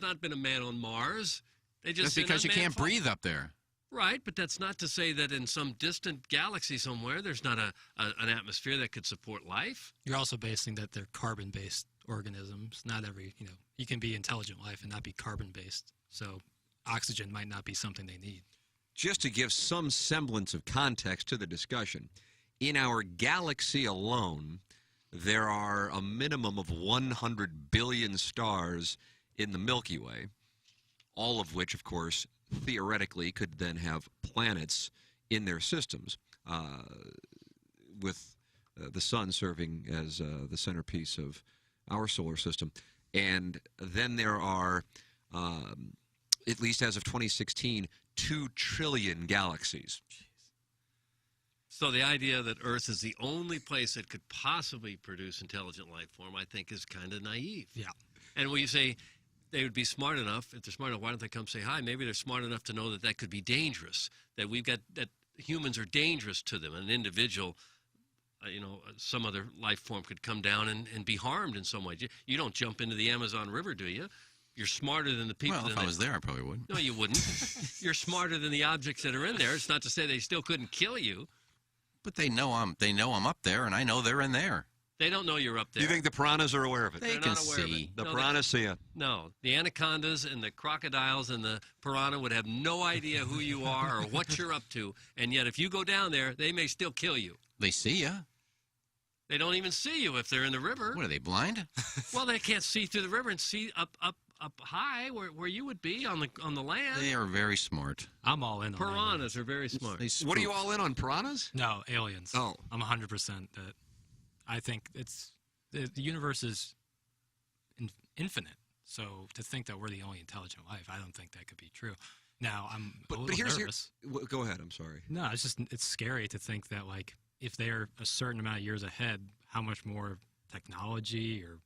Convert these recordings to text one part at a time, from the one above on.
not been a man on Mars. They just That's because you can't breathe up there. Right, but that's not to say that in some distant galaxy somewhere there's not an atmosphere that could support life. You're also basing that they're carbon-based organisms. Not every, you can be intelligent life and not be carbon-based. So oxygen might not be something they need. Just to give some semblance of context to the discussion, in our galaxy alone, there are a minimum of 100 billion stars in the Milky Way, all of which, of course, theoretically could then have planets in their systems, with the sun serving as the centerpiece of our solar system. And then there are, at least as of 2016, 2 trillion galaxies. So the idea that Earth is the only place that could possibly produce intelligent life form, I think, is kind of naive. Yeah. And when you say they would be smart enough, if they're smart enough, why don't they come say hi? Maybe they're smart enough to know that that could be dangerous, that that humans are dangerous to them. An individual, some other life form could come down and be harmed in some way. You don't jump into the Amazon River, do you? You're smarter than the people. Well, if I was there, I probably wouldn't. No, you wouldn't. You're smarter than the objects that are in there. It's not to say they still couldn't kill you. But they know I'm up there, and I know they're in there. They don't know you're up there. Do you think the piranhas are aware of it? They can see. The piranhas see it. No, the anacondas and the crocodiles and the piranha would have no idea who you are or what you're up to, and yet if you go down there, they may still kill you. They see you. They don't even see you if they're in the river. What, are they blind? Well, they can't see through the river and see up high where you would be on the land. They are very smart. I'm all in on Piranhas are very smart. What are you all in on, piranhas? No, aliens. Oh. I'm 100% that I think the universe is infinite. So to think that we're the only intelligent life, I don't think that could be true. Now, I'm a little nervous. Go ahead, I'm sorry. No, it's scary to think that, like, if they're a certain amount of years ahead, how much more technology or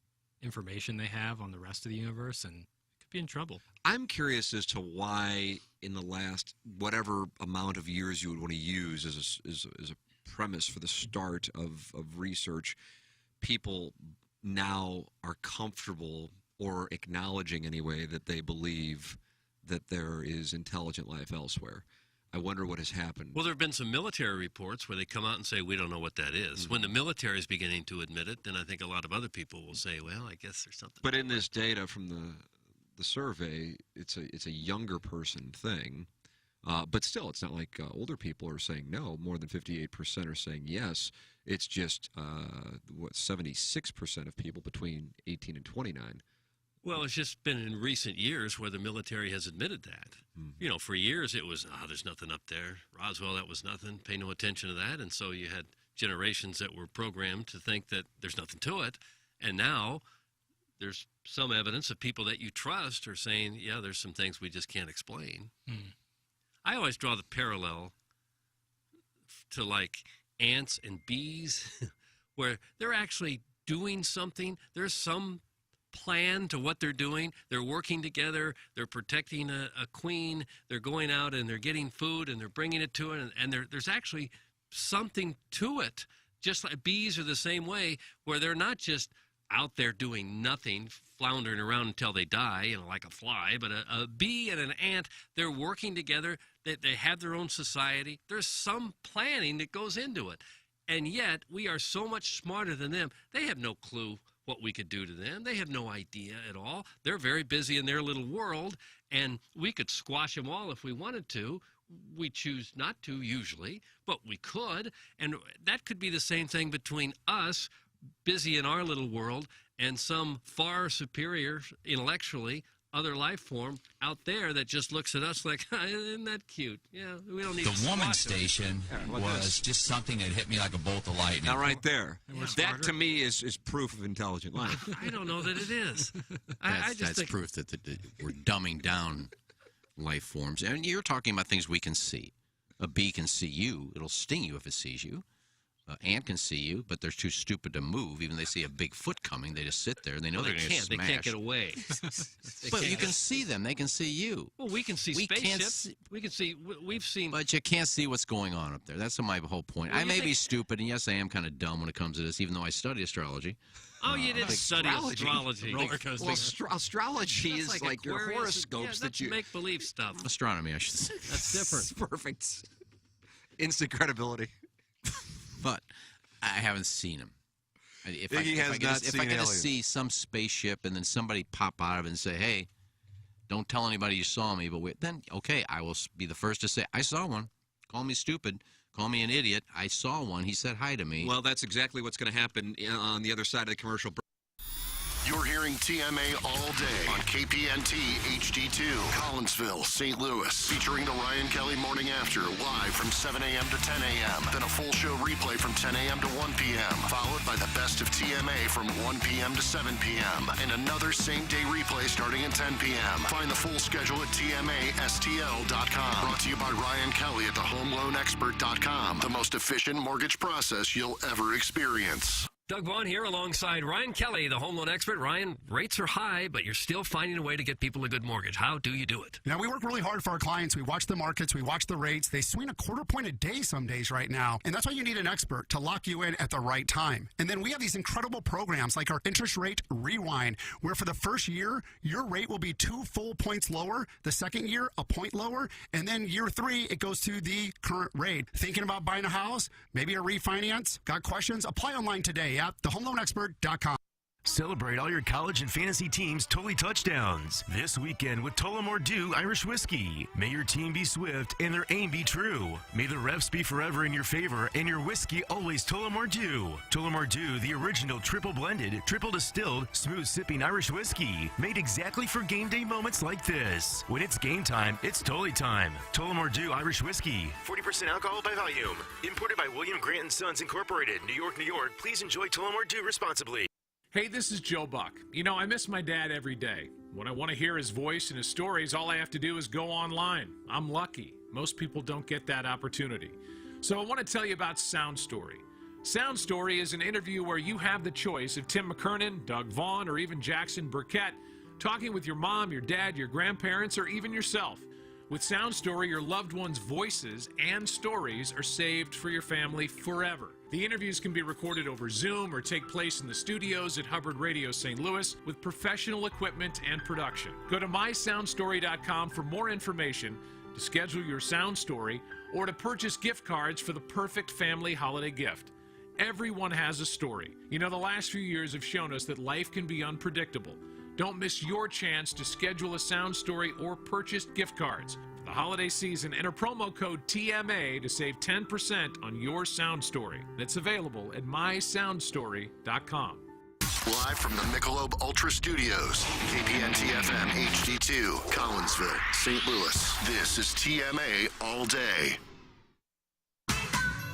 information they have on the rest of the universe, and could be in trouble. I'm curious as to why in the last whatever amount of years you would want to use as a premise for the start of research, people now are comfortable or acknowledging anyway that they believe that there is intelligent life elsewhere. I wonder what has happened. Well, there have been some military reports where they come out and say, we don't know what that is. Mm-hmm. When the military is beginning to admit it, then I think a lot of other people will say, well, I guess there's something. But in this data from the survey, it's a younger person thing. But still, it's not like older people are saying no. More than 58% are saying yes. It's just, 76% of people between 18 and 29. Well, it's just been in recent years where the military has admitted that. Mm-hmm. For years it was, there's nothing up there. Roswell, that was nothing. Pay no attention to that. And so you had generations that were programmed to think that there's nothing to it. And now there's some evidence of people that you trust are saying, yeah, there's some things we just can't explain. Mm. I always draw the parallel to like ants and bees where they're actually doing something. There's some plan to what they're doing. They're working together. They're protecting a queen. They're going out and they're getting food and they're bringing it to it. And there's actually something to it. Just like bees are the same way, where they're not just out there doing nothing, floundering around until they die, like a fly. But a bee and an ant, they're working together. They have their own society. There's some planning that goes into it. And yet we are so much smarter than them. They have no clue what we could do to them. They have no idea at all. They're very busy in their little world, and we could squash them all if we wanted to. We choose not to usually, but we could. And that could be the same thing between us, busy in our little world, and some far superior intellectually other life form out there that just looks at us like, isn't that cute? Yeah, we don't need The woman station was just something that hit me like a bolt of lightning. Now, right there. That, to me, is proof of intelligent life. I don't know that it is. That's proof that we're dumbing down life forms. And you're talking about things we can see. A bee can see you. It'll sting you if it sees you. ant can see you, but they're too stupid to move. Even they see a big foot coming, they just sit there. They know Well, they're they going to get can't. They smashed. can't get away. But you can see them. They can see you. Well, we can see We can't spaceships. see- We can see. We've seen. But you can't see what's going on up there. That's my whole point. Well, I you may be think- stupid, and yes, I am kind of dumb when it comes to this, even though I study astrology. Oh, you didn't study astrology. Roller coaster. Well, astrology That's is like your Aquarius and- horoscopes yeah, that you. make believe stuff. Astronomy, I should say. That's different. Perfect. Instant credibility. But I haven't seen them. If Iggy has not seen I get to aliens. see some spaceship and then somebody pop out of it and say, "Hey, don't tell anybody you saw me," but then okay, I will be the first to say, "I saw one." Call me stupid. Call me an idiot. I saw one. He said hi to me. Well, that's exactly what's going to happen on the other side of the commercial break. You're hearing TMA all day on KPNT HD2, Collinsville, St. Louis, featuring the Ryan Kelly Morning After, live from 7 a.m. to 10 a.m. Then a full show replay from 10 a.m. to 1 p.m., followed by the best of TMA from 1 p.m. to 7 p.m., and another same-day replay starting at 10 p.m. Find the full schedule at TMASTL.com. Brought to you by Ryan Kelly at thehomeloanexpert.com, the most efficient mortgage process you'll ever experience. Doug Vaughn here alongside Ryan Kelly, the home loan expert. Ryan, rates are high, but you're still finding a way to get people a good mortgage. How do you do it? Now, we work really hard for our clients. We watch the markets. We watch the rates. They swing a quarter point a day some days right now. And that's why you need an expert to lock you in at the right time. And then we have these incredible programs like our interest rate rewind, where for the first year, your rate will be 2 full points lower. The second year, a point lower. And then year 3, it goes to the current rate. Thinking about buying a house? Maybe a refinance? Got questions? Apply online today at thehomeloanexpert.com. Celebrate all your college and fantasy teams' Totally Touchdowns this weekend with Tullamore Dew Irish Whiskey. May your team be swift and their aim be true. May the refs be forever in your favor and your whiskey always Tullamore Dew. Tullamore Dew, the original triple blended, triple distilled, smooth sipping Irish whiskey, made exactly for game day moments like this. When it's game time, it's Tully time. Tullamore Dew Irish Whiskey. 40% alcohol by volume. Imported by William Grant & Sons Incorporated, New York, New York. Please enjoy Tullamore Dew responsibly. Hey, this is Joe Buck. You know, I miss my dad every day. When I want to hear his voice and his stories, all I have to do is go online. I'm lucky. Most people don't get that opportunity. So I want to tell you about Sound Story. Sound Story is an interview where you have the choice of Tim McKernan, Doug Vaughn, or even Jackson Burkett talking with your mom, your dad, your grandparents, or even yourself. With Sound Story, your loved ones' voices and stories are saved for your family forever. The interviews can be recorded over Zoom or take place in the studios at Hubbard Radio St. Louis with professional equipment and production. Go to mysoundstory.com for more information, to schedule your Sound Story, or to purchase gift cards for the perfect family holiday gift. Everyone has a story. You know, the last few years have shown us that life can be unpredictable. Don't miss your chance to schedule a Sound Story or purchase gift cards. For the holiday season, enter promo code TMA to save 10% on your Sound Story. That's available at mysoundstory.com. Live from the Michelob Ultra Studios, KPNT FM HD2, Collinsville, St. Louis. This is TMA All Day.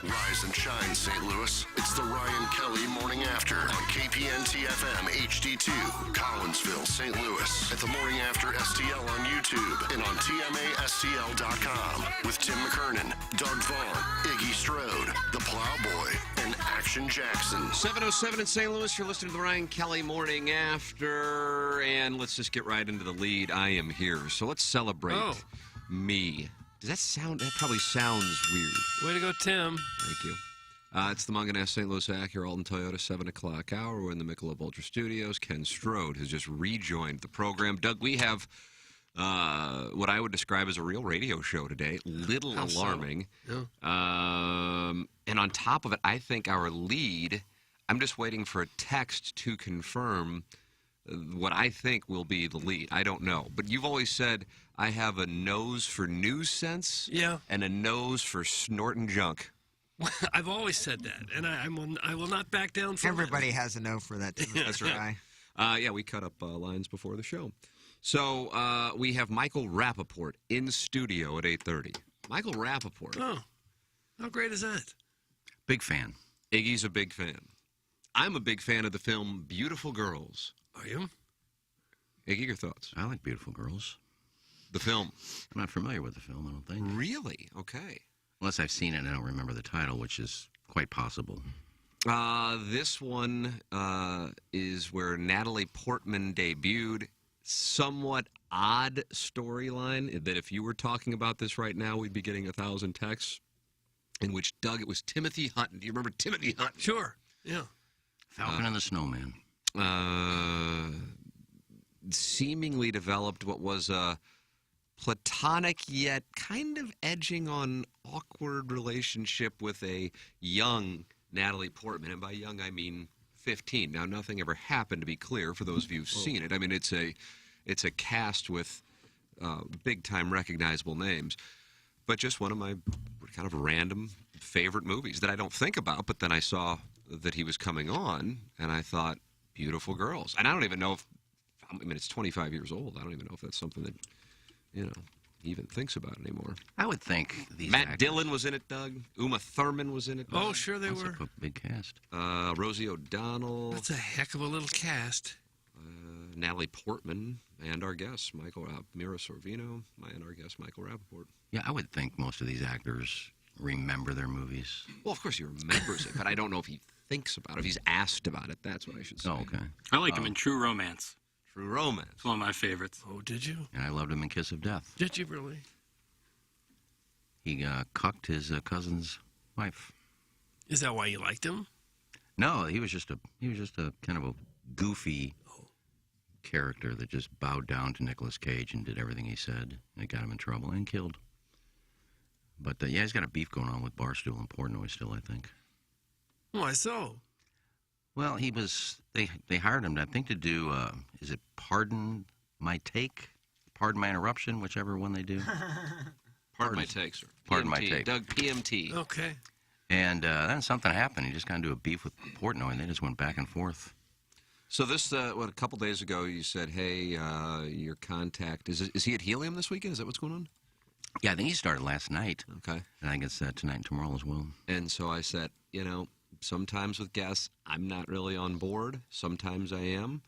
Rise and shine, St. Louis. It's the Ryan Kelly Morning After on KPNT FM HD2, Collinsville, St. Louis. At the Morning After STL on YouTube and on TMASTL.com with Tim McKernan, Doug Vaughn, Iggy Strode, the Plowboy, and Action Jackson. 7:07 in St. Louis. You're listening to the Ryan Kelly Morning After, and let's just get right into the lead. I am here, so let's celebrate me. Does that sound? That probably sounds weird. Way to go, Tim. Thank you. It's the Munganess St. Louis Acura Alton Toyota 7 o'clock hour. We're in the Michelob Ultra Studios. Ken Strode has just rejoined the program. Doug, we have what I would describe as a real radio show today. Little How so? alarming. Yeah. And on top of it, I think our lead, I'm just waiting for a text to confirm what I think will be the lead. I don't know. But you've always said I have a nose for news sense and a nose for snorting junk. I've always said that, and I will not back down from Everybody has a no for that. That's right. Yeah, we cut up lines before the show. So we have Michael Rappaport in studio at 8:30. Michael Rappaport. Oh, how great is that? Big fan. Iggy's a big fan. I'm a big fan of the film Beautiful Girls. Are you? Iggy, your thoughts? I like Beautiful Girls. The film. I'm not familiar with the film, I don't think. Really? Okay. Unless I've seen it and I don't remember the title, which is quite possible. This one is where Natalie Portman debuted. Somewhat odd storyline that if you were talking about this right now, we'd be getting 1,000 texts. In which, Doug, it was Timothy Hutton. Do you remember Timothy Hutton? Sure. Yeah. Falcon and the Snowman. Seemingly developed what was a platonic yet kind of edging on awkward relationship with a young Natalie Portman. And by young, I mean 15. Now, nothing ever happened, to be clear, for those of you who've seen it. I mean, it's a cast with big-time recognizable names. But just one of my kind of random favorite movies that I don't think about, but then I saw that he was coming on, and I thought, beautiful girls. And I don't even know if, I mean, it's 25 years old. I don't even know if that's something that, he even thinks about anymore. I would think these Matt actors, Dillon was in it, Doug. Uma Thurman was in it, Doug. Oh, sure they that's were. a big cast. Rosie O'Donnell. That's a heck of a little cast. Natalie Portman, and our guest, Mira Sorvino, and our guest, Michael Rappaport. Yeah, I would think most of these actors remember their movies. Well, of course he remembers it, but I don't know if he thinks about it. If he's asked about it, that's what I should say. Oh, okay. I liked him in True Romance. True Romance. It's one of my favorites. Oh, did you? And I loved him in Kiss of Death. Did you really? He cucked his cousin's wife. Is that why you liked him? No, he was just a kind of a goofy character that just bowed down to Nicolas Cage and did everything he said, and it got him in trouble and killed. But yeah, he's got a beef going on with Barstool and Portnoy still, I think. Why so? Well, they hired him, I think, to do is it Pardon My Take, Pardon My Interruption, whichever one they do. Pardon my take, sir. Pardon PMT. my take. Doug, PMT. Okay. And then something happened. He just got into a beef with Portnoy, and they just went back and forth. So this, a couple days ago, you said, hey, your contact, is he at Helium this weekend? Is that what's going on? Yeah, I think he started last night. Okay. And I think it's tonight and tomorrow as well. And so I said, sometimes with guests, I'm not really on board. Sometimes I am.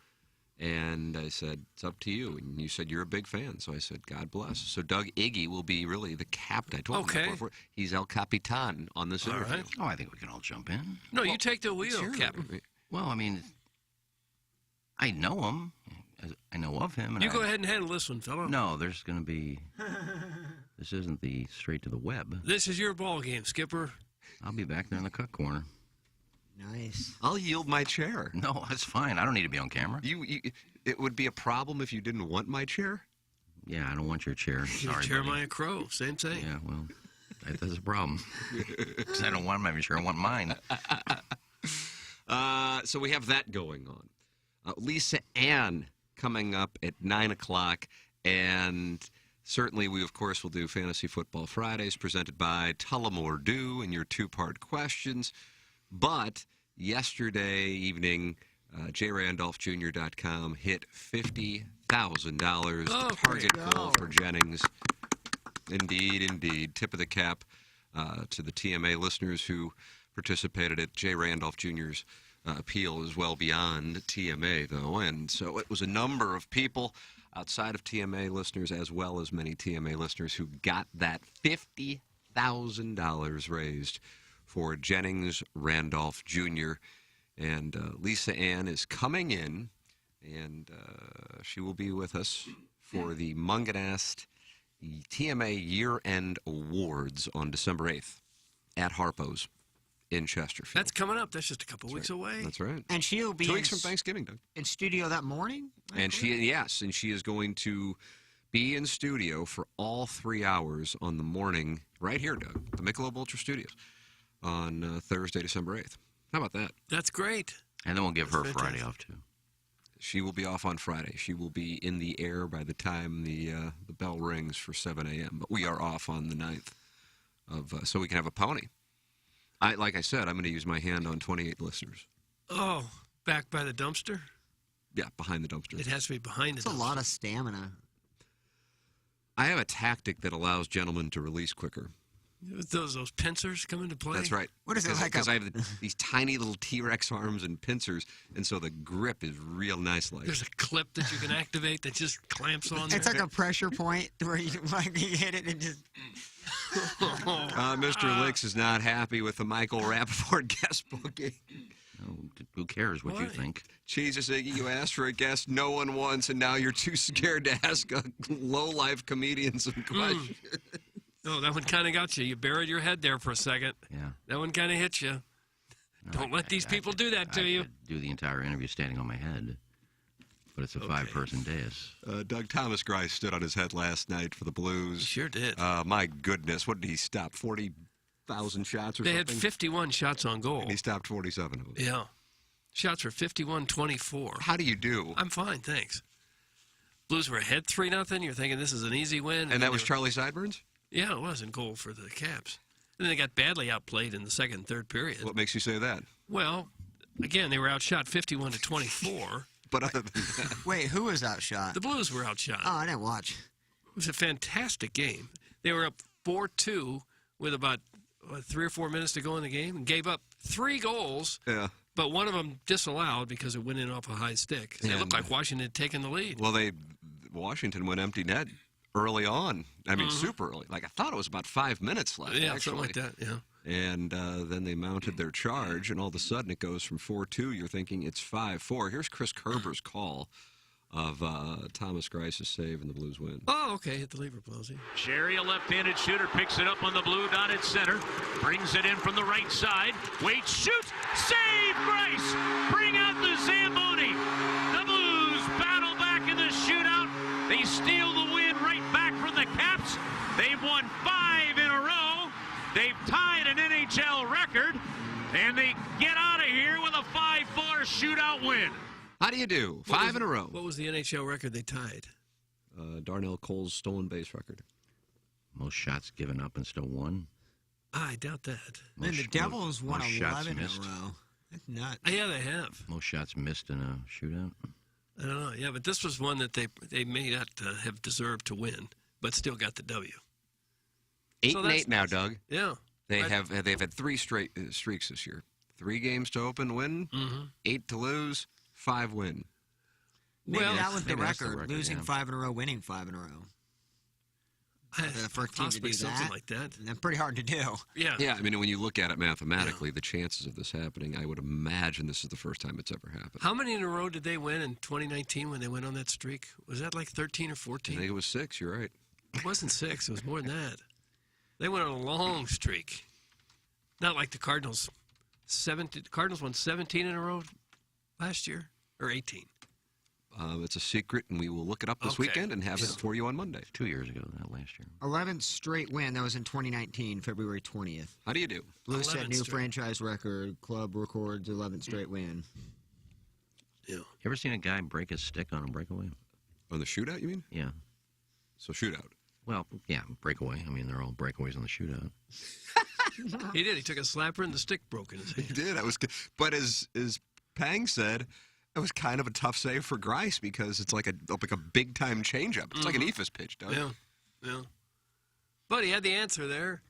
And I said, it's up to you. And you said you're a big fan. So I said, God bless. So Doug Iggy will be really the captain. I told him that before. He's El Capitan on this interview. Right. Oh, I think we can all jump in. No, you take the wheel, Captain. Well, I mean, I know him. I know of him. And You go ahead and handle this one, fella. No, there's going to be... This isn't the straight to the web. This is your ball game, Skipper. I'll be back there in the cut corner. Nice. I'll yield my chair. No, that's fine. I don't need to be on camera. It would be a problem if you didn't want my chair? Yeah, I don't want your chair. Sorry, Jeremiah Crow, same thing. Yeah, well, that's a problem. 'Cause I don't want my chair. I want mine. So we have that going on. Lisa Ann coming up at 9 o'clock. And certainly we, of course, will do Fantasy Football Fridays presented by Tullamore Dew and your two-part questions. But yesterday evening, JRandolphJr.com hit $50,000, the target goal for Jennings. Indeed. Tip of the cap to the TMA listeners who participated at J. Randolph Jr.'s appeal is well beyond TMA, though. And so it was a number of people outside of TMA listeners as well as many TMA listeners who got that $50,000 raised for Jennings Randolph Jr. And Lisa Ann is coming in, and she will be with us for the Munganast TMA Year-End Awards on December 8th at Harpo's in Chesterfield. That's coming up. That's just a couple weeks away. That's right. And she'll be 2 weeks from Thanksgiving, Doug. in studio that morning? And she is going to be in studio for all 3 hours on the morning, right here, Doug, the Michelob Ultra Studios, on Thursday, December 8th. How about that? That's great. And then we'll give her Friday off, too. She will be off on Friday. She will be in the air by the time the bell rings for 7 a.m. But we are off on the 9th, so we can have a pony. Like I said, I'm going to use my hand on 28 listeners. Oh, back by the dumpster? Yeah, behind the dumpster. It has to be behind the dumpster. That's a lot of stamina. I have a tactic that allows gentlemen to release quicker. Those pincers come into play? That's right. What is it like? Because I have these tiny little T-Rex arms and pincers, and so the grip is real nice. There's a clip that you can activate that just clamps on there. It's like a pressure point where you hit it and just... Mr. Licks is not happy with the Michael Rappaport guest booking. No, who cares what you think? Jesus, Iggy, you asked for a guest no one wants, and now you're too scared to ask a low-life comedian some questions. No, that one kind of got you. You buried your head there for a second. Yeah. That one kind of hit you. Don't let these people do that to you. I could do the entire interview standing on my head, but it's a five-person dais. Doug Thomas Grice stood on his head last night for the Blues. He sure did. My goodness, what did he stop? 40,000 shots or they something? had 51 shots on goal. And he stopped 47 of them. Yeah. Shots were 51-24. How do you do? I'm fine, thanks. Blues were ahead 3-0. You're thinking this is an easy win. And that was Charlie Sideburns? Yeah, it was in goal for the Caps. And then they got badly outplayed in the second and third period. What makes you say that? Well, again, they were outshot 51-24. But other than that... Wait, who was outshot? The Blues were outshot. Oh, I didn't watch. It was a fantastic game. They were up 4-2 with about 3 or 4 minutes to go in the game and gave up 3 goals. Yeah. But one of them disallowed because it went in off a high stick. It looked like Washington had taken the lead. Well, Washington went empty net early on. I mean, super early. Like, I thought it was about 5 minutes left, Yeah, actually. something like that, yeah. And then they mounted their charge, and all of a sudden it goes from 4-2. You're thinking it's 5-4. Here's Chris Kerber's call of Thomas Grice's save, and the Blues win. Oh, okay, hit the lever, Blosey. Sherry, a left-handed shooter, picks it up on the blue dot at center, brings it in from the right side, waits, shoots, save Grice! Bring out the Zamboni! The Blues battle back in the shootout. They steal the win right back from the Caps. They've won 5 in a row. They've tied an NHL record, and they get out of here with a 5-4 shootout win. How do you do? 5 in a row. What was the NHL record they tied? Darnell Cole's stolen base record. Most shots given up and still won. I doubt that. Man, the Devils won most shots 11 in a missed. row. That's nuts. Yeah, they have. Most shots missed in a shootout. I don't know. Yeah, but this was one that they may not have deserved to win, but still got the W. 8-8 now, Doug. Yeah. They've had 3 straight streaks this year. 3 games to open, win. 8 to lose, 5 win. Maybe Well, that was the maybe that's the record. record, Losing yeah. 5 in a row, winning 5 in a row. The first team to Possibly do something that. like that. That's pretty hard to do. Yeah. Yeah, I mean, when you look at it mathematically, the chances of this happening, I would imagine this is the first time it's ever happened. How many in a row did they win in 2019 when they went on that streak? Was that like 13 or I 14? think it was 6, you're right. It wasn't 6. It was more than that. They went on a long streak. Not like the Cardinals. Cardinals won 17 in a row last year, or 18. It's a secret, and we will look it up this Okay. weekend and have it for you on Monday. 2 years ago, not last year. 11th straight win. That was in 2019, February 20th. How do you do? Blues set 11th new straight. franchise record. Club records 11th straight win. Yeah. You ever seen a guy break his stick on a breakaway? On the shootout, you mean? Yeah. So shootout. Well, yeah, breakaway. I mean, they're all breakaways on the shootout. He did. He took a slapper and the stick broke in his hand. He did. But as Pang said, it was kind of a tough save for Grice because it's like a big time changeup. It's like an eephus pitch, Doug. Yeah. But he had the answer there.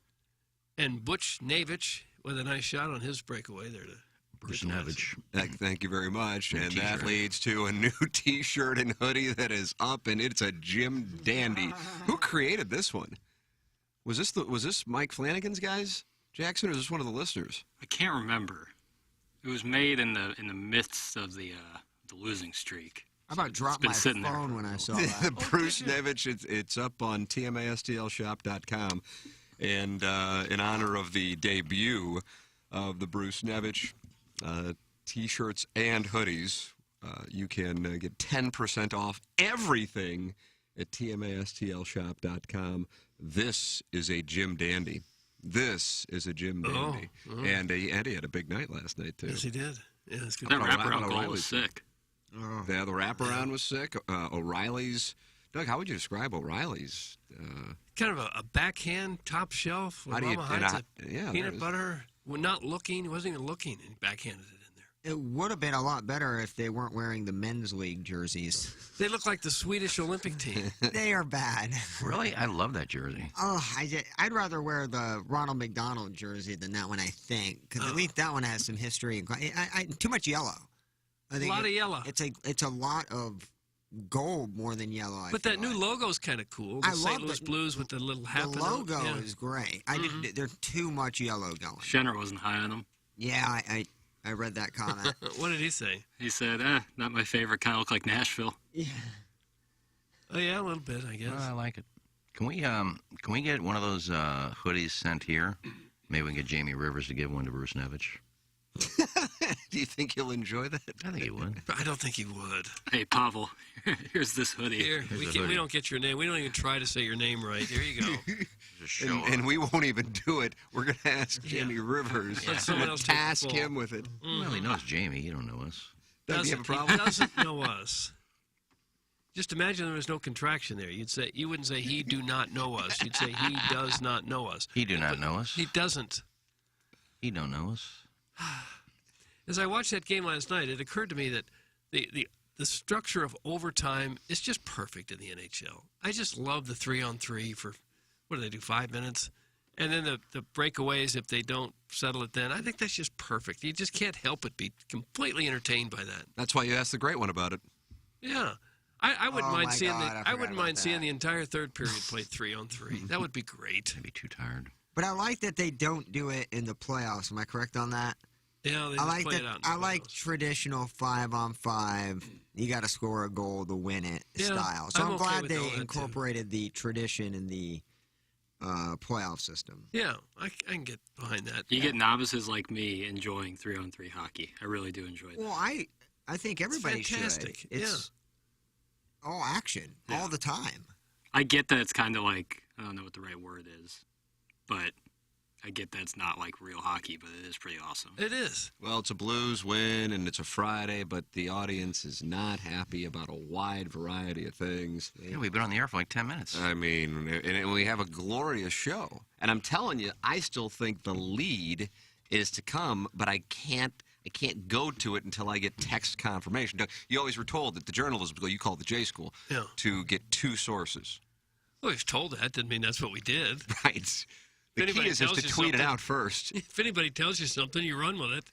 And Butch Navich with a nice shot on his breakaway there to Bruce Navich. Thank you very much. New And that t-shirt. leads to a new T-shirt and hoodie that is up, and it's a Jim Dandy. Who created this one? Was this Mike Flanagan's guys, Jackson, or is this one of the listeners? I can't remember. It was made in the midst of the losing streak. I about dropped been my sitting there phone for when a I while. saw that. Bruce Nevich, it's up on tmastlshop.com. And in honor of the debut of the Bruce Nevich T-shirts and hoodies, you can get 10% off everything at tmastlshop.com. This is a Jim Dandy. This is a Jim Dandy. And he had a big night last night, too. Yes, he did. Yeah, it's good. That O'Reilly- wraparound goal O'Reilly's- was sick. Yeah, the wraparound was sick. O'Reilly's. Doug, how would you describe O'Reilly's? Kind of a backhand top shelf. With How do you- Mama and hides I- yeah, there peanut is. butter. Well, not looking. He wasn't even looking. And he backhanded it in there. It would have been a lot better if they weren't wearing the men's league jerseys. They look like the Swedish Olympic team. They are bad. Really? I love that jersey. Oh, I'd rather wear the Ronald McDonald jersey than that one, I think, because at least that one has some history. Too much yellow. I think A lot of yellow. It's a lot of gold more than yellow. But that new logo's kind of cool. The I St. love Louis Blues with the little hat. The logo is great. There's too much yellow going. Schenner wasn't high on them. Yeah, I read that comment. What did he say? He said, not my favorite. Kind of look like Nashville. Yeah. Oh yeah, a little bit, I guess. I like it. Can we get one of those hoodies sent here? Maybe we can get Jamie Rivers to give one to Bruce Nevich. Do you think he'll enjoy that? I think he would. I don't think he would. Hey, Pavel, here's this hoodie. Here, we don't get your name. We don't even try to say your name right. Here you go. And we won't even do it. We're going to ask Jamie Rivers. Let someone else take the task ball. him with it. Well, he knows Jamie. He don't know us. Does he have a He problem? doesn't know us. Just imagine there was no contraction there. You wouldn't say he do not know us. You'd say he does not know us. He do not know us. He doesn't. He don't know us. As I watched that game last night, it occurred to me that the structure of overtime is just perfect in the NHL. I just love the 3-on-3 for, what do they do, 5 minutes? And then the breakaways, if they don't settle it then, I think that's just perfect. You just can't help but be completely entertained by that. That's why you asked the great one about it. Yeah. I wouldn't mind seeing I wouldn't mind seeing the entire third period played 3-on-3. That would be great. I'd be too tired. But I like that they don't do it in the playoffs. Am I correct on that? Yeah, they I just like play that. it out in the I like playoffs. traditional 5-on-5. You got to score a goal to win it Yeah, style. So I'm I'm okay glad with all they that, too. incorporated the tradition in the playoff system. Yeah, I can get behind that. You get novices like me enjoying 3-on-3 hockey. I really do enjoy that. Well, I think everybody fantastic. should. It's all action all the time. I get that it's kind of like, I don't know what the right word is, but I get that it's not like real hockey, but it is pretty awesome. It is. Well, it's a Blues win, and it's a Friday, but the audience is not happy about a wide variety of things. Yeah, we've been on the air for like 10 minutes. I mean, and we have a glorious show. And I'm telling you, I still think the lead is to come, but I can't go to it until I get text confirmation. You always were told that the journalism school, you call it the J school, to get 2 sources. Well, he was told that. Didn't mean that's what we did. Right. The key is to tweet it out first. If anybody tells you something, you run with it.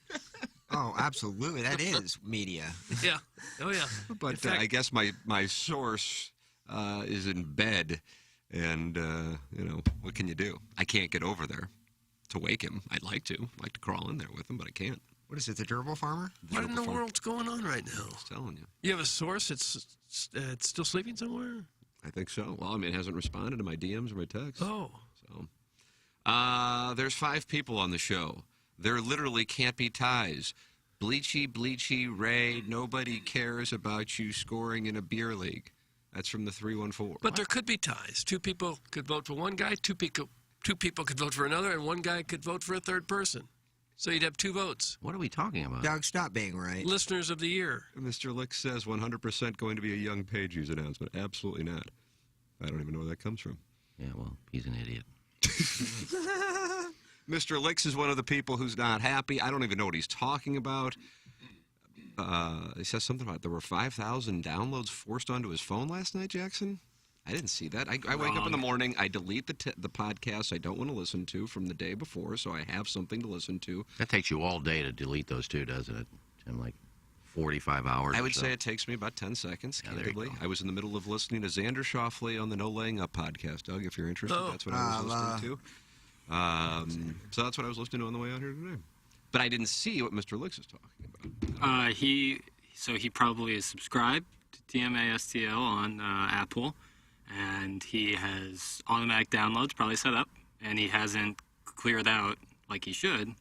Oh, absolutely. That is media. Yeah. Oh, yeah. But fact- I guess my source is in bed, and, what can you do? I can't get over there to wake him. I'd like to crawl in there with him, but I can't. What is it, the gerbil farmer? What in the world's going on right now? I'm telling you. You have a source that's it's still sleeping somewhere? I think so. Well, I mean, it hasn't responded to my DMs or my texts. Oh. So, there's 5 people on the show. There literally can't be ties. Bleachy, Ray, nobody cares about you scoring in a beer league. That's from the 314. But there could be ties. 2 people could vote for one guy, 2 people could vote for another, and one guy could vote for a third person. So you'd have 2 votes. What are we talking about? Doug, stop being right. Listeners of the year. Mr. Lick says 100% going to be a Young Pages announcement. Absolutely not. I don't even know where that comes from. Yeah, well, he's an idiot. Mr. Licks is one of the people who's not happy. I don't even know what he's talking about. He says something about there were 5,000 downloads forced onto his phone last night, Jackson. I didn't see that. I wake up in the morning, I delete the podcasts I don't want to listen to from the day before, so I have something to listen to. That takes you all day to delete those 2, doesn't it? Jim, like 45 hours. I would say it takes me about 10 seconds, candidly. I was in the middle of listening to Xander Schauffele on the No Laying Up podcast. Doug, if you're interested, that's what I was listening to. So that's what I was listening to on the way out here today. But I didn't see what Mr. Licks is talking about. He probably is subscribed to TMA STL on Apple, and he has automatic downloads probably set up, and he hasn't cleared out like he should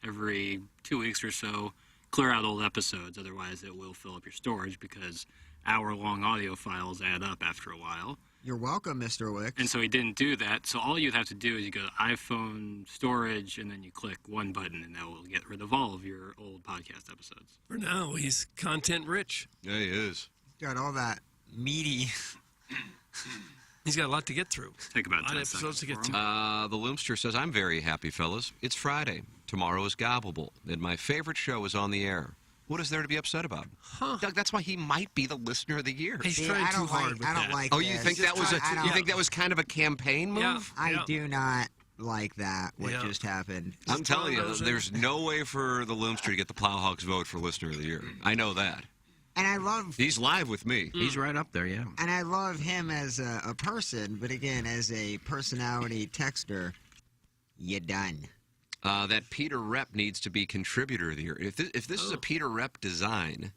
every 2 weeks or so. Clear out old episodes, otherwise it will fill up your storage because hour-long audio files add up after a while. You're welcome, Mr. Licks. And so he didn't do that. So all you'd have to do is you go to iPhone storage, and then you click one button, and that will get rid of all of your old podcast episodes. For now, he's content rich. Yeah, he is. Got all that meaty. He's got a lot to get through. Take about 10 episodes to get seconds through. The Loomster says, I'm very happy, fellas. It's Friday. Tomorrow is Gobbable, and my favorite show is on the air. What is there to be upset about? Doug, that's why he might be the listener of the year. He's trying too hard with that. I don't like Oh, this. you think that was you think that was kind of a campaign move? Yeah. I do not like that, what just happened. I'm telling you, there's no way for the Loomster to get the Plowhawks vote for listener of the year. I know that. And I love. He's live with me. He's right up there, yeah. And I love him as a person, but again, as a personality texter, you done. That Peter Rep needs to be contributor of the year. If this is a Peter Rep design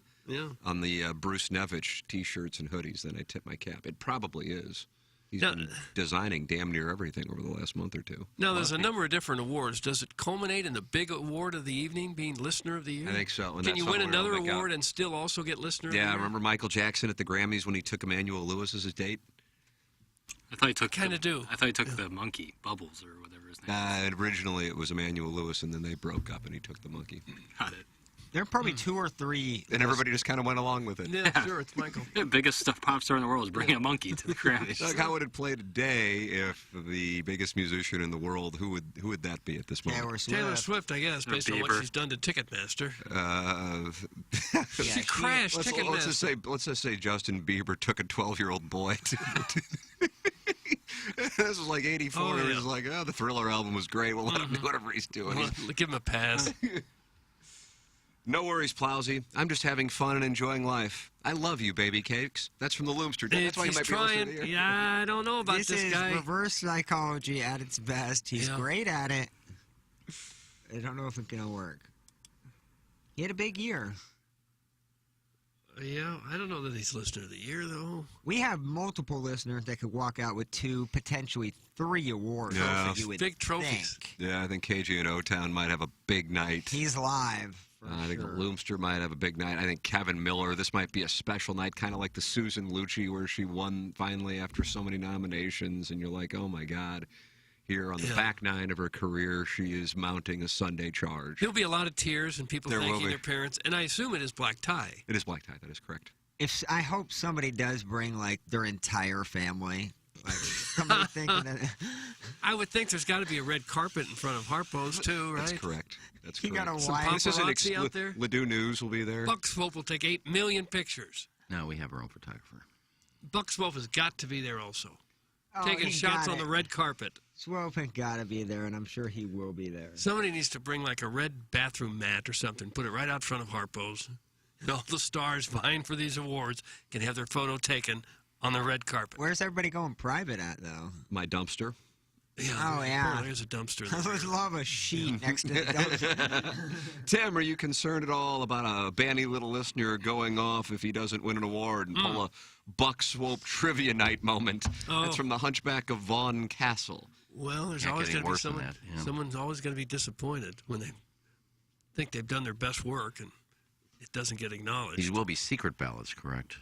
on the Bruce Nevich T-shirts and hoodies, then I tip my cap. It probably is. He's been designing damn near everything over the last month or two. Now, there's a number of different awards. Does it culminate in the big award of the evening, being Listener of the Year? I think so. Can you win another award and still also get Listener of the Year? Yeah, remember Michael Jackson at the Grammys when he took Emmanuel Lewis as his date? I thought he took kind of do. I thought he took the monkey, Bubbles, or whatever his name is. Originally, it was Emmanuel Lewis, and then they broke up, and he took the monkey. Got it. There are probably 2 or 3. And everybody just kind of went along with it. Yeah, sure, it's Michael. The biggest pop star in the world is bringing a monkey to the Grammys. Like, how would it play today if the biggest musician in the world, who would that be at this moment? Taylor Swift, I guess, based on what she's done to Ticketmaster. She crashed Ticketmaster. Let's just say Justin Bieber took a 12-year-old boy to this was like 84. Oh, yeah. It was like, the Thriller album was great. We'll let him do whatever he's doing. Well, give him a pass. No worries, Plowsy. I'm just having fun and enjoying life. I love you, baby cakes. That's from the Loomster. That's why you might be listening to the air. Yeah, I don't know about this guy. This is reverse psychology at its best. He's great at it. I don't know if it's going to work. He had a big year. Yeah, I don't know that he's Listener of the Year, though. We have multiple listeners that could walk out with 2, potentially 3 awards. Yeah. Big trophies. Yeah, I think KG and O-Town might have a big night. He's live. I think the Loomster might have a big night. I think Kevin Miller, this might be a special night, kind of like the Susan Lucci, where she won finally after so many nominations, and you're like, oh my God. Here on the back nine of her career, she is mounting a Sunday charge. There'll be a lot of tears and people thanking their parents, and I assume it is Black Tie. It is Black Tie, that is correct. I hope somebody does bring, like, their entire family. Like, somebody thinking that... I would think there's got to be a red carpet in front of Harpo's, too, right? That's correct. That's He correct. got a Some wife. paparazzi out there? Ladue News will be there. Buck Swope will take 8 million pictures. No, we have our own photographer. Buck Swope has got to be there also. Oh, Taking he shots got on it. the red carpet. Swope has got to be there, and I'm sure he will be there. Somebody needs to bring like a red bathroom mat or something, put it right out front of Harpo's, and all the stars vying for these awards can have their photo taken on the red carpet. Where's everybody going private at, though? My dumpster. Yeah, Oh, yeah. There's a dumpster I there. would love a sheet next to the dumpster. Tim, are you concerned at all about a bandy little listener going off if he doesn't win an award and pull a Buck Swope trivia night moment? Oh. That's from the Hunchback of Vaughan Castle. Well, there's Can't always get any going to be worse than someone. that, yeah. Someone's always going to be disappointed when they think they've done their best work and it doesn't get acknowledged. These will be secret ballots, correct?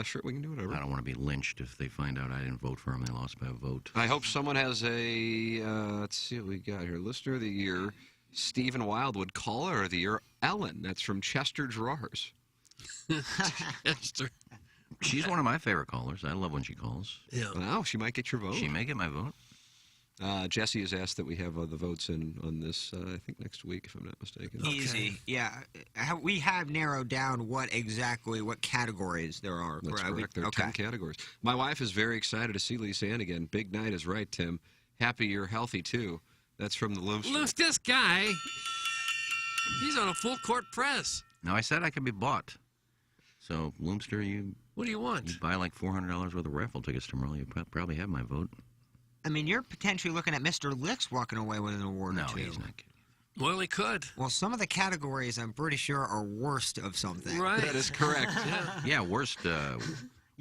Sure, we can do whatever. I don't want to be lynched if they find out I didn't vote for them. They lost by a vote. I hope someone has a, let's see what we got here. Listener of the Year, Stephen Wildwood. Caller of the Year, Ellen. That's from Chester Drawers. Chester. She's one of my favorite callers. I love when she calls. Yeah. Wow, she might get your vote. She may get my vote. Jesse has asked that we have the votes in on this, I think, next week, if I'm not mistaken. Easy. Yeah. We have narrowed down what categories there are. That's right? correct. There are 10 categories. My wife is very excited to see Lisa Ann again. Big night is right, Tim. Happy you're healthy, too. That's from the Loomster. Look, this guy, he's on a full court press. Now, I said I could be bought. So, Loomster, What do you want? you buy like $400 worth of raffle tickets tomorrow. You probably have my vote. I mean, you're potentially looking at Mr. Licks walking away with an award No, or two. he's not kidding. Well, he could. Well, some of the categories, I'm pretty sure, are worst of something. Right. That is correct. Yeah, worst You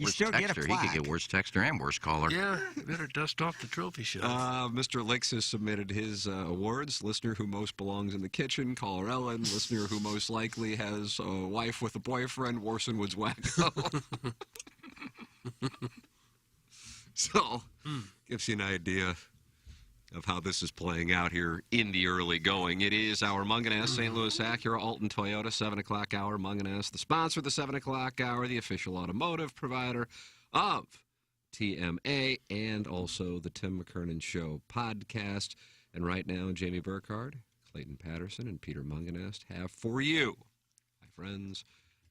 worst still texter. get a He could plaque. get worst texter and worst caller. Yeah, you better dust off the trophy shelf. Mr. Licks has submitted his awards. Listener who most belongs in the kitchen, caller Ellen. Listener who most likely has a wife with a boyfriend, Warson Woods Wacko. So, gives you an idea of how this is playing out here in the early going. It is our Munganess St. Louis Acura Alton Toyota 7 o'clock hour. Munganess, the sponsor of the 7 o'clock hour, the official automotive provider of TMA, and also the Tim McKernan Show podcast. And right now, Jamie Burkhardt, Clayton Patterson, and Peter Munganess have for you, my friends,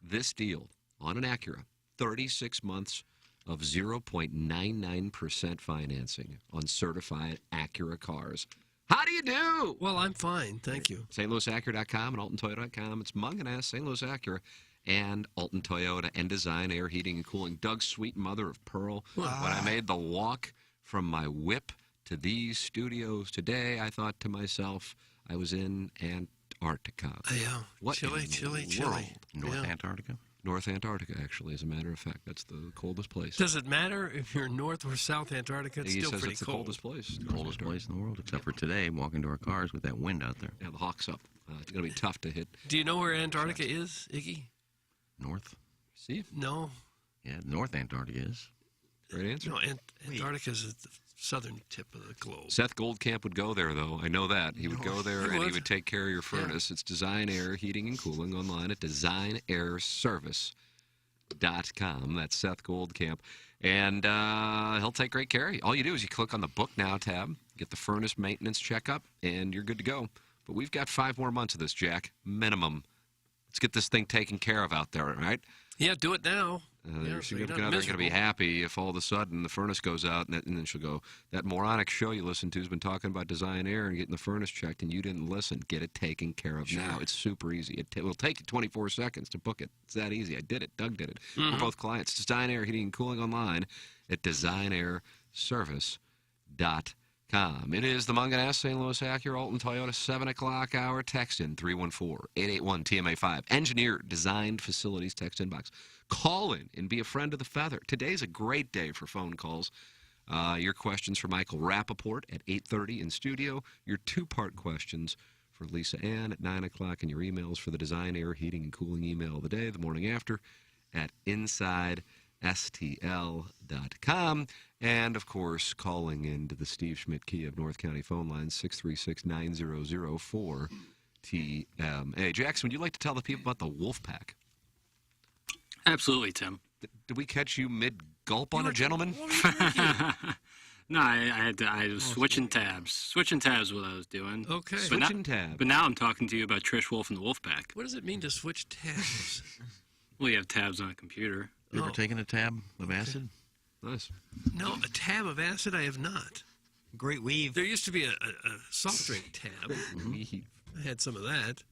this deal on an Acura, 36 months of 0.99% financing on certified Acura cars. How do you do? Well, I'm fine. Thank you. StLouisAcura.com and AltonToyota.com. It's Munganess, St. Louis Acura. and Alton Toyota and Design Air Heating and Cooling. Doug's sweet mother of pearl. When I made the walk from my whip to these studios today, I thought to myself, I was in Antarctica. Yeah. What Chilly, in chilly, the chilly. world? North Yeah. Antarctica? North Antarctica, actually, as a matter of fact. That's the coldest place. Does it matter if you're North or South Antarctica? It's He still says pretty it's the cold. coldest place. Coldest place in the world, except for today, walking to our cars with that wind out there. Yeah, the Hawk's up. It's going to be tough to hit. Do you know where Antarctica is, Iggy? North? See? No. Yeah, North Antarctica is. Great answer. No, Antarctica is at the southern tip of the globe. Seth Goldcamp would go there, though. I know that. He would go there He and he would. would take care of your furnace. It's Design Air Heating and Cooling online at designairservice.com. That's Seth Goldcamp. And he'll take great care of you. All you do is you click on the Book Now tab, get the furnace maintenance checkup, and you're good to go. But we've got 5 more months of this, Jack. Minimum. Let's get this thing taken care of out there, all right? Yeah, do it now. Your so you're significant not other is going to be miserable. happy if all of a sudden the furnace goes out and then she'll go, that moronic show you listen to has been talking about Design Air and getting the furnace checked and you didn't listen. Get it taken care of now. It's super easy. It will take you 24 seconds to book it. It's that easy. I did it. Doug did it. We're both clients. Design Air Heating and Cooling online at designairservice.com. It is the Munganess St. Louis Acura Alton Toyota 7 o'clock hour. Text in 314-881-TMA5. Engineered designed facilities text inbox. Call in and be a friend of the feather. Today's a great day for phone calls. Your questions for Michael Rappaport at 8:30 in studio. Your 2-part questions for Lisa Ann at 9 o'clock. And your emails for the Design Air Heating and Cooling email of the day, the morning after, at InsideSTL.com. And, of course, calling into the Steve Schmidt Kia of North County phone line, 636-9004-TMA. Jackson, would you like to tell the people about the Wolfpack? Absolutely, Tim. Did we catch you mid-gulp on a gentleman? No, I was switching tabs. Switching tabs is what I was doing. Okay. Switching tabs. But now I'm talking to you about Trish Wolf and the Wolfpack. What does it mean to switch tabs? Well, you have tabs on a computer. You ever taken a tab of acid? Nice. No, a tab of acid I have not. Great weave. There used to be a soft drink tab. I had some of that.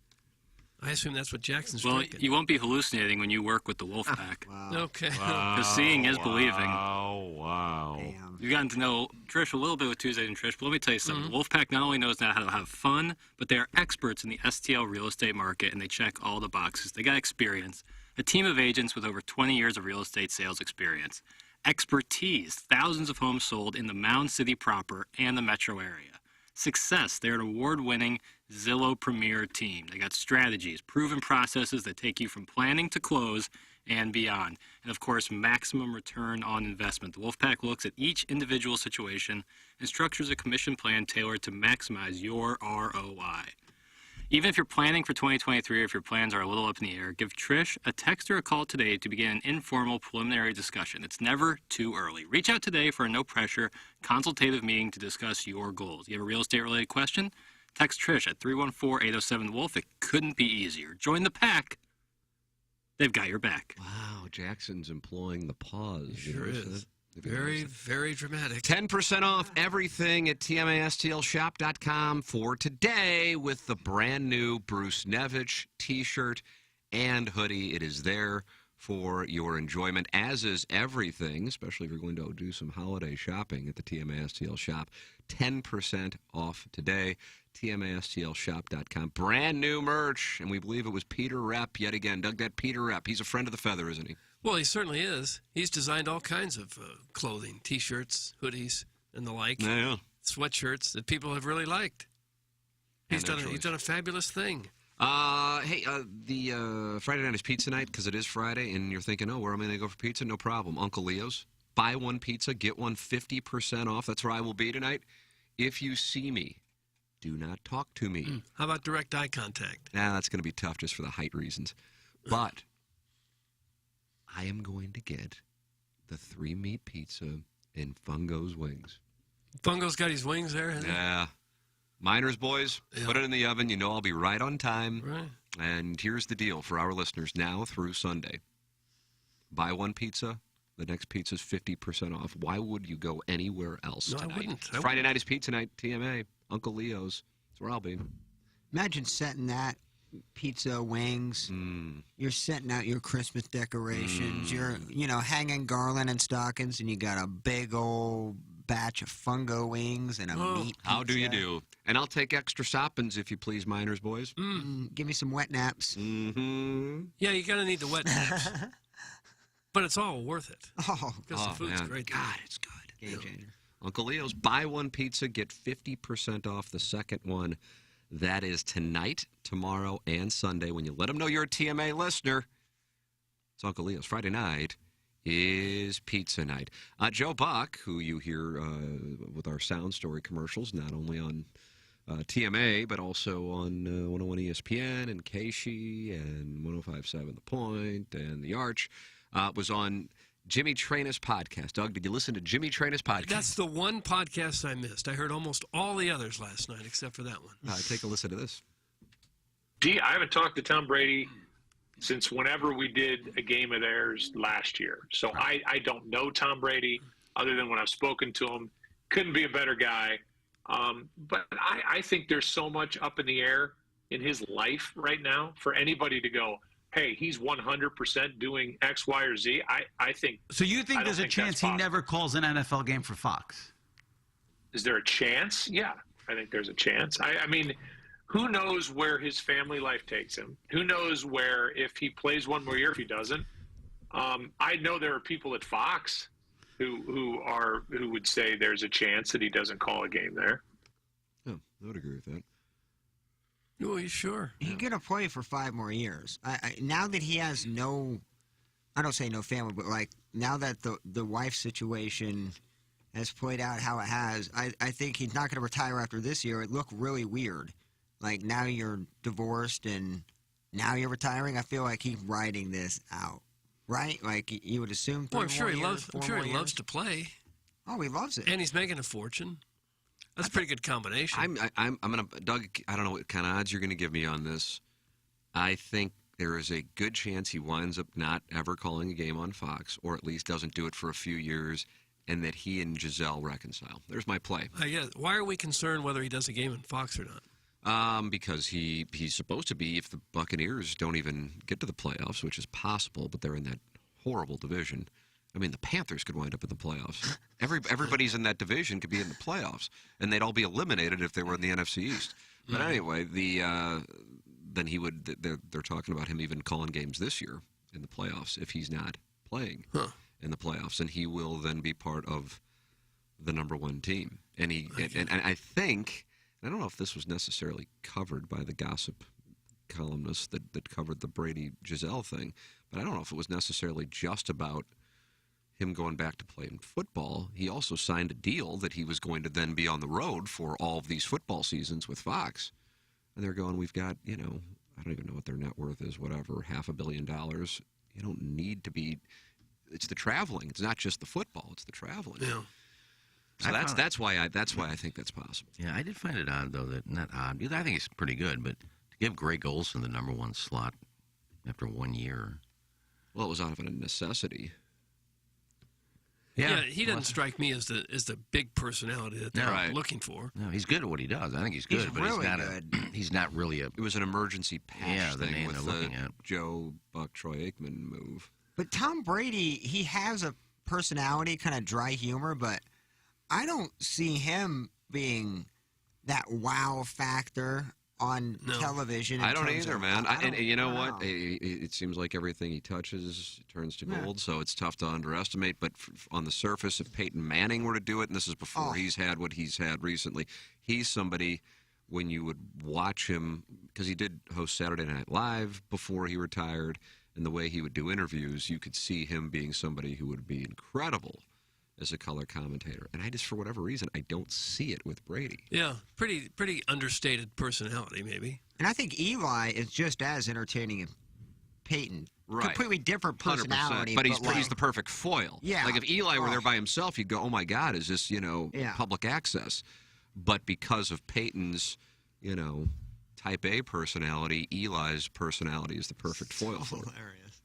I assume that's what Jackson's Well, drinking. you won't be hallucinating when you work with the Wolfpack. Okay. Because seeing is believing. Oh, wow. You've gotten to know Trish a little bit with Tuesday and Trish, but let me tell you something. The Wolfpack not only knows how to have fun, but they are experts in the STL real estate market, and they check all the boxes. They got experience. A team of agents with over 20 years of real estate sales experience. Expertise. Thousands of homes sold in the Mound City proper and the metro area. Success. They're an award-winning Zillow Premier team. They got strategies, proven processes that take you from planning to close and beyond. And, of course, maximum return on investment. The Wolfpack looks at each individual situation and structures a commission plan tailored to maximize your ROI. Even if you're planning for 2023 or if your plans are a little up in the air, give Trish a text or a call today to begin an informal preliminary discussion. It's never too early. Reach out today for a no-pressure consultative meeting to discuss your goals. You have a real estate-related question? Text Trish at 314-807-WOLF. It couldn't be easier. Join the pack. They've got your back. Wow, Jackson's employing the pause. Sure is. Very, very dramatic. 10% off everything at TMASTLshop.com for today with the brand new Bruce Nevich t-shirt and hoodie. It is there for your enjoyment, as is everything, especially if you're going to do some holiday shopping at the TMASTL shop. 10% off today. TMASTLshop.com. Brand new merch, and we believe it was Peter Repp yet again. Doug, that Peter Repp, he's a friend of the feather, isn't he? Well, he certainly is. He's designed all kinds of clothing, T-shirts, hoodies, and the like. Yeah. Sweatshirts that people have really liked. He's done a fabulous thing. Hey, the Friday night is pizza night because it is Friday, and you're thinking, oh, where am I going to go for pizza? No problem. Uncle Leo's. Buy one pizza, get one 50% off. That's where I will be tonight. If you see me, do not talk to me. How about direct eye contact? Nah, that's going to be tough just for the height reasons. But I am going to get the 3-meat pizza and Fungo's wings. Fungo's got his wings there, hasn't he? Yeah. Miners, boys, put it in the oven. You know I'll be right on time. Right. And here's the deal for our listeners now through Sunday. Buy one pizza, the next pizza's 50% off. Why would you go anywhere else No, tonight? I wouldn't. Friday night is pizza night, TMA, Uncle Leo's. That's where I'll be. Imagine setting that pizza, wings. You're setting out your Christmas decorations. You're, hanging garland and stockings, and you got a big old batch of fungo wings and a meat pizza. How do you do? And I'll take extra soppins if you please, Miners boys. Give me some wet naps. Mm-hmm. Yeah, you're going to need the wet naps. But it's all worth it. Oh, because the food's man. great. God, it's good. Game changer. Uncle Leo's buy one pizza, get 50% off the second one. That is tonight, tomorrow, and Sunday. When you let them know you're a TMA listener, it's Uncle Leo's. Friday night is pizza night. Joe Buck, who you hear with our Sound Story commercials, not only on TMA, but also on 101 ESPN and KSHE and 105.7 The Point and The Arch, was on Jimmy Traina's podcast. Doug, did you listen to Jimmy Traina's podcast? That's the one podcast I missed. I heard almost all the others last night except for that one. Take a listen to this. I haven't talked to Tom Brady since whenever we did a game of theirs last year. So I don't know Tom Brady other than when I've spoken to him. Couldn't be a better guy. But I think there's so much up in the air in his life right now for anybody to go, hey, he's 100% doing X, Y, or Z. I think. So you think there's a chance he never calls an NFL game for Fox? Is there a chance? Yeah, I think there's a chance. I mean, who knows where his family life takes him? Who knows where, if he plays one more year, if he doesn't? I know there are people at Fox who would say there's a chance that he doesn't call a game there. Oh, I would agree with that. Oh, you sure? He's going to play for 5 more years. Now that he has I don't say no family, but now that the wife situation has played out how it has, I think he's not going to retire after this year. It looked really weird. Like, now you're divorced and now you're retiring. I feel like he's riding this out, right? Like, you would assume 3 Well, I'm sure more he years, loves. 4 I'm sure more he years. loves to play. Oh, he loves it. And he's making a fortune. That's a pretty good combination. I'm gonna, Doug. I don't know what kind of odds you're gonna give me on this. I think there is a good chance he winds up not ever calling a game on Fox, or at least doesn't do it for a few years, and that he and Giselle reconcile. There's my play. Why are we concerned whether he does a game in Fox or not? Because he's supposed to be if the Buccaneers don't even get to the playoffs, which is possible, but they're in that horrible division. I mean, the Panthers could wind up in the playoffs. Everybody's in that division could be in the playoffs, and they'd all be eliminated if they were in the NFC East. But anyway, then he would. They're talking about him even calling games this year in the playoffs if he's not playing in the playoffs, and he will then be part of the number 1 team. And I think, I don't know if this was necessarily covered by the gossip columnists that covered the Brady Giselle thing, but I don't know if it was necessarily just about him going back to playing football. He also signed a deal that he was going to then be on the road for all of these football seasons with Fox. And they're going, we've got, I don't even know what their net worth is, whatever, $500 million. You don't need to be, it's the traveling. It's not just the football, it's the traveling. Yeah. So that's why I think that's possible. Yeah, I did find it odd, though, not odd. I think he's pretty good, but to give Greg Olson the number 1 slot after 1 year. Well, it was out of a necessity. Yeah, he doesn't strike me as the big personality that they're looking for. No, he's good at what he does. I think he's good, but really he's not good. He's not really a. It was an emergency patch the thing name with they're the looking at. Joe Buck, Troy Aikman move. But Tom Brady, he has a personality, kind of dry humor, but I don't see him being that wow factor on television. I don't either, man. And you know what? It seems like everything he touches turns to gold, so it's tough to underestimate. But on the surface, if Peyton Manning were to do it, and this is before he's had what he's had recently, he's somebody, when you would watch him, because he did host Saturday Night Live before he retired, and the way he would do interviews, you could see him being somebody who would be incredible as a color commentator. And I just, for whatever reason, I don't see it with Brady. Yeah, pretty understated personality, maybe. And I think Eli is just as entertaining as Peyton. Right. Completely different personality. 100%. But he's the perfect foil. Yeah. Like if Eli were there by himself, you'd go, oh my God, is this, public access? But because of Peyton's, type A personality, Eli's personality is the perfect foil for it. Hilarious.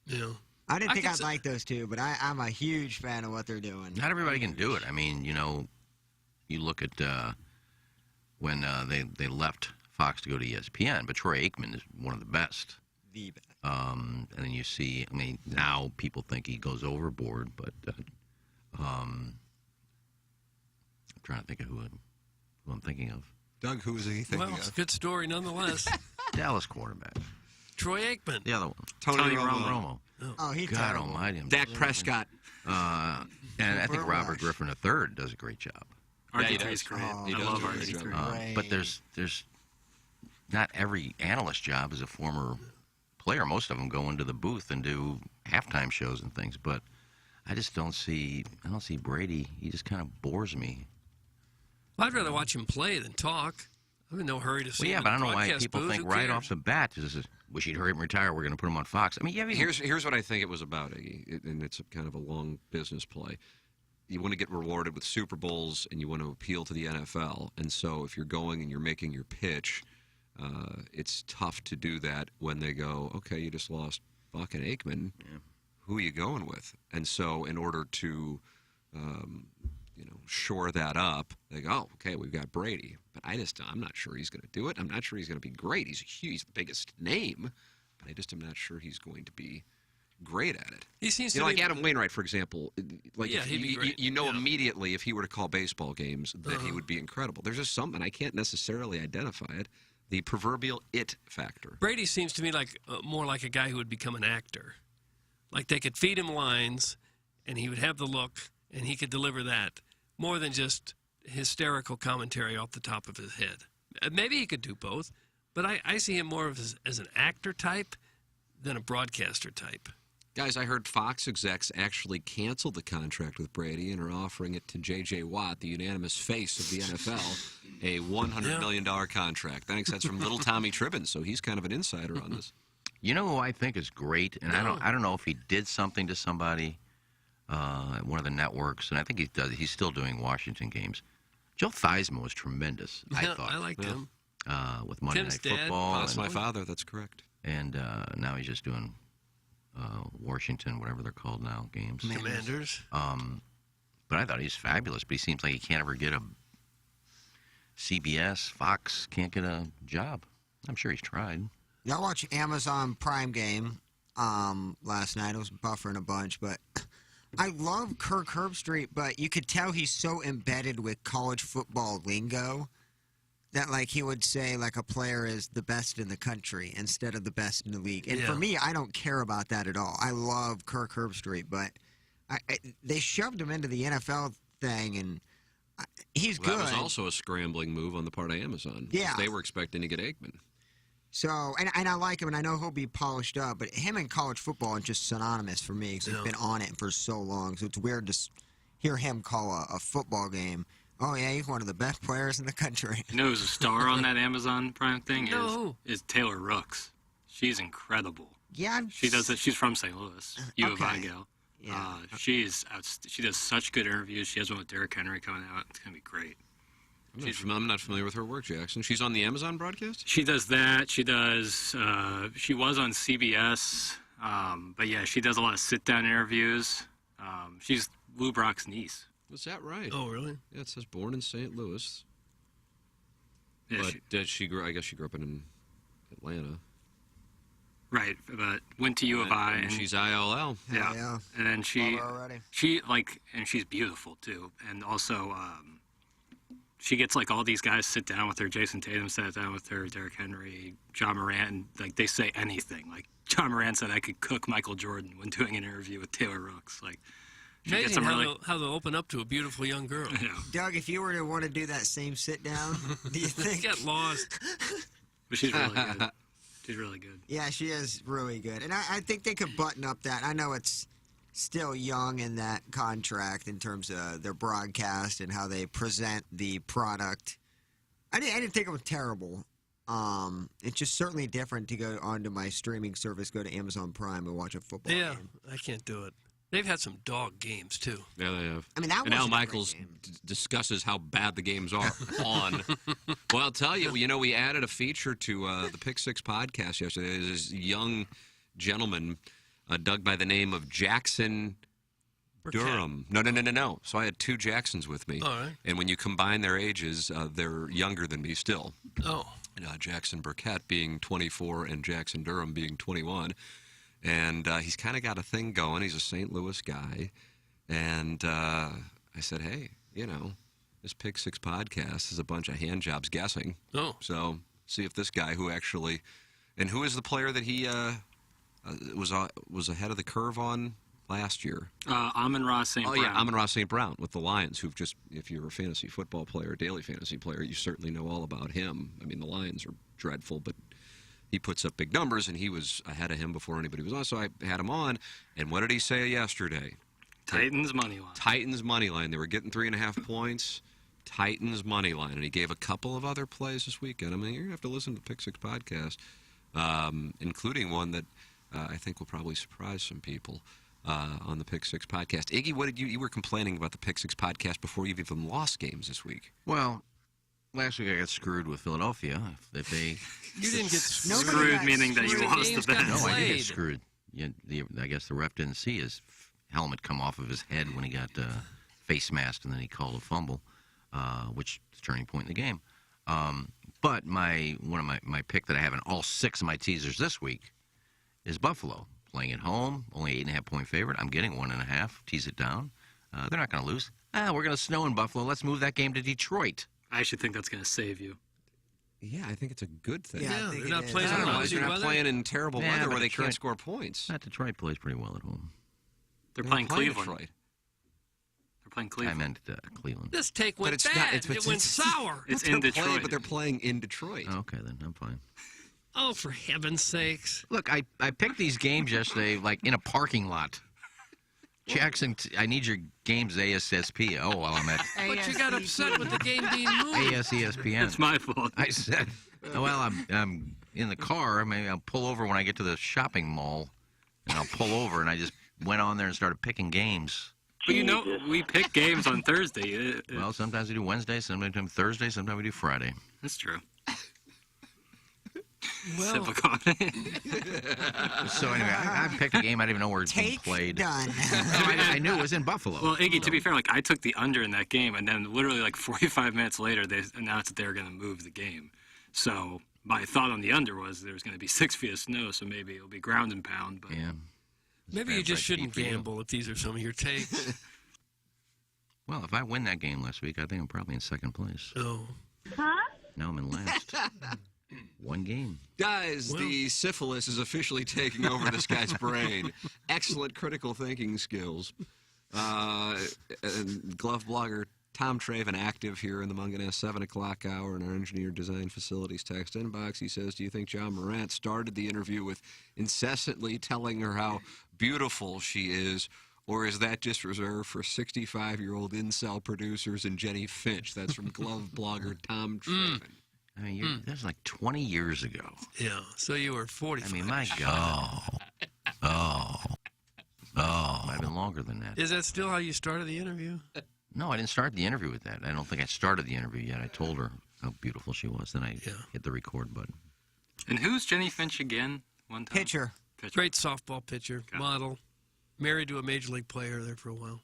Yeah. I didn't think I'd like those two, but I'm a huge fan of what they're doing. Not everybody can do it. I mean, you look at when they left Fox to go to ESPN. But Troy Aikman is one of the best. The best. And then you see, I mean, now people think he goes overboard, but I'm trying to think of who I'm thinking of. Doug, who is he thinking Well, it's a good story nonetheless. Dallas quarterback. Troy Aikman. The other one. Tony Romo. Oh, he's God terrible. almighty. Dak Prescott. And I think Robert Griffin III does a great job. RG3 is great. Oh, He I does love do a great RG3. job. But there's not every analyst job is a former player. Most of them go into the booth and do halftime shows and things. But I just don't see Brady. He just kind of bores me. Well, I'd rather watch him play than talk. I'm in no hurry to see Well, yeah, him but I in don't the know why broadcast people booth. think Who right cares? off the bat, wish he'd hurry up and retire. We're going to put him on Fox. I mean, yeah. Here's what I think it was about, Iggy, and it's kind of a long business play. You want to get rewarded with Super Bowls, and you want to appeal to the NFL. And so if you're going and you're making your pitch, it's tough to do that when they go, okay, you just lost fucking Aikman. Yeah. Who are you going with? And so in order to shore that up, they go, oh, okay, we've got Brady. But I'm not sure he's going to do it. I'm not sure he's going to be great. He's the biggest name, but I just am not sure he's going to be great at it. He seems You to know, be like Adam Wainwright, for example. Like, Yeah, he'd be great. you know immediately if he were to call baseball games that he would be incredible. There's just something, I can't necessarily identify it, the proverbial it factor. Brady seems to me like more like a guy who would become an actor. Like they could feed him lines, and he would have the look, and he could deliver that more than just hysterical commentary off the top of his head. Maybe he could do both, but I see him more of as an actor type than a broadcaster type. Guys, I heard Fox execs actually canceled the contract with Brady and are offering it to J.J. Watt, the unanimous face of the NFL, a $100 million contract. Thanks. That's from little Tommy Tribben, so he's kind of an insider on this. You know who I think is great, and I don't know if he did something to somebody at one of the networks, and I think he does. He's still doing Washington games. Joe Theismann was tremendous. I thought I liked him. with Monday Tim's Night dad. Football. That's my father. That's correct. And now he's just doing Washington, whatever they're called now, games. Commanders. But I thought he's fabulous. But he seems like he can't ever get a CBS, Fox can't get a job. I'm sure he's tried. Yeah, I watched Amazon Prime Game last night. I was buffering a bunch, but I love Kirk Herbstreit, but you could tell he's so embedded with college football lingo that, like, he would say, like, a player is the best in the country instead of the best in the league. And for me, I don't care about that at all. I love Kirk Herbstreit, but they shoved him into the NFL thing, and he's good. That was also a scrambling move on the part of Amazon. Yeah. They were expecting to get Aikman. So, and I like him, and I know he'll be polished up, but him and college football are just synonymous for me because he's been on it for so long. So it's weird to hear him call a football game. Oh, yeah, he's one of the best players in the country. You know who's a star on that Amazon Prime thing? No. Is Taylor Rooks. She's incredible. Yeah. She does that. She's from St. Louis. U of I Okay. gal. Yeah. She does such good interviews. She has one with Derrick Henry coming out. It's going to be great. I'm not familiar with her work, Jackson. She's on the Amazon broadcast? She does that. She does. She was on CBS, but yeah, she does a lot of sit-down interviews. She's Lou Brock's niece. Was that right? Oh, really? Yeah, it says born in St. Louis. Yeah, But did she grow? I guess she grew up in Atlanta. Right, but went to U of I, And she's ILL. Yeah. And then Love she her already. and she's beautiful too, and also she gets like all these guys sit down with her. Jason Tatum sat down with her, Derrick Henry, John Morant, and like they say anything. Like John Morant said, I could cook Michael Jordan when doing an interview with Taylor Rooks. Like she gets Amazing some really. how they'll open up to a beautiful young girl. Doug, if you were to want to do that same sit down, do you think? Get lost. But she's really good. She's really good. Yeah, she is really good. And I think they could button up that. I know it's still young in that contract in terms of their broadcast and how they present the product. I didn't think it was terrible. It's just certainly different to go onto my streaming service, go to Amazon Prime, and watch a football Yeah, game. I can't do it. They've had some dog games, too. Yeah, they have. I mean, that and Al wasn't a great Michaels discusses how bad the games are on. Well, I'll tell you, we added a feature to the Pick Six podcast yesterday. There's this young gentleman, dug by the name of Jackson Durham. No. So I had two Jacksons with me. All right. And when you combine their ages, they're younger than me still. Oh. Jackson Burkett being 24 and Jackson Durham being 21. And he's kind of got a thing going. He's a St. Louis guy. And I said, hey, this Pick Six podcast is a bunch of hand jobs guessing. Oh. So see if this guy who actually, and who is the player that he was ahead of the curve on last year? Amon-Ra St. Brown. Oh, yeah, Amon-Ra St. Brown with the Lions, who've just, if you're a fantasy football player, daily fantasy player, you certainly know all about him. I mean, the Lions are dreadful, but he puts up big numbers, and he was ahead of him before anybody was on, so I had him on. And what did he say yesterday? Titans money line. Titans money line. They were getting 3.5 points. Titans money line. And he gave a couple of other plays this weekend. I mean, you're going to have to listen to the Pick Six podcast, including one that I think will probably surprise some people on the Pick Six podcast. Iggy, what did you were complaining about the Pick Six podcast before you've even lost games this week? Well, last week I got screwed with Philadelphia. If they You didn't get screwed, meaning that you lost the bet. No, I did get screwed. I guess the ref didn't see his helmet come off of his head when he got face masked, and then he called a fumble, which is a turning point in the game. But one of my pick that I have in all 6 of my teasers this week is Buffalo. Playing at home, only 8.5-point favorite. I'm getting 1.5. Tease it down. They're not going to lose. We're going to snow in Buffalo. Let's move that game to Detroit. I actually think that's going to save you. Yeah, I think it's a good thing. Yeah, they're not playing They're not playing in terrible weather where they Detroit, can't score points. Detroit plays pretty well at home. They're playing Cleveland. Detroit. They're playing Cleveland. I meant Cleveland. This take went bad. It went sour. It's in Detroit. But they're playing in Detroit. Okay, then I'm fine. Oh, for heaven's sakes. Look, I picked these games yesterday, like, in a parking lot. Jackson, I need your games ASSP. Oh, well, I'm at But you got upset with the game being moved. ASESPN. It's my fault. I said, well, I'm in the car. Maybe I'll pull over when I get to the shopping mall, and I'll pull over, and I just went on there and started picking games. Well, we pick games on Thursday. Well, sometimes we do Wednesday, sometimes we do Thursday, sometimes we do Friday. That's true. Well, so anyway, I picked a game I didn't even know where it's being played. Done. No, I knew it was in Buffalo. Well, Iggy, to be fair, I took the under in that game, and then literally 45 minutes later, they announced that they were going to move the game. So my thought on the under was there was going to be 6 feet of snow, so maybe it'll be ground and pound. But yeah. Maybe you just shouldn't gamble if these are some of your takes. Well, if I win that game last week, I think I'm probably in second place. Oh. Huh? Now I'm in last. One game. Guys, the syphilis is officially taking over this guy's brain. Excellent critical thinking skills. And glove blogger Tom Traven active here in the Munganess 7 o'clock hour in our engineer design facilities text inbox. He says, do you think John Morant started the interview with incessantly telling her how beautiful she is, or is that just reserved for 65-year-old incel producers and Jenny Finch? That's from glove blogger Tom Traven. I mean, that's like 20 years ago. Yeah, so you were 45. I mean, my God. Oh. Might have been longer than that. Is that still how you started the interview? No, I didn't start the interview with that. I don't think I started the interview yet. I told her how beautiful she was. Then I hit the record button. And who's Jenny Finch again? One time? Pitcher. Great softball pitcher, model, married to a major league player there for a while.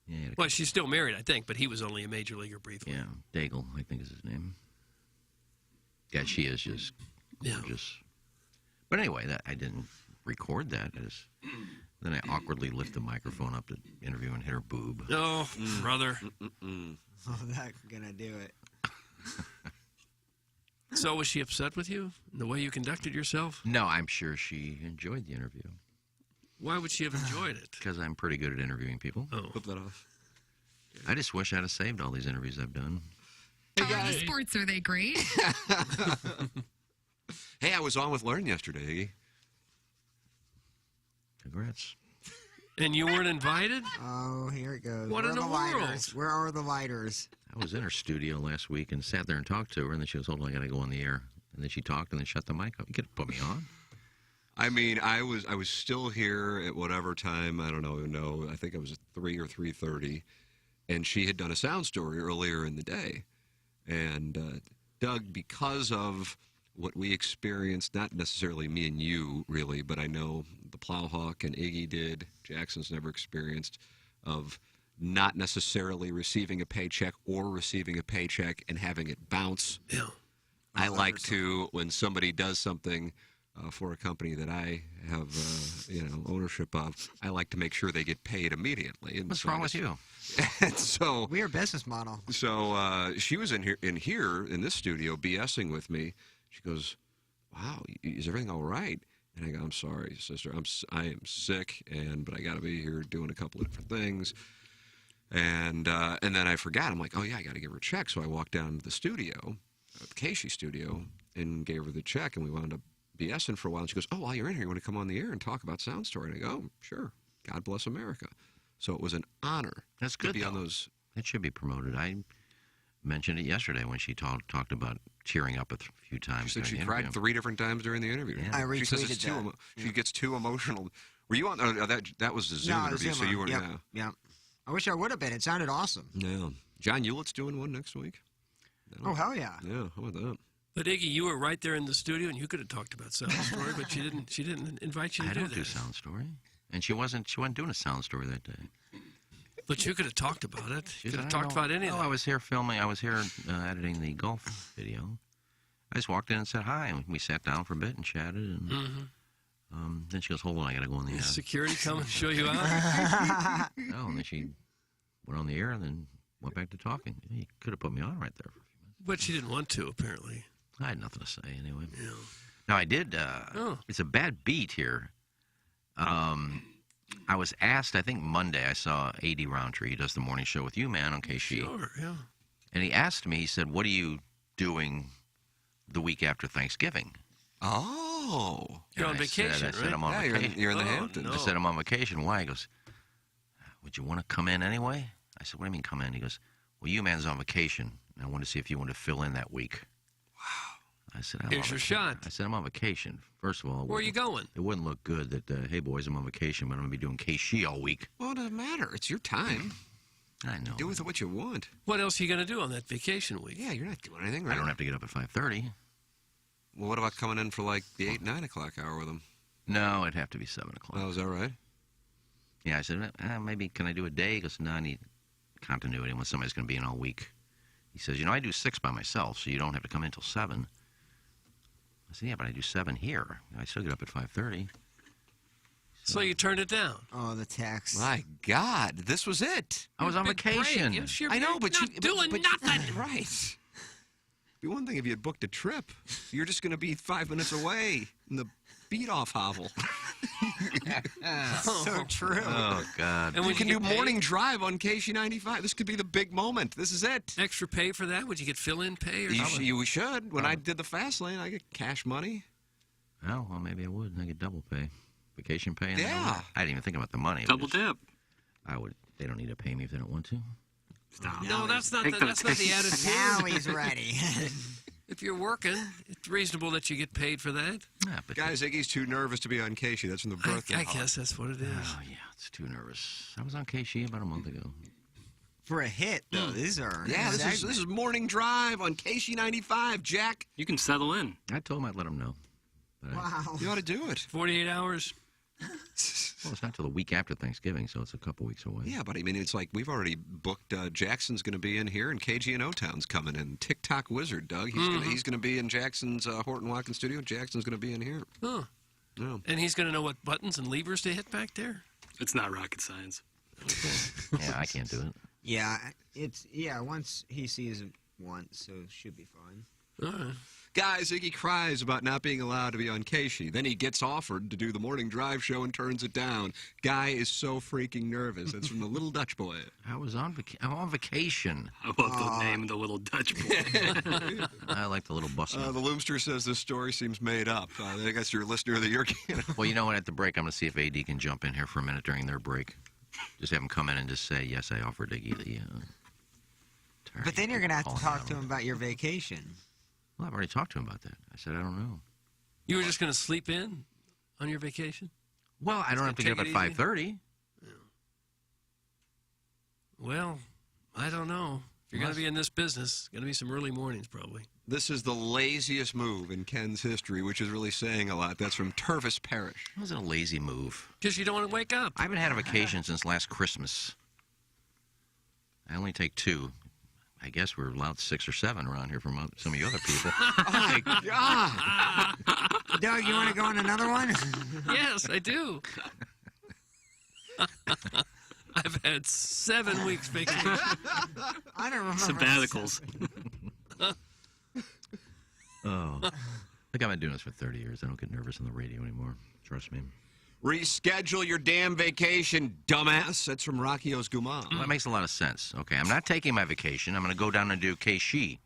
Yeah. Well, she's still married, I think, but he was only a major leaguer briefly. Yeah, Daigle, I think is his name. Yeah, she is just gorgeous. But anyway, I didn't record that. Then I awkwardly lift the microphone up to interview and hit her boob. Oh, brother. Oh, that's gonna do it. So was she upset with you? The way you conducted yourself? No, I'm sure she enjoyed the interview. Why would she have enjoyed it? Because I'm pretty good at interviewing people. Oh. Flip that off. I just wish I'd have saved all these interviews I've done. Hey guys. Sports, are they great? Hey, I was on with Learn yesterday. Congrats. And you weren't invited? Oh, here it goes. What Where in are the lighters? Where are the lighters? I was in her studio last week and sat there and talked to her, and then she was, hold on, I got to go on the air. And then she talked and then shut the mic up. You could put me on. I mean, I was still here at whatever time, I don't know, I think it was at 3 or 3:30, and she had done a sound story earlier in the day. And Doug, because of what we experienced, not necessarily me and you, really, but I know the Plowhawk and Iggy did, Jackson's never experienced, of not necessarily receiving a paycheck or receiving a paycheck and having it bounce. Yeah. I like to, when somebody does something for a company that I have, ownership of, I like to make sure they get paid immediately. And What's so wrong with you? And so weird business model. So she was in here in this studio BSing with me. She goes, "Wow, is everything all right?" And I go, "I'm sorry, sister. I am sick, but I got to be here doing a couple of different things." And then I forgot. I'm like, "Oh yeah, I got to give her a check." So I walked down to the studio, the Casey studio, and gave her the check, and we wound up BSing for a while. And she goes, "Oh, while you're in here, you want to come on the air and talk about Sound Story?" And I go, "Oh, sure. God bless America." So it was an honor. That's good. To be on those. It should be promoted. I mentioned it yesterday when she talked about tearing up a few times. She said she during the cried interview. 3 different times during the interview. Yeah. I She says retweeted it's too. that. She gets too emotional. Were you on? That was the Zoom No, interview, so Zoom. you weren't. Yep. Yeah. Yeah. I wish I would have been. It sounded awesome. Yeah. John Hewlett's doing one next week. Oh, hell yeah. Yeah. How about that? But Iggy, you were right there in the studio, and you could have talked about Sound Story, but she didn't. She didn't invite you to I do don't that. do Sound Story, and she wasn't doing a Sound Story that day. But you could have talked about it. You could have I talked don't- about any of Oh, that. I was here filming. I was here editing the golf video. I just walked in and said hi, and we sat down for a bit and chatted. And then she goes, "Hold on, I got to go in the Is ad." security come and show you out? No, and then she went on the air and then went back to talking. He could have put me on right there. But she didn't want to, apparently. I had nothing to say anyway. Now I did. It's a bad beat here. I was asked, I think Monday, I saw A.D. Roundtree. He does the morning show with you, man, on KC. Sure, yeah. And he asked me, he said, "What are you doing the week after Thanksgiving?" Oh. You're And on I said- vacation, I said, right? I'm on Yeah, vacation. you're in the Oh, Hamptons. no. I said, "I'm on vacation." Why? He goes, "Would you want to come in anyway?" I said, "What do you mean come in?" He goes, "Well, you man's on vacation. And I want to see if you want to fill in that week." I said, Here's on your vacation." shot. I said, "I'm on vacation." First of all, Where are you going? it wouldn't look good that, hey, boys, I'm on vacation, but I'm going to be doing KC all week. Well, it doesn't matter. It's your time. I know. Do with it what you want. What else are you going to do on that vacation week? Yeah, you're not doing anything, right? I don't have to get up at 5:30. Well, what about coming in for like the 8, 9 o'clock hour with them? No, it'd have to be 7 o'clock. Oh, is that right? Yeah, I said, maybe can I do a day? He goes, "No, I need continuity when somebody's going to be in all week." He says, "I do 6 by myself, so you don't have to come in until 7. I said, "Yeah, but I do 7 here. I still get up at 5:30. So you turned it down. Oh, the text. My God, this was it. I was on Big break. vacation. Yes, you're I know, but not you doing nothing. Right. It'd be one thing if you had booked a trip. You're just going to be 5 minutes away in the beat-off hovel. So true. Oh, God. And We would can you do get paid? morning drive on KC95. This could be the big moment. This is it. Extra pay for that? Would you get fill-in pay or something? We should. When I did the fast lane, I get cash money. Oh, well, maybe I would. I get double pay. Vacation pay. And Yeah. all that. I didn't even think about the money. Double dip. I would. They don't need to pay me if they don't want to. Stop. No, that's not the attitude. Now he's ready. If you're working, it's reasonable that you get paid for that. Yeah, but Guys, Iggy's too nervous to be on Casey. That's from the birthday. I guess that's what it is. Oh, yeah, it's too nervous. I was on KC about a month ago. For a hit, though. These are. Yeah, this is morning drive on KC95, Jack. You can settle in. I told him I'd let him know. But Wow. You ought to do it. 48 hours. well, it's not till the week after Thanksgiving, so it's a couple weeks away. Yeah, but I mean, it's like we've already booked. Jackson's going to be in here, and KG and O-Town's coming in. TikTok Wizard, Doug. He's going to be in Jackson's Horton Watkins studio. Jackson's going to be in here. Huh. Yeah. And he's going to know what buttons and levers to hit back there? It's not rocket science. Yeah, I can't do it. Yeah, once he sees it once, so it should be fine. All right. Guys, Iggy cries about not being allowed to be on Casey. Then he gets offered to do the morning drive show and turns it down. Guy is so freaking nervous. That's from the Little Dutch Boy. I'm on vacation. I love the name, the little Dutch boy. I like the little bus. The Loomster says this story seems made up. I guess you're a listener of the year. Well, you know what? At the break, I'm going to see if AD can jump in here for a minute during their break. Just have him come in and just say, "Yes, I offered Iggy the." But then you're going to have to talk to him about your vacation. Well, I've already talked to him about that. I said I don't know. You were just going to sleep in on your vacation? Well, I don't have to get up at 5:30. Well, I don't know. If you're going to be in this business, it's going to be some early mornings probably. This is the laziest move in Ken's history, which is really saying a lot. That's from Tervis Parish. It was a lazy move. Because you don't want to wake up. I haven't had a vacation since last Christmas. I only take 2. I guess we're allowed 6 or 7 around here from some of you other people. Oh, my God. Doug, you want to go on another one? Yes, I do. I've had 7 weeks vacation. I don't remember. Sabbaticals. Oh. I think I've been doing this for 30 years. I don't get nervous on the radio anymore. Trust me. Reschedule your damn vacation, dumbass. That's from Rocky Osguma. Well, that makes a lot of sense. Okay, I'm not taking my vacation. I'm going to go down and do Keishi.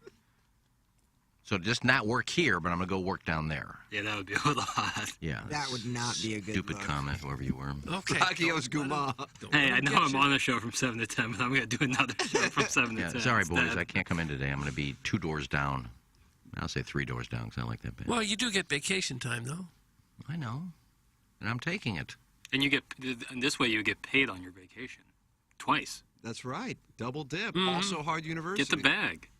So just not work here, but I'm going to go work down there. Yeah, that would be a little odd. Yeah. That would not be a good Stupid look. comment, whoever you were. Okay. Rocky Osguma. Hey, I know I'm on the show from 7 to 10, but I'm going to do another show from 7 to 10. Sorry, boys. instead. I can't come in today. I'm going to be 2 doors down. I'll say 3 doors down because I like that bad. Well, you do get vacation time, though. I know. And I'm taking it. And and this way you get paid on your vacation. Twice. That's right. Double dip. Mhm. Also Hard University. Get the bag.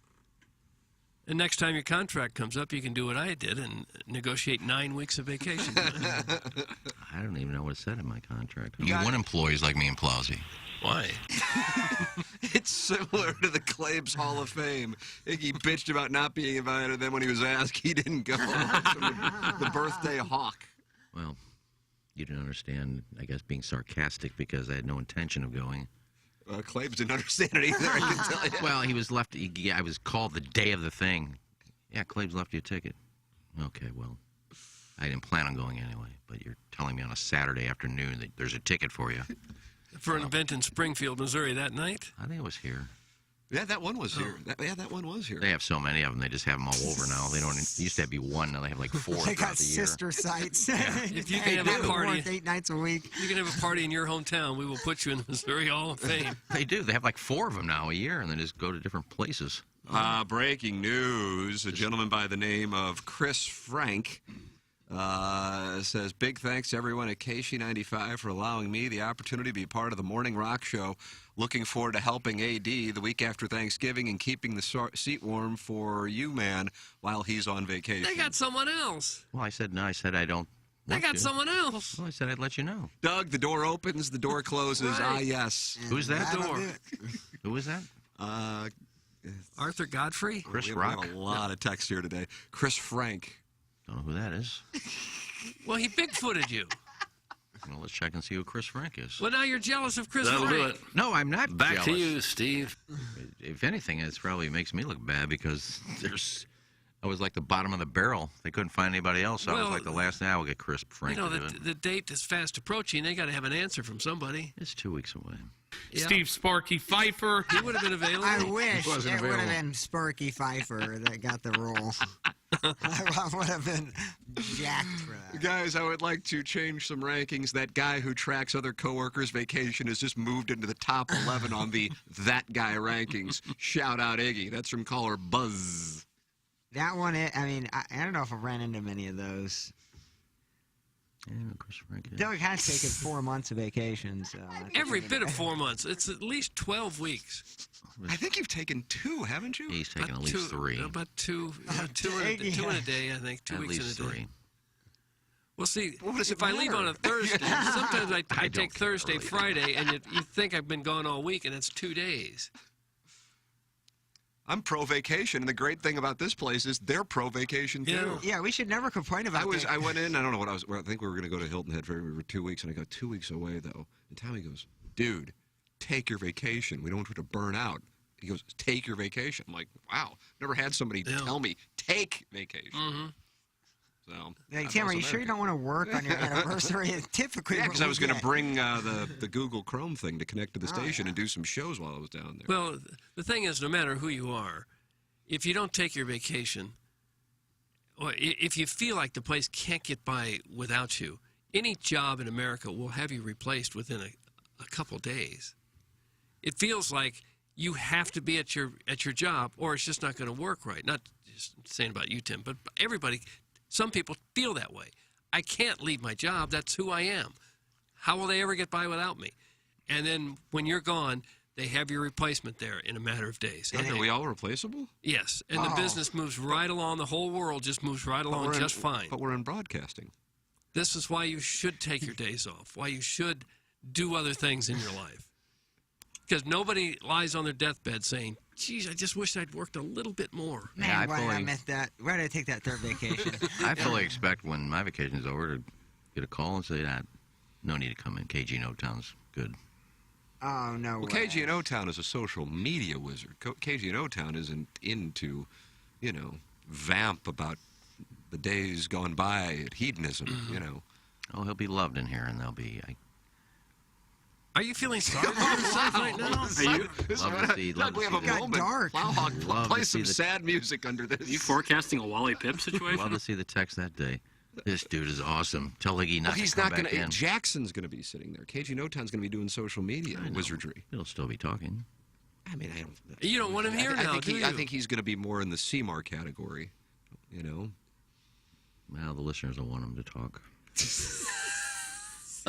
And next time your contract comes up, you can do what I did and negotiate 9 weeks of vacation time. I don't even know what it said in my contract. You You got want it. employees like me and Plowsy. Why? It's similar to the Claibs Hall of Fame. Iggy bitched about not being invited, and then when he was asked, he didn't go. The birthday hawk. Well, you didn't understand, I guess, being sarcastic because I had no intention of going. Claibs didn't understand it either, I can tell you. Well, he was left. I was called the day of the thing. Yeah, Claibs left you a ticket. Okay, well, I didn't plan on going anyway, but you're telling me on a Saturday afternoon that there's a ticket for you. For an event in Springfield, Missouri that night? I think it was here. Yeah, that one was here. That one was here. They have so many of them, they just have them all over now. They don't. It used to be one, now they have like 4 They throughout got the year. sister sites. If you can have a party, 8 nights a week. you can have a party in your hometown. We will put you in the Missouri Hall of Fame. They do. They have like 4 of them now a year, and they just go to different places. Breaking news. A gentleman by the name of Chris Frank says, big thanks to everyone at KC95 for allowing me the opportunity to be part of the Morning Rock Show. Looking forward to helping AD the week after Thanksgiving and keeping the seat warm for you, man, while he's on vacation. They got someone else. Well, I said no. I said I don't. They want got to. someone else. Well, I said I'd let you know. Doug, the door opens, the door closes. Right. Ah, yes. Who's that? That'll door. do it. Who was that? Arthur Godfrey? Chris we Rock. have a lot of text here today. Chris Frank. Don't know who that is. Well, he Bigfooted you. Well, let's check and see who Chris Frank is. Well, now you're jealous of Chris That'll do Frank. it. No, I'm not Back jealous. to you, Steve. If anything, it probably makes me look bad because I was like the bottom of the barrel. They couldn't find anybody else. So I was Well, like the last. Now we'll get Chris Frank You know, to do it. the date is fast approaching. They got to have an answer from somebody. It's 2 weeks away. Yeah. Steve Sparky Pfeiffer. He would have been available. I wish wasn't it would have available. been Sparky Pfeiffer that got the role. I would have been jacked for that. Guys, I would like to change some rankings. That guy who tracks other coworkers' vacation has just moved into the top 11 on the That Guy rankings. Shout out Iggy. That's from caller Buzz. That one, I mean, I don't know if I ran into many of those. Yeah, Chris Frank. Yeah. Doug has taken 4 months of vacation, so Every bit of 4 months. It's at least 12 weeks. I think you've taken 2, haven't you? He's taken About at least 3. About two in a day, I think. 2 At weeks least in a day. 3. Well, see, What does if it I leave on a matter? Thursday, sometimes I don't take care, Thursday, really. Friday, and you think I've been gone all week, and it's 2 days. I'm pro vacation, and the great thing about this place is they're pro vacation too. Yeah, we should never complain about I went in, I don't know what I was, I think we were going to go to Hilton Head for 2 weeks, and I go 2 weeks away, though. And Tommy goes, dude, take your vacation. We don't want you to burn out. He goes, take your vacation. I'm like, wow, never had somebody tell me, take vacation. Mm-hmm. So, Like, Tim, are you sure you don't want to work on your anniversary? Typically, yeah, what because I we was going to get. bring the Google Chrome thing to connect to the station and do some shows while I was down there. Well, the thing is, no matter who you are, if you don't take your vacation, or if you feel like the place can't get by without you, any job in America will have you replaced within a couple days. It feels like you have to be at your job, or it's just not going to work right. Not just saying about you, Tim, but everybody. Some people feel that way. I can't leave my job. That's who I am. How will they ever get by without me? And then when you're gone, they have your replacement there in a matter of days. Are we all replaceable? Yes, and the business moves right along. The whole world just moves right along just fine. But we're in broadcasting. This is why you should take your days off, why you should do other things in your life. Because nobody lies on their deathbed saying, geez, I just wish I'd worked a little bit more. Man, Yeah, I why did I fully- miss that? Why did I take that third vacation? I fully expect when my vacation's over to get a call and say that no need to come in. KG No Town's good. Oh, no Well, way. KG and O-Town is a social media wizard. KG and O-Town isn't into, vamp about the days gone by at hedonism, Oh, he'll be loved in here, and they'll be. Are you feeling sorry for yourself right now? Love to see. Love we to have see a the- moment. Plowhawk, Love play to see some the- sad music under this. Are you forecasting a Wally Pipp situation? Love to see the text that day. This dude is awesome. Tell Iggy not Well, he's to come not going back to. in. Jackson's going to be sitting there. KG No-Town's going to be doing social media wizardry. He'll still be talking. I mean, I don't. You don't want him here now, do you? I think he's going to be more in the Seymour category. Well, the listeners don't want him to talk.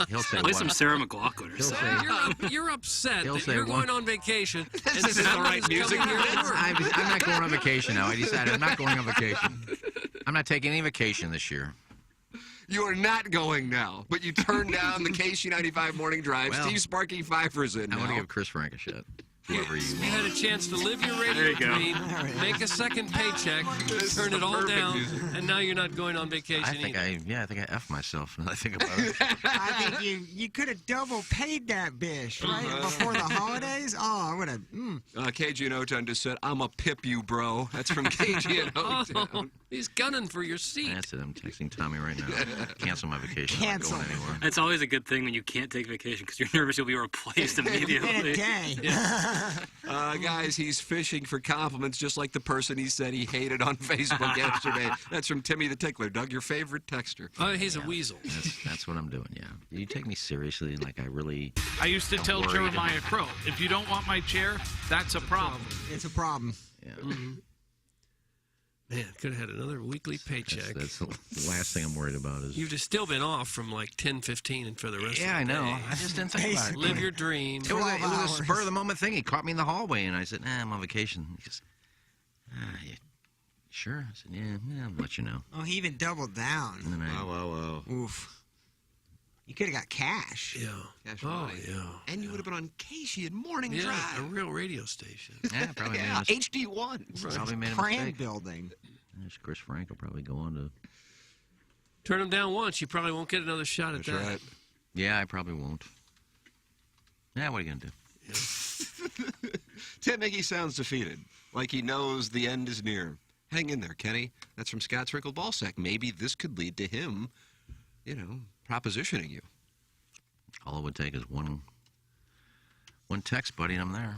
He'll say Play one- some Sarah McLachlan or He'll something. say- You're upset He'll that say you're one- going on vacation. and This isn't the right somebody's music. coming here to work. I'm not going on vacation now. I decided I'm not going on vacation. I'm not taking any vacation this year. You are not going now, but you turned down the KC95 morning drive. Well, Steve Sparky Pfeiffer's in I want to now. give Chris Frank a shot. Whoever you You want. had a chance to live your There radio you go. dream, make a second paycheck, turn it all down, and now you're not going on vacation I think either. I think I F myself when I think about it. I think you could have double paid that bish, right? Before the holidays? Oh, I would have. KG and O-Town just said, I'm a pip you, bro. That's from KG and O-Town. Oh, he's gunning for your seat. That's it. I'm texting Tommy right now. Cancel my vacation. Cancel. I'm not going anywhere. It's always a good thing when you can't take vacation because you're nervous you'll be replaced immediately. In a day. Guys, he's fishing for compliments just like the person he said he hated on Facebook yesterday. That's from Timmy the Tickler. Doug, your favorite texter. Oh, he's a weasel. That's what I'm doing, yeah. You take me seriously, like I really... I used to I'm tell worried. Jeremiah Crow, if you don't want my chair, that's a problem. It's a problem. Yeah. Man, could have had another weekly paycheck. That's the last thing I'm worried about is... You've just still been off from like 10:15 and for the rest Yeah, of the I know. day. I just didn't think about it. Live your dream. It was a spur-of-the-moment thing. He caught me in the hallway, and I said, I'm on vacation. He goes, you sure? I said, yeah, I'll let you know. Oh, he even doubled down. And then I, Wow. Oof. You could have got cash. Yeah. Cash Oh, money. yeah. And you would have been on Casey and Morning Yeah, Drive. a real radio station. yeah, probably Yeah, made a mistake. HD1. Probably made a Brand mistake. building. Yes, Chris Frank will probably go on to... Turn him down once, you probably won't get another shot at That's that. right. Yeah, I probably won't. Yeah, what are you going to do? Tim Iggy sounds defeated, like he knows the end is near. Hang in there, Kenny. That's from Scott's Wrinkled Ballsack. Maybe this could lead to him, propositioning you. All it would take is one text, buddy, and I'm there.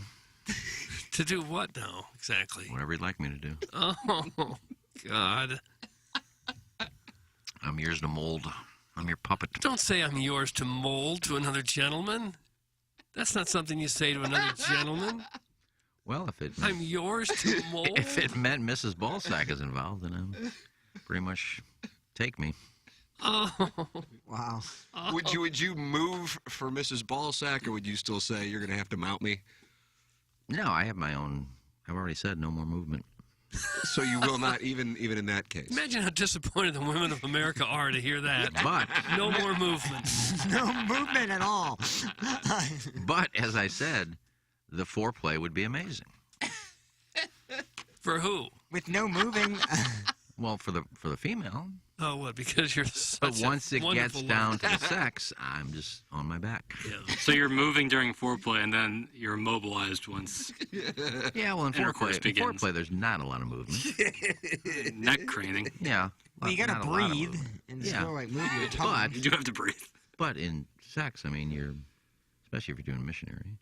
To do what now, exactly? Whatever you'd like me to do. Oh, God. I'm yours to mold. I'm your puppet. Don't say I'm yours to mold to another gentleman. That's not something you say to another gentleman. Well, if it I'm yours to mold. if it meant Mrs. Ballsack is involved, then pretty much take me. Oh, wow. Oh. Would you move for Mrs. Ballsack, or would you still say you're going to have to mount me? No, I have my own. I've already said no more movement. So you will not, even in that case. Imagine how disappointed the women of America are to hear that. But no more movement. No movement at all. But as I said, the foreplay would be amazing. For who? With no moving. Well, for the female. Oh, what? Because you're But such once a it gets wonderful down to lover. the sex, I'm just on my back. Yeah. So you're moving during foreplay, and then you're immobilized once Yeah, well, in intercourse begins. foreplay, there's not a lot of movement. Neck craning. Yeah. Well, you gotta not a lot of breathe movement. and Yeah. still like move your tongue. But You do have to breathe. But in sex, I mean, especially if you're doing missionary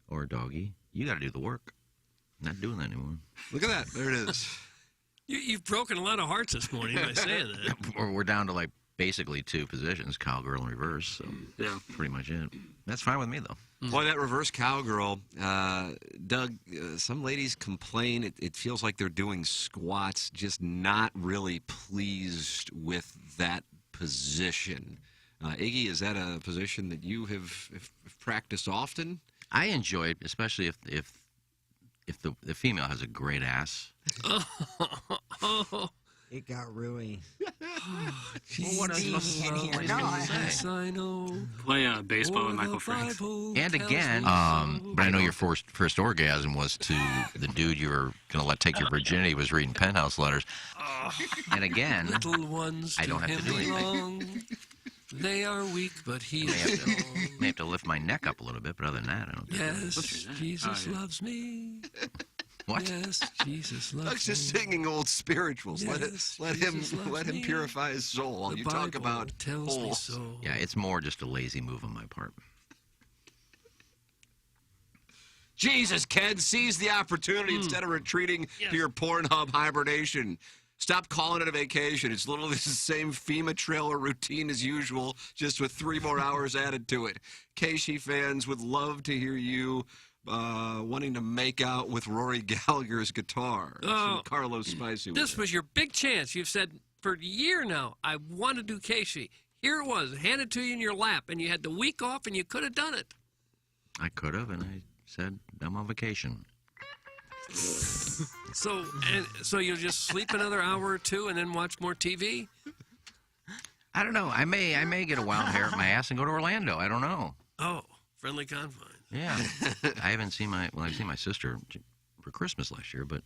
or a doggy, you got to do the work. Not doing that anymore. Look at that. There it is. You've broken a lot of hearts this morning by saying that. We're down to like basically two positions, cowgirl and reverse. So Yeah. pretty much it. That's fine with me though. Boy, that reverse cowgirl, Doug, some ladies complain it feels like they're doing squats, just not really pleased with that position. Iggy, is that a position that you have practiced often? I enjoy it, especially if the female has a great ass. Oh, It got really. Well, what else Yes, I know. Play baseball with Michael Franks. And again, but I know your first orgasm was to the dude you were going to let take your virginity was reading Penthouse letters. And again, Little ones I don't have to do anything. anything. They are weak, but he May is have, strong. may have to lift my neck up a little bit, but other than that, I don't think Yes, Jesus loves me. What? Yes, Jesus loves Doug's just me. singing old spirituals. Yes, let Jesus him loves me. purify his soul while The you talk Bible about tells me holes. so. Yeah, it's more just a lazy move on my part. Jesus, Ken, seize the opportunity instead of retreating to your Pornhub hibernation. Stop calling it a vacation. It's literally the same FEMA trailer routine as usual, just with 3 more hours added to it. Casey fans would love to hear you wanting to make out with Rory Gallagher's guitar. That's from Carlos Spicy. This was your big chance. You've said for a year now, I want to do Casey. Here it was, handed to you in your lap, and you had the week off, and you could have done it. I could have, and I said, I'm on vacation. So you'll just sleep another hour or two and then watch more TV? I don't know. I may get a wild hair at my ass and go to Orlando. I don't know. Oh, friendly confine. Yeah. I haven't seen I've seen my sister for Christmas last year, but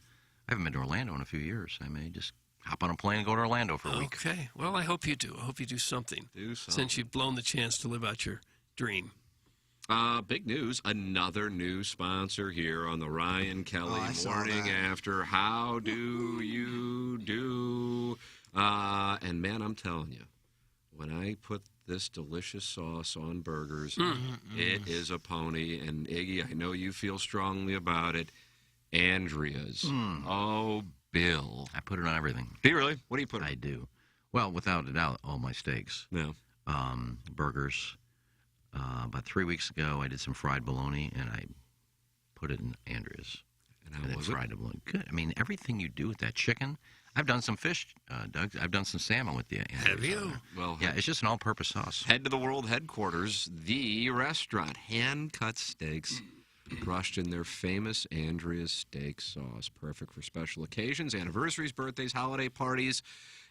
I haven't been to Orlando in a few years. I may just hop on a plane and go to Orlando for a week. Okay. Well, I hope you do. I hope you do something. Since you've blown the chance to live out your dream. Big news. Another new sponsor here on the Ryan Kelly Morning After. How do you do? And man, I'm telling you, when I put this delicious sauce on burgers, it is a pony. And Iggy, I know you feel strongly about it. Andrea's. Oh, Bill. I put it on everything. Do you really? What do you put on? I do. Well, without a doubt, all my steaks. No. Burgers. About 3 weeks ago, I did some fried bologna, and I put it in Andrea's. And how was it? Fried bologna. Good. I mean, everything you do with that chicken. I've done some fish, Doug. I've done some salmon with the Andrea's. Have you? Well, yeah, it's just an all-purpose sauce. Head to the world headquarters, the restaurant. Hand-cut steaks, crushed in their famous Andrea's steak sauce. Perfect for special occasions, anniversaries, birthdays, holiday parties,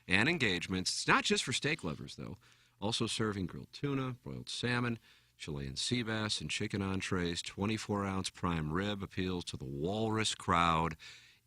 and engagements. It's not just for steak lovers, though. Also serving grilled tuna, broiled salmon, Chilean sea bass, and chicken entrees. 24-ounce prime rib appeals to the walrus crowd.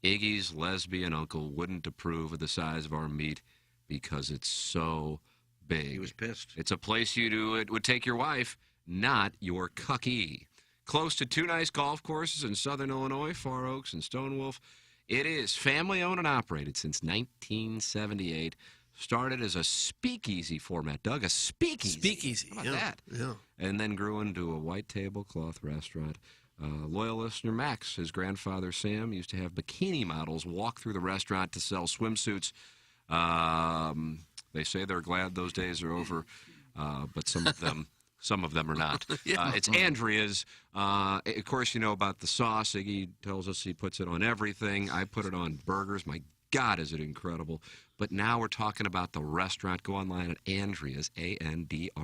Iggy's lesbian uncle wouldn't approve of the size of our meat because it's so big. He was pissed. It's a place it would take your wife, not your cucky. Close to 2 nice golf courses in southern Illinois, Far Oaks and Stonewolf. It is family-owned and operated since 1978. Started as a speakeasy format, Doug, a speakeasy. Speakeasy. How about that? Yeah. And then grew into a white tablecloth restaurant. Loyal listener Max, his grandfather Sam, used to have bikini models walk through the restaurant to sell swimsuits. They say they're glad those days are over, but some of them are not. It's Andrea's. Of course, you know about the sauce. Iggy tells us he puts it on everything. I put it on burgers. My God, is it incredible. But now we're talking about the restaurant. Go online at Andrea's, ANDRIS.com,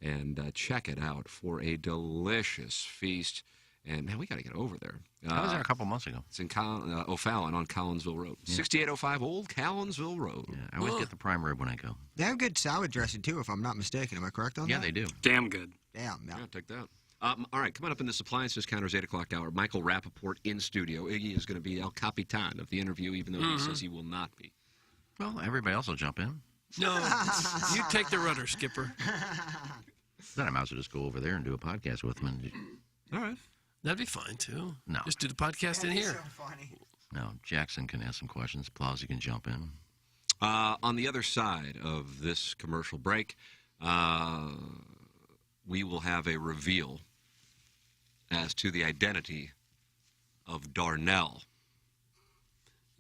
and check it out for a delicious feast. And, man, we got to get over there. I was there a couple months ago. It's in O'Fallon on Collinsville Road. 6805 Old Collinsville Road. Yeah, I always get the prime rib when I go. They have good salad dressing, too, if I'm not mistaken. Am I correct on that? Yeah, they do. Damn good. Damn, yeah. Yeah, take that. All right, coming up in this Appliance Discounters 8 o'clock hour, Michael Rappaport in studio. Iggy is going to be El Capitan of the interview, even though he says he will not be. Well, everybody else will jump in. No, you take the rudder, Skipper. Then I might as well just go over there and do a podcast with them. All right. That'd be fine, too. No. Just do the podcast in here. So funny. No, Jackson can ask some questions. Plowsy can jump in. On the other side of this commercial break, we will have a reveal as to the identity of Darnell.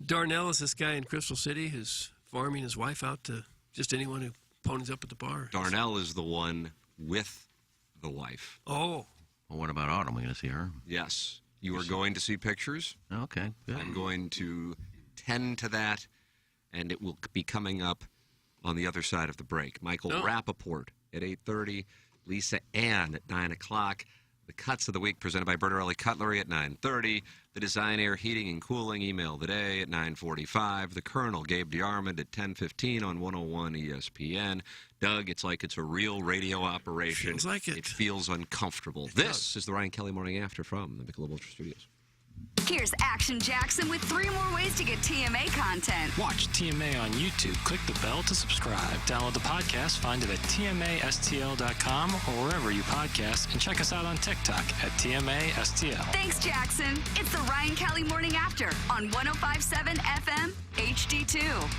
Darnell is this guy in Crystal City who's farming his wife out to just anyone who ponies up at the bar. Darnell is the one with the wife. Oh. Well, what about Autumn? Are we going to see her? Yes. You are going to see pictures. Okay, good. I'm going to tend to that, and it will be coming up on the other side of the break. Michael Rappaport at 8:30, Lisa Ann at 9 o'clock. The Cuts of the Week presented by Bertarelli Cutlery at 9:30. The Design Air Heating and Cooling email of the day at 9:45. The Colonel, Gabe DeArmond, at 10:15 on 101 ESPN. Doug, it's like it's a real radio operation. Feels like it. It feels uncomfortable. This is the Ryan Kelly Morning After from the Michelob Ultra Studios. Here's Action Jackson with 3 more ways to get TMA content. Watch TMA on YouTube. Click the bell to subscribe. Download the podcast. Find it at TMASTL.com or wherever you podcast. And check us out on TikTok at TMASTL. Thanks, Jackson. It's the Ryan Kelly Morning After on 105.7 FM HD2.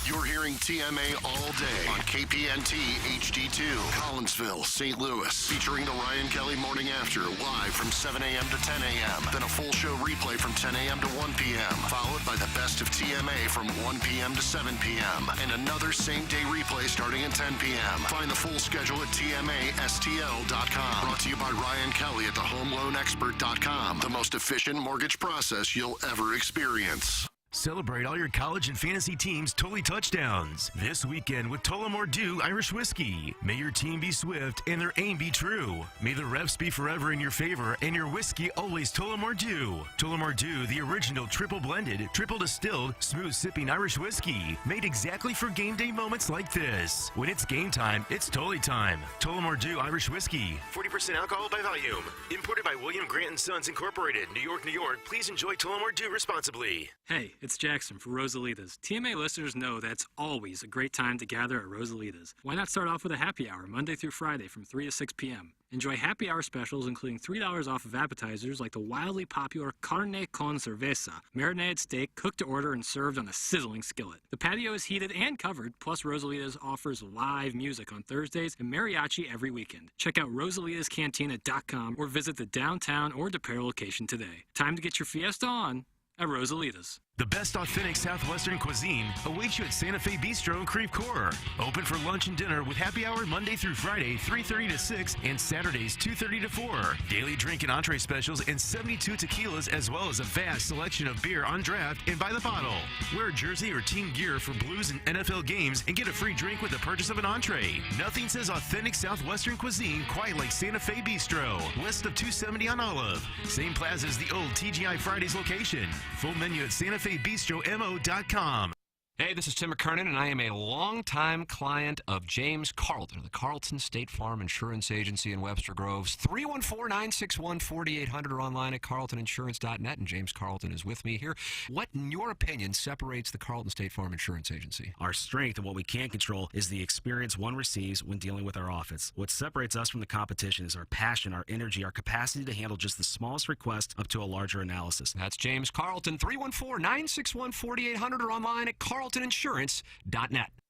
You're hearing TMA all day on KPNT HD2, Collinsville, St. Louis. Featuring the Ryan Kelly Morning After, live from 7 a.m. to 10 a.m. Then a full show replay from 10 a.m. to 1 p.m. Followed by the best of TMA from 1 p.m. to 7 p.m. And another same-day replay starting at 10 p.m. Find the full schedule at TMASTL.com. Brought to you by Ryan Kelly at thehomeloanexpert.com. The most efficient mortgage process you'll ever experience. Celebrate all your college and fantasy teams' Totally Touchdowns this weekend with Tullamore Dew Irish Whiskey. May your team be swift and their aim be true. May the refs be forever in your favor and your whiskey always Tullamore Dew. Tullamore Dew, the original triple blended, triple distilled, smooth sipping Irish whiskey, made exactly for game day moments like this. When it's game time, it's Tully time. Tullamore Dew Irish Whiskey. 40% alcohol by volume. Imported by William Grant & Sons Incorporated, New York, New York. Please enjoy Tullamore Dew responsibly. Hey, it's Jackson for Rosalita's. TMA listeners know that's always a great time to gather at Rosalita's. Why not start off with a happy hour Monday through Friday from 3 to 6 p.m.? Enjoy happy hour specials including $3 off of appetizers like the wildly popular Carne con Cerveza, marinated steak cooked to order and served on a sizzling skillet. The patio is heated and covered, plus Rosalita's offers live music on Thursdays and mariachi every weekend. Check out rosalitascantina.com or visit the downtown or DePere location today. Time to get your fiesta on at Rosalita's. The best authentic Southwestern cuisine awaits you at Santa Fe Bistro in Creve Coeur. Open for lunch and dinner with happy hour Monday through Friday, 3:30 to 6, and Saturdays, 2:30 to 4. Daily drink and entree specials and 72 tequilas, as well as a vast selection of beer on draft and by the bottle. Wear a jersey or team gear for Blues and NFL games and get a free drink with the purchase of an entree. Nothing says authentic Southwestern cuisine quite like Santa Fe Bistro. West of 270 on Olive. Same plaza as the old TGI Fridays location. Full menu at SantaFeBistroMO.com. Hey, this is Tim McKernan, and I am a longtime client of James Carlton, the Carlton State Farm Insurance Agency in Webster Groves. 314-961-4800 or online at carltoninsurance.net, and James Carlton is with me here. What, in your opinion, separates the Carlton State Farm Insurance Agency? Our strength and what we can't control is the experience one receives when dealing with our office. What separates us from the competition is our passion, our energy, our capacity to handle just the smallest request up to a larger analysis. That's James Carlton, 314-961-4800 or online at carltoninsurance.net.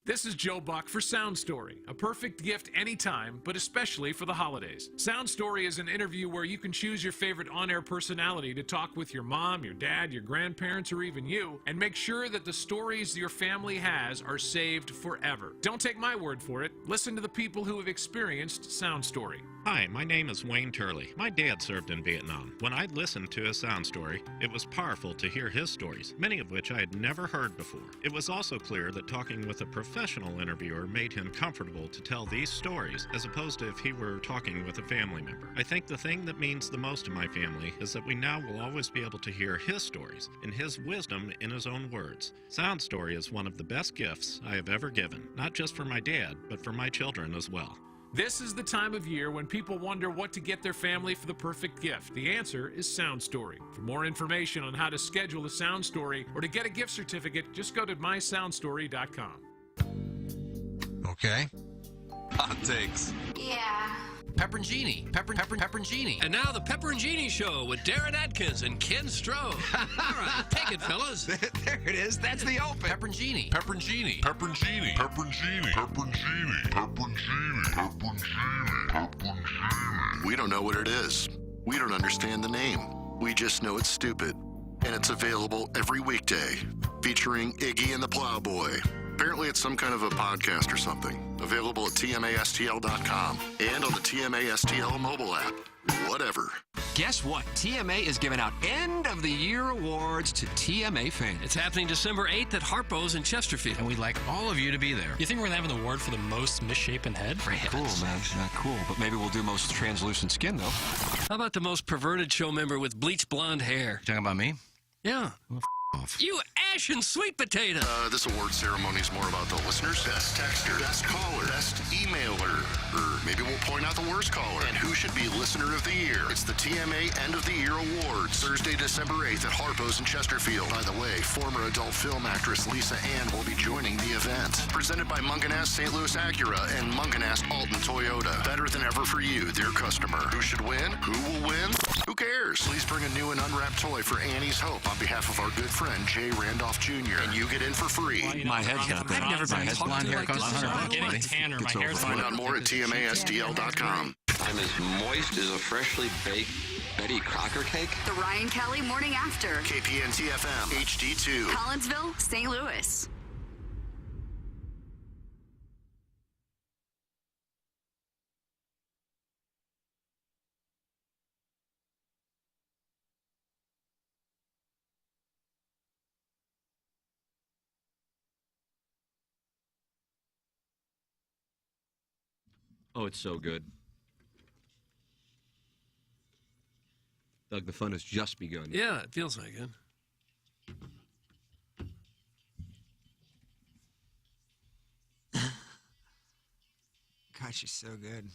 This is Joe Buck for Sound Story, a perfect gift anytime, but especially for the holidays. Sound Story is an interview where you can choose your favorite on-air personality to talk with your mom, your dad, your grandparents, or even you, and make sure that the stories your family has are saved forever. Don't take my word for it. Listen to the people who have experienced Sound Story. Hi, my name is Wayne Turley. My dad served in Vietnam. When I listened to his Sound Story, it was powerful to hear his stories, many of which I had never heard before. It was also clear that talking with a professional interviewer made him comfortable to tell these stories, as opposed to if he were talking with a family member. I think the thing that means the most to my family is that we now will always be able to hear his stories and his wisdom in his own words. Sound Story is one of the best gifts I have ever given, not just for my dad, but for my children as well. This is the time of year when people wonder what to get their family for the perfect gift. The answer is Sound Story. For more information on how to schedule a Sound Story or to get a gift certificate, just go to mysoundstory.com. Okay. Hot takes. Yeah. Pepperoncini. And now the Pepperoncini Show with Darren Atkins and Ken Stroh. All right, take it, fellas. There it is. That's the open. Pepperoncini. We don't know what it is. We don't understand the name. We just know it's stupid. And it's available every weekday, featuring Iggy and the Plowboy. Apparently it's some kind of a podcast or something. Available at TMASTL.com and on the TMASTL mobile app. Whatever. guess what? TMA is giving out end-of-the-year awards to TMA fans. It's happening December 8th at Harpo's in Chesterfield. And we'd like all of you to be there. You think we're going to have an award for the most misshapen head? Cool, man. Not cool. But maybe we'll do most translucent skin, though. How about the most perverted show member with bleached blonde hair? Talking about me? Yeah. Well, off. You ashen sweet potato. This award ceremony is more about the listeners. Best texter, best caller, best emailer, or maybe we'll point out the worst caller, and who should be Listener of the Year. It's the TMA End of the Year Awards, Thursday, December 8th at Harpo's in Chesterfield. By the way, former adult film actress Lisa Ann will be joining the event. Presented by Munganast St. Louis Acura and Munganast Alton Toyota. Better than ever for you, their customer. Who should win? Who will win? Who cares? Please bring a new and unwrapped toy for Annie's Hope on behalf of our good friend Jay Randolph Jr. And you get in for free. My head's not that. I've never been head's blonde hair costs $100, Getting buddy. tanner. My hair's Find out more at TMASDL.com. I'm as moist as a freshly baked Betty Crocker cake. The Ryan Kelly Morning After. KPNT FM, HD2. Collinsville, St. Louis. Oh, it's so good. Doug, the fun has just begun. Yeah, it feels like it. God, she's so good.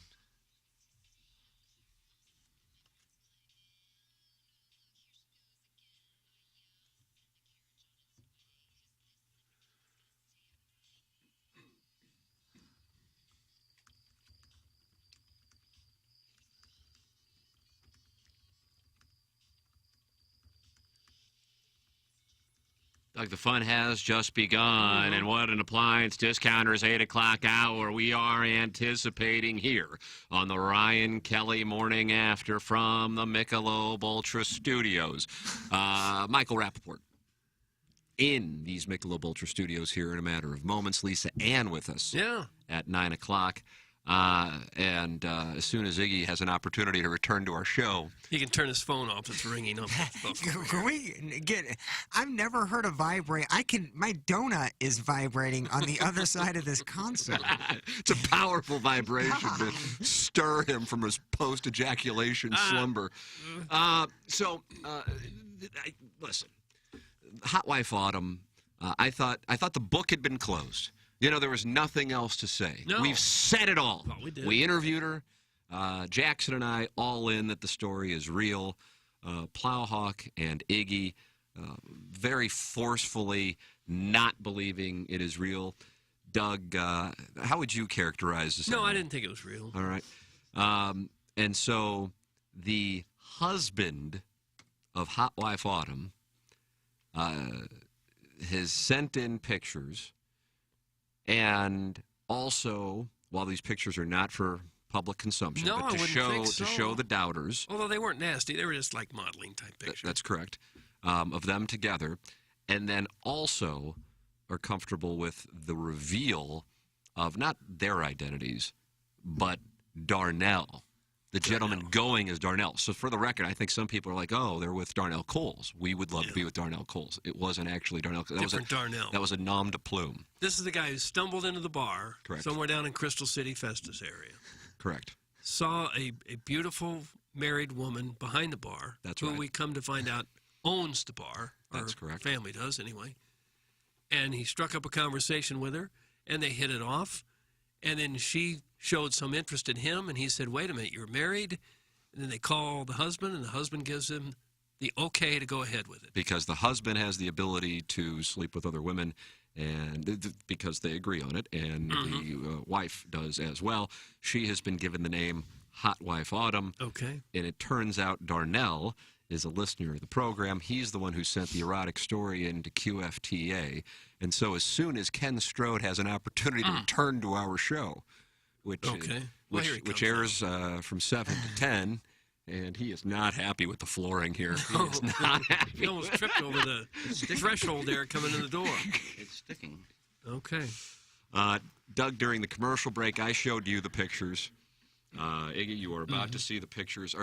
Doug, the fun has just begun, and what an appliance discounter's 8 o'clock hour we are anticipating here on the Ryan Kelly Morning After from the Michelob Ultra Studios. Michael Rappaport in these Michelob Ultra Studios here in a matter of moments. Lisa Ann with us at 9 o'clock. And as soon as Iggy has an opportunity to return to our show, he can turn his phone off. It's ringing up. Can we get? I've never heard a vibrate. My donut is vibrating on the other side of this console. It's a powerful vibration to stir him from his post-ejaculation slumber. Listen, Hot Wife Autumn. I thought the book had been closed. You know, there was nothing else to say. No. We've said it all. Oh, we did. We interviewed her. Jackson and I all in that the story is real. Plowhawk and Iggy very forcefully not believing it is real. Doug, how would you characterize this? No, I didn't think it was real. All right. And so the husband of Hot Wife Autumn has sent in pictures. And also, while these pictures are not for public consumption, No, but I to wouldn't think to so. show the doubters. Although they weren't nasty. They were just like modeling type pictures. That's correct. Of them together. And then also are comfortable with the reveal of not their identities, but Darnell. The gentleman going as Darnell. So for the record, I think some people are like, oh, they're with Darnell Coles. We would love to be with Darnell Coles. It wasn't actually Darnell. Different Darnell. That was a nom de plume. This is the guy who stumbled into the bar Correct. somewhere down in Crystal City, Festus area. Correct. Saw a beautiful married woman behind the bar. That's who right. we come to find out owns the bar. That's or correct. Family does, anyway. And he struck up a conversation with her, and they hit it off. And then she showed some interest in him, and he said, wait a minute, you're married? And then they call the husband, and the husband gives him the okay to go ahead with it. Because the husband has the ability to sleep with other women, and because they agree on it, and the wife does as well. She has been given the name Hot Wife Autumn. Okay. And it turns out Darnell is a listener of the program. He's the one who sent the erotic story into QFTA. And so as soon as Ken Strode has an opportunity to return to our show, which airs from 7 to 10, and he is not happy with the flooring here. He is not happy. He almost tripped over the threshold there coming in the door. It's sticking. Okay. Doug, during the commercial break, I showed you the pictures. Iggy, you are about to see the pictures.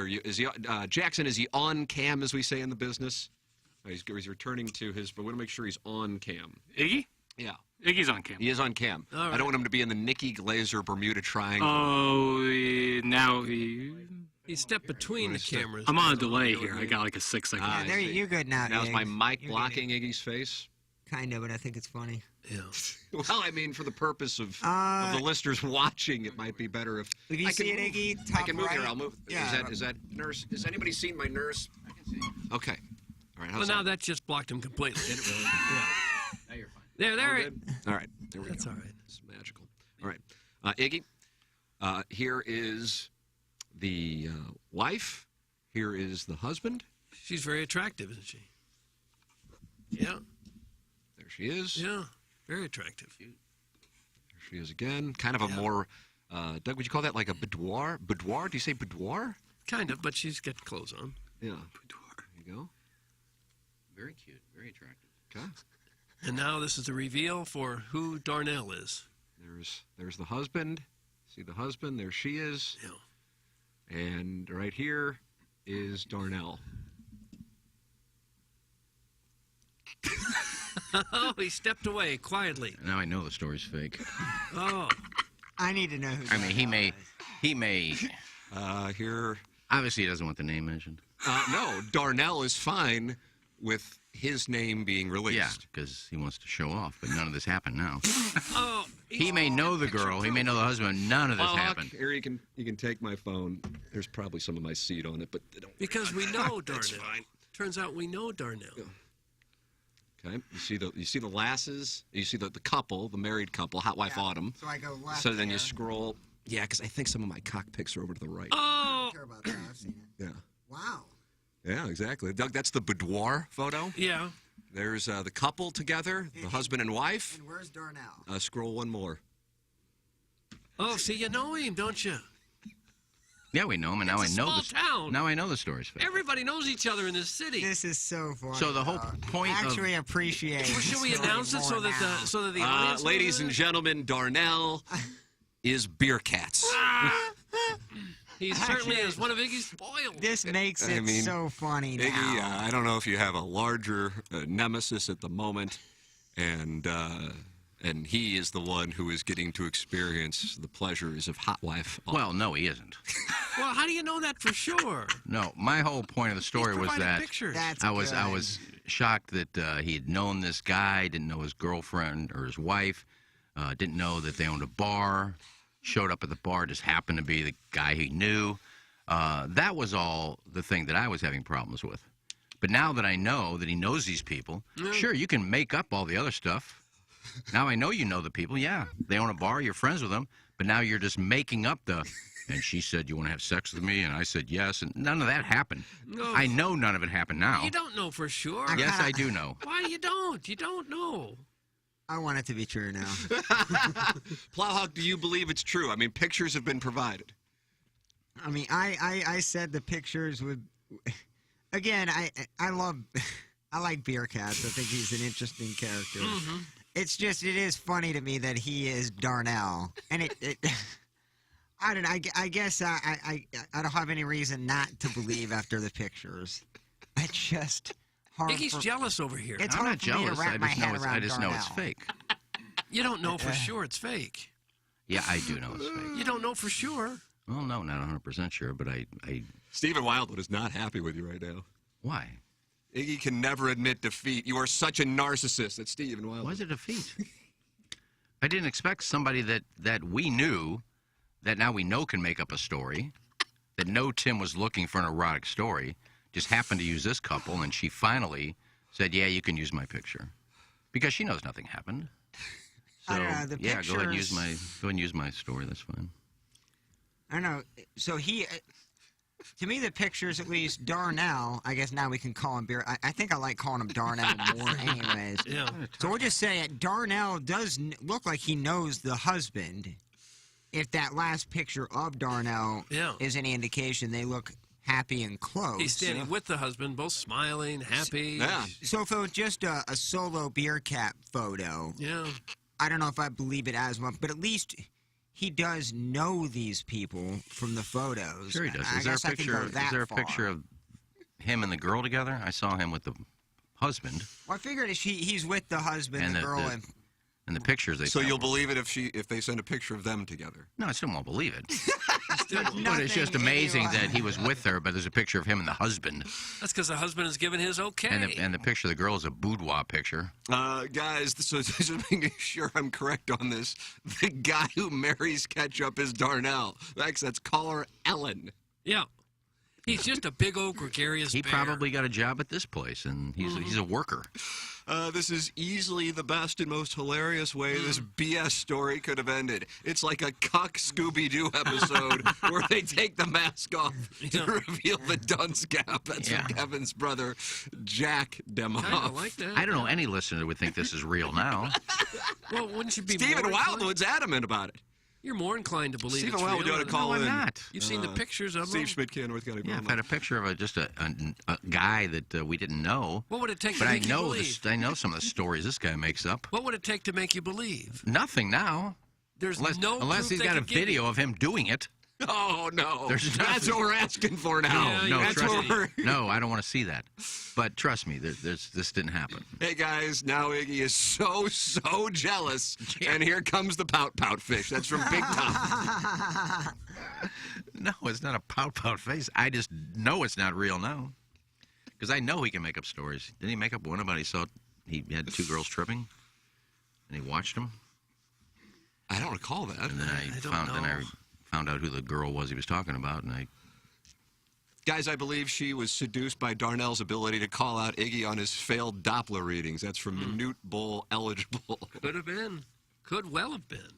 Jackson, is he on cam, as we say in the business? He's returning to his, but we want to make sure he's on cam. Iggy? Yeah. Iggy's on cam. He is on cam. All right. I don't want him to be in the Nikki Glazer Bermuda Triangle. Oh, now he stepped between the cameras. I'm on a delay here. I got like a 6 second. Yeah, you're good now. Now, is Iggy. my mic You're blocking Iggy's face? Kind of, but I think it's funny. Yeah. Well, I mean, for the purpose of the listeners watching, it might be better if If you I see can it, move. Iggy, I top can move right. here. I'll move. Yeah. Is that nurse? Has anybody seen my nurse? I can see. Okay. All right. Well, How's now that? that just blocked him completely. Did it really? Yeah. Now you're fine. There. All good? All right. There we That's go. all right. It's magical. All right. Iggy, here is the wife. Here is the husband. She's very attractive, isn't she? Yeah. There she is. Yeah. Very attractive. There she is again. Kind of a more, Doug, would you call that like a boudoir? Boudoir? Do you say boudoir? Kind of, but she's got clothes on. Yeah. Boudoir. There you go. Very cute. Very attractive. Okay. And now this is the reveal for who Darnell is. There's the husband. See the husband? There she is. Yeah. And right here is Darnell. Oh, he stepped away quietly. Now I know the story's fake. Oh. I need to know who. I mean, he may. Here. Obviously, he doesn't want the name mentioned. No, Darnell is fine with his name being released. Yeah, because he wants to show off, but none of this happened now. Oh. He may know the girl, he may know the husband, none of this Well, happened. Here, you can take my phone. There's probably some of my seed on it, but they don't. Because we know Darnell. That's fine. Turns out we know Darnell. Okay. You see the lasses. You see the couple, the married couple, hot wife Autumn. So I go left. So then here. you scroll. Yeah, because I think some of my cockpicks are over to the right. I Oh. don't care about that. I've seen it. Yeah. Wow. Yeah, exactly. Doug, that's the boudoir photo. Yeah. There's the couple together, the husband and wife. And where's Darnell? Scroll one more. Oh, see, you know him, don't you? Yeah, we know him, and now I It's a know small the town. Now I know the story's fake. Everybody knows each other in this city. This is so funny. So the whole point of Actually, appreciate. Well, should we the story announce it more so that now. the audience Ladies knows and it? gentlemen, Darnell is Beer Cats. He certainly is one of Iggy's spoils. This makes it so funny now. Iggy, I don't know if you have a larger nemesis at the moment, and he is the one who is getting to experience the pleasures of hot wife. Well, no, he isn't. Well, how do you know that for sure? No, my whole point of the story was provided that pictures. That's I was good. shocked that he had known this guy, didn't know his girlfriend or his wife, didn't know that they owned a bar, showed up at the bar, just happened to be the guy he knew. That was all the thing that I was having problems with. But now that I know that he knows these people, sure, you can make up all the other stuff. Now I know you know the people. Yeah, they own a bar, you're friends with them, but now you're just making up the, and she said, you want to have sex with me? And I said, yes, and none of that happened. No. I know none of it happened now. You don't know for sure. Yes, I do know. Why you don't? You don't know. I want it to be true now. Plowhawk, do you believe it's true? I mean, pictures have been provided. I mean, I said the pictures would. Again, I like Beer Cats. I think he's an interesting character. Mm-hmm. It's just it is funny to me that he is Darnell, and it I don't know. I guess I don't have any reason not to believe after the pictures. I just hard. Iggy's jealous over here. It's I'm hard not for me jealous. to wrap my head around I just know it's Darnell. fake. You don't know for sure it's fake. Yeah, I do know it's fake. You don't know for sure. Well, no, not 100% sure, but I Stephen Wildwood is not happy with you right now. Why? Iggy can never admit defeat. You are such a narcissist. That's Stephen Wildwood. Why is it a defeat? I didn't expect somebody that we knew, that now we know can make up a story, that know Tim was looking for an erotic story, just happened to use this couple, and she finally said, yeah, you can use my picture. Because she knows nothing happened. So, I don't know, the yeah, go ahead and use my story, that's fine. I don't know. So he, to me, the pictures, at least, Darnell, I guess now we can call him Beer. I think I like calling him Darnell more anyways. Yeah. So we'll just say it. Darnell does look like he knows the husband. If that last picture of Darnell is any indication, they look happy and close. He's standing with the husband, both smiling, happy. Yeah. So if it was just a solo Beer Cat photo, yeah, I don't know if I believe it as much, but at least he does know these people from the photos. Sure he does. I Is there a guess I can go picture? Is that there a far. picture of him and the girl together? I saw him with the husband. Well, I figured he's with the husband, And the the- girl, the- and And the pictures they So found you'll were- believe it if they send a picture of them together. No, I still won't believe it. But But it's just amazing that he was with her, but there's a picture of him and the husband. That's because the husband has given his okay. And the picture of the girl is a boudoir picture. Guys, so just making sure I'm correct on this. The guy who marries Ketchup is Darnell. That's caller Ellen. Yeah. He's just a big old gregarious He bear. probably got a job at this place, and he's a worker. This is easily the best and most hilarious way this BS story could have ended. It's like a cuck Scooby-Doo episode where they take the mask off to reveal the dunce gap. That's from Kevin's brother, Jack Demoff. Kinda like that. I don't know any listener would think this is real now. Well, wouldn't you be Stephen more inclined- Wildwood's adamant about it. You're more inclined to believe Stephen it's Wildwood real. ought to call in. I'm not. You've seen the pictures of Steve them? Schmidt, North County. Yeah, I've had a picture of just a guy that we didn't know. What would it take But to I make you know believe? I know some of the stories this guy makes up. What would it take to make you believe? Nothing now. There's unless proof he's they got a could give you. video of him doing it. Oh, no. There's That's nothing. what we're asking for now. No, That's trust what me. we're... No, I don't want to see that. But trust me, this didn't happen. Hey, guys, now Iggy is so jealous. And here comes the pout fish. That's from Big Tom. No, it's not a pout face. I just know it's not real now. Because I know he can make up stories. Didn't he make up one about he had two girls tripping? And he watched them? I don't recall that. And then I found out who the girl was he was talking about, and Guys, I believe she was seduced by Darnell's ability to call out Iggy on his failed Doppler readings. That's from Minute Bowl eligible. Could have been. Could well have been.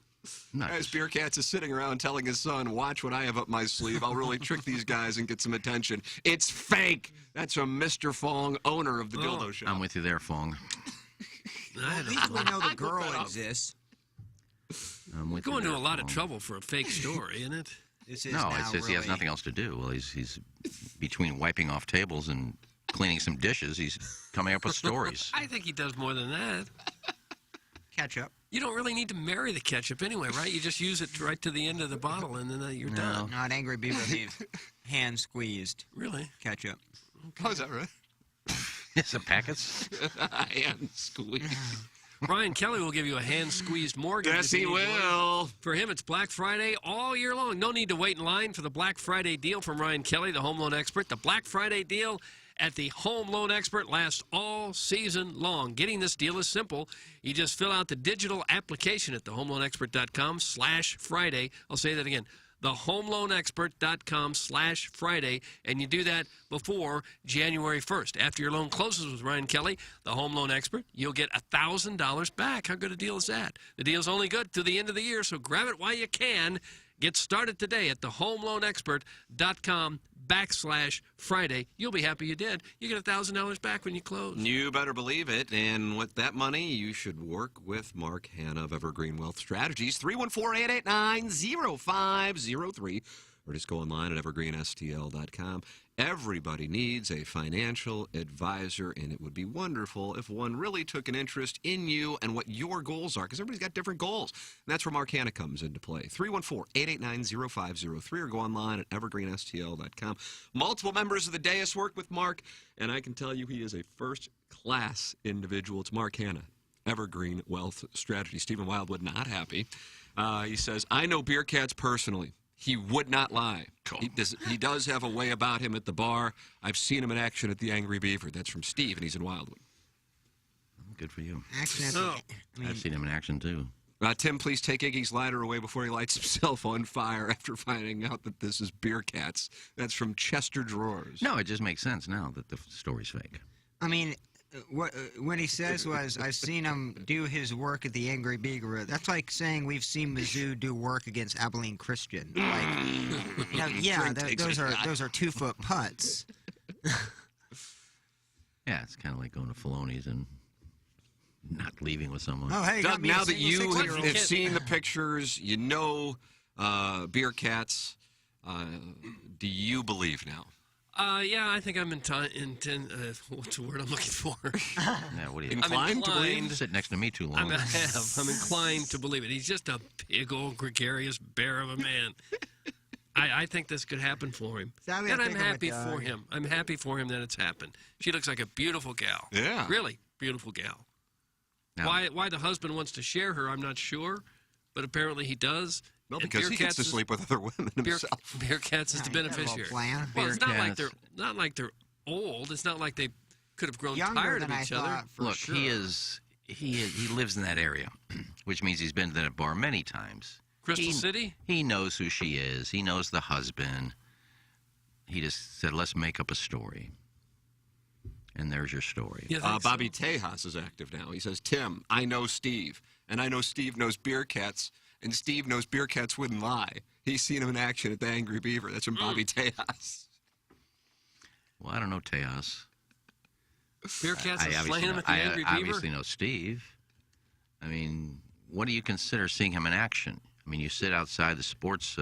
As Beer Cats is sitting around telling his son, watch what I have up my sleeve. I'll really trick these guys and get some attention. It's fake. That's from Mr. Fong, owner of the Dildo Shop. I'm with you there, Fong. at least we know the girl exists. I'm with Going you to there, a lot of Fong. trouble for a fake story, isn't it? This No, it's just he has nothing else to do. Well, he's between wiping off tables and cleaning some dishes, he's coming up with stories. I think he does more than that. Ketchup. You don't really need to marry the ketchup anyway, right? You just use it right to the end of the bottle, and then you're done. Not Angry Beaver. He's hand squeezed. Really? Ketchup. Oh, is that right? It's a packets. Hand squeezed. Ryan Kelly will give you a hand-squeezed mortgage. Yes, if he you need one. will. For him, it's Black Friday all year long. No need to wait in line for the Black Friday deal from Ryan Kelly, the home loan expert. The Black Friday deal at the Home Loan Expert lasts all season long. Getting this deal is simple. You just fill out the digital application at thehomeloanexpert.com/Friday. I'll say that again. thehomeloanexpert.com/Friday, and you do that before January 1st. After your loan closes with Ryan Kelly, the home loan expert, you'll get $1,000 back. How good a deal is that? The deal's only good to the end of the year, so grab it while you can. Get started today at thehomeloanexpert.com/Friday. You'll be happy you did. You get $1,000 back when you close. You better believe it. And with that money, you should work with Mark Hanna of Evergreen Wealth Strategies, 314-889-0503, or just go online at evergreenstl.com. Everybody needs a financial advisor, and it would be wonderful if one really took an interest in you and what your goals are, because everybody's got different goals. And that's where Mark Hanna comes into play. 314-889-0503, or go online at evergreenstl.com. Multiple members of the dais work with Mark, and I can tell you he is a first-class individual. It's Mark Hanna, Evergreen Wealth Strategy. Stephen Wildwood not happy. He says, I know Beer Cats personally. He would not lie. Cool. He does have a way about him at the bar. I've seen him in action at the Angry Beaver. That's from Steve, and he's in Wildwood. Good for you. Action. I've seen him in action, too. Tim, please take Iggy's lighter away before he lights himself on fire after finding out that this is Beer Cats. That's from Chester Drawers. No, it just makes sense now that the story's fake. I mean, what he says was, I've seen him do his work at the Angry Beaver. That's like saying we've seen Mizzou do work against Abilene Christian. Like, those are 2-foot putts. Yeah, it's kind of like going to Filoni's and not leaving with someone. Oh, hey, Doug, now that you have seen the pictures, you know Beer Cats, do you believe now? Yeah, I think I'm what's the word I'm looking for? Yeah, what are you Inclined to believe? Sit next to me too long. I'm inclined to believe it. He's just a big old gregarious bear of a man. I think this could happen for him. Sadly, And I I'm think I'm happy with for Doug. him. I'm happy for him that it's happened. She looks like a beautiful gal. Yeah. Really beautiful gal. Now- Why the husband wants to share her, I'm not sure. But apparently he does. Well, And because he gets Bearcats to is- sleep with other women himself. Bearcats is the Yeah, he got a little beneficiary. plan. Well, it's not like Bearcats. they're old. It's not like they could have grown Younger tired of than I each other. thought, for Look, sure. he lives in that area, which means he's been to that bar many times. Crystal City? He knows who she is. He knows the husband. He just said, let's make up a story. And there's your story. Bobby Tejas is active now. He says, Tim, I know Steve, and I know Steve knows Bearcats, and Steve knows Bearcats wouldn't lie. He's seen him in action at the Angry Beaver. That's from Bobby Tejas. Well, I don't know Tejas. Bearcats I is obviously slaying him know- at the I Angry Beaver? obviously know Steve. I mean, what do you consider seeing him in action? I mean, you sit outside the sports,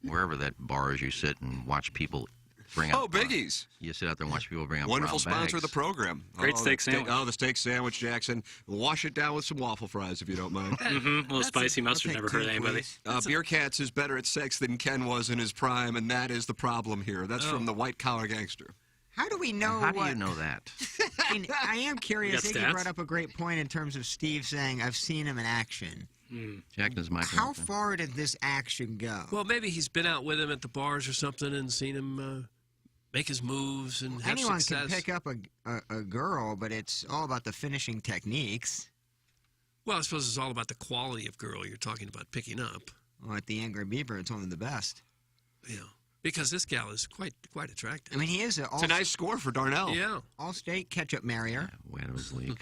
wherever that bar is, you sit and watch people bring up. Biggies. You sit out there and watch people bring up Wonderful brown sponsor of bags. the program. Great steak sandwich. The steak sandwich, Jackson. Wash it down with some waffle fries if you don't mind. A little spicy mustard never hurt anybody. Bearcats is better at sex than Ken was in his prime, and that is the problem here. That's from the white collar gangster. How do we know How do what... you know that? And I am curious. You got Iggy stats? brought up a great point in terms of Steve saying, I've seen him in action. Jackman's Michael. How far did this action go? Well, maybe he's been out with him at the bars or something and seen him make his moves and have Anyone success. can pick up a girl, but it's all about the finishing techniques. Well, I suppose it's all about the quality of girl you're talking about picking up. Well, at the Angry Beaver, it's only the best. Yeah, because this gal is quite attractive. I mean, he is It's a nice score for Darnell. Yeah. All-state ketchup marrier. Way out of his league.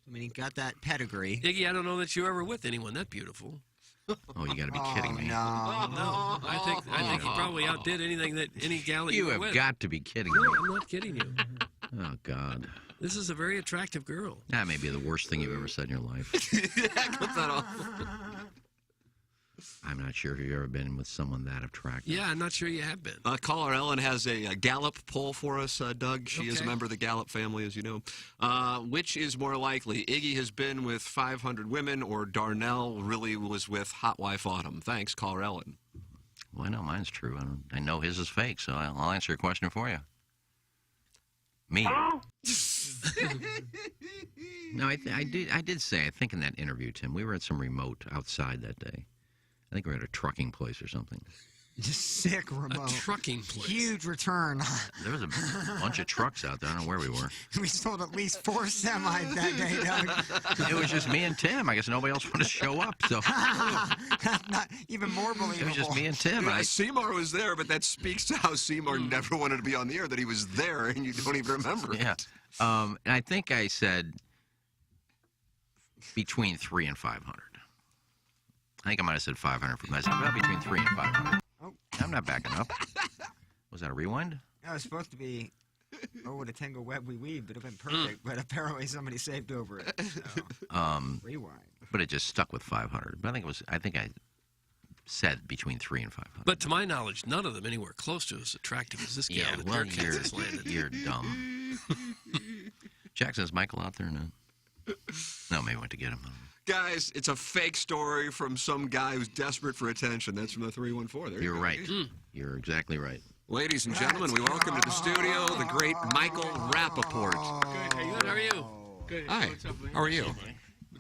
I mean, he got that pedigree. Iggy, I don't know that you were ever with anyone that beautiful. Oh, you got to be kidding me. No. No, I think he probably outdid anything that any gal that you You were have with. got to be kidding me. No, I'm not kidding you. Oh, God. This is a very attractive girl. That may be the worst thing you've ever said in your life. Clip that off. I'm not sure if you've ever been with someone that attractive. Yeah, I'm not sure you have been. Caller Ellen has a Gallup poll for us, Doug. She is a Okay. member of the Gallup family, as you know. Which is more likely? Iggy has been with 500 women, or Darnell really was with Hot Wife Autumn? Thanks, Caller Ellen. Well, I know mine's true. I know his is fake, so I'll answer your question for you. Me. No, I did say, I think in that interview, Tim, we were at some remote outside that day. I think we were at a trucking place or something. Just sick remote. A trucking place. Huge return. There was a bunch of trucks out there. I don't know where we were. We sold at least 4 semis that day, Doug. It was just me and Tim. I guess nobody else wanted to show up. So Not even more believable. it was just me and Tim. Yeah, Seymour was there, but that speaks to how Seymour never wanted to be on the air, that he was there and you don't even remember Yeah. it. And I think I said between 300 and 500. I think I might have said 500 for myself. Well, between 300 and 500. Oh. I'm not backing up. Was that a rewind? That was supposed to be, oh, what a tangle web we weave. It would have been perfect, but apparently somebody saved over it. So. Rewind. But it just stuck with 500. But I think I said between 300 and 500. But to my knowledge, none of them anywhere close to as attractive as this gal Yeah, that well, Bearcats has landed. you're dumb. Jackson, is Michael out there or not? No, maybe went to get him. Guys, it's a fake story from some guy who's desperate for attention. That's from the 314. There you You're go. right. You're exactly right. Ladies and gentlemen, we welcome to the studio the great Michael Rappaport. Good, how are you? Good. Hi. How are you?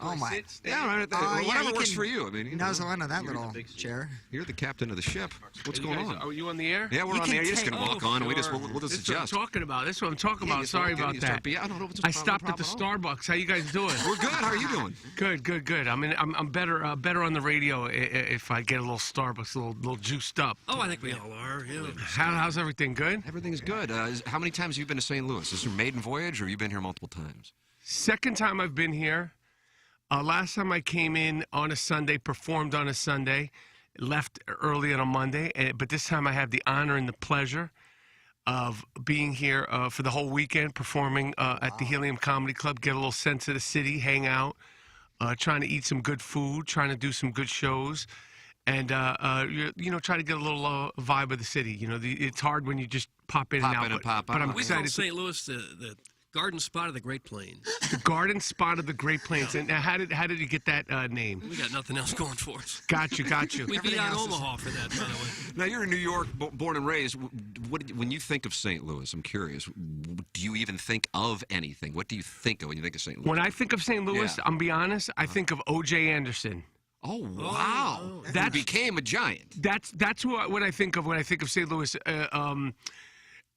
Oh, my. Yeah, right at the, Oh, yeah, whatever you works can for you. I mean, you know, nuzzle into that little chair. you're the captain of the ship. What's going on? Are you on the air? Yeah, we're You on can the air. You're just take- going to walk on. And we'll just This is adjust. what I'm talking about. This is what I'm talking Yeah, about. you Sorry start- about you that. start I don't know what's I stopped at the Starbucks. How you guys doing? We're good. How are you doing? Good. I'm better on the radio if I get a little Starbucks, a little juiced up. Oh, I think we all are. Yeah. How's everything? Good. Everything's good. How many times have you been to St. Louis? Is this your maiden voyage, or have you been here multiple times? Second time I've been here. Last time I came in on a Sunday, performed on a Sunday, left early on a Monday, but this time I have the honor and the pleasure of being here for the whole weekend, performing at the Helium Comedy Club, get a little sense of the city, hang out, trying to eat some good food, trying to do some good shows. and try to get a little vibe of the city. It's hard when you just pop in and out. But I'm We excited. call St. Louis the garden spot of the Great Plains. The garden spot of the Great Plains. And how did you get that name? We got nothing else going for us. Got you. We beat out Omaha for that, by the way. Now, you're in New York, born and raised. When you think of St. Louis, I'm curious, do you even think of anything? What do you think of when you think of St. Louis? When I think of St. Louis, Yeah. I'm be honest, I think of O.J. Anderson. Oh, wow. That became a giant. That's what I think of when I think of St. Louis.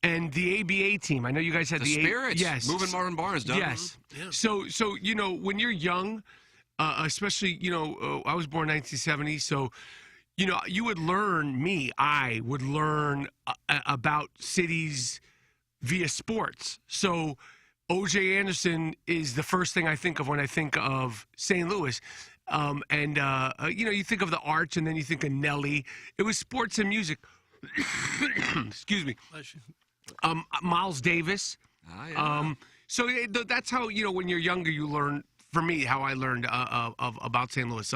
And the ABA team. I know you guys had The the Spirits. Yes. Moving Marvin Barnes, doesn't Yes. it? Yeah. So when you're young, especially I was born 1970, so you would learn. I would learn about cities via sports. So O.J. Anderson is the first thing I think of when I think of St. Louis. You think of the Arch, and then you think of Nelly. It was sports and music. Excuse me. Miles Davis. So that's how when you're younger you learn. For me, how I learned about St. Louis.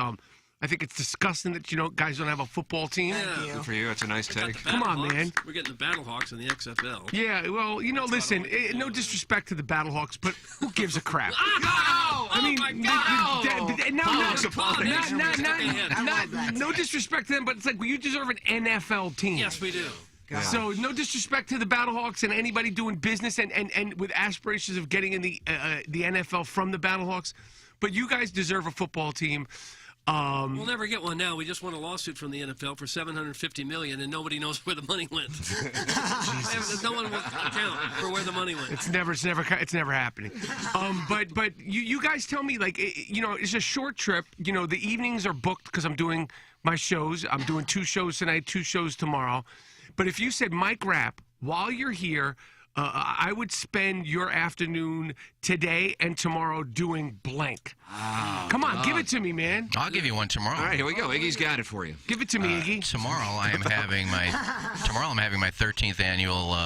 I think it's disgusting that guys don't have a football team. Good for you. It's a nice take. Come on, man. We're getting the Battlehawks in the XFL. Yeah, well, listen, no disrespect to the Battlehawks, but who gives a crap? No disrespect to them, but it's like, you deserve an NFL team. Yes, we do. So no disrespect to the Battlehawks and anybody doing business and with aspirations of getting in the NFL from the Battlehawks, but you guys deserve a football team. We'll never get one now. We just won a lawsuit from the NFL for $750 million, and nobody knows where the money went. No one will account for where the money went. It's never happening. But you guys tell me, like, it's a short trip. The evenings are booked because I'm doing my shows. I'm doing 2 shows tonight, 2 shows tomorrow. But if you said, Mike Rapp, while you're here, I would spend your afternoon today and tomorrow doing blank. Come on, give it to me, man. I'll give you one tomorrow. All right, here we go. Iggy's got it for you. Give it to me, Iggy. Tomorrow I'm having my 13th annual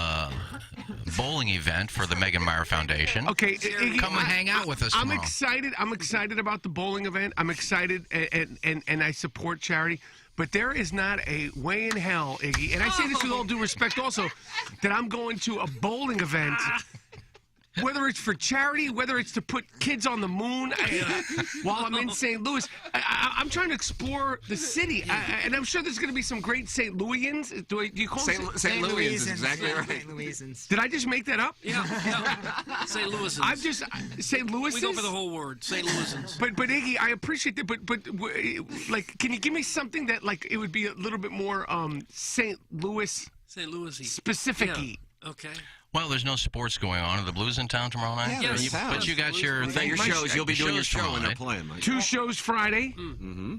bowling event for the Megan Meyer Foundation. Okay, Iggy, come and hang out with us tomorrow. I'm excited about the bowling event. I'm excited, and I support charity. But there is not a way in hell, Iggy, and I say this with all due respect also, that I'm going to a bowling event, whether it's for charity, whether it's to put kids on the moon while I'm in St. Louis. I'm trying to explore the city, and I'm sure there's going to be some great St. Louisans. Do you call them St. Louisans is exactly right. St. Louisans. Did I just make that up? Yeah. St. Louisans. I've just St. Louisans. We go for the whole word, St. Louisans. But Iggy, I appreciate that. But like, can you give me something that like it would be a little bit more St. Louis specific-y? Yeah. Okay. Well, there's no sports going on. Are the Blues in town tomorrow night? Yeah, yes. But you got your shows. You'll be doing your show tomorrow when they're night. playing, Mike. 2 shows Friday,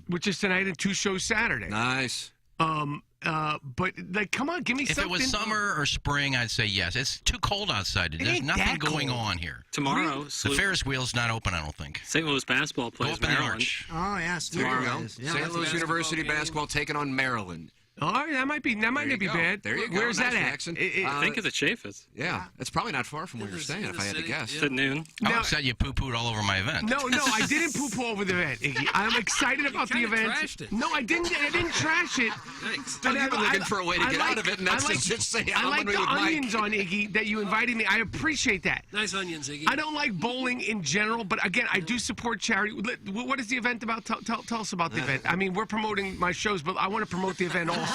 which is tonight, and 2 shows Saturday. Nice. But like, come on, give me If something. it was summer or spring, I'd say yes. It's too cold outside. There's ain't nothing that going cold. on here. Tomorrow, The Ferris wheel's not open, I don't think. St. Louis basketball Go plays up in the Maryland. arch. Oh, yes. There you go. St. Louis University basketball taking on Maryland. Oh, that might not be bad. There you go. Where's Nice, that at? Jackson. I think it's at Chaffetz. Yeah, it's probably not far from where you're staying, if I had to guess. It's at noon. I'm upset you poo-pooed all over my event. No, I didn't poo-poo over the event, Iggy. I'm excited about the event. Trashed it. No, I didn't trash it. Thanks. But you were looking for a way to get out of it, and that's to just say, I I'm like going the with Mike. onions on Iggy that you invited me. I appreciate that. Nice onions, Iggy. I don't like bowling in general, but again, I do support charity. What is the event about? Tell us about the event. I mean, we're promoting my shows, but I want to promote the event also.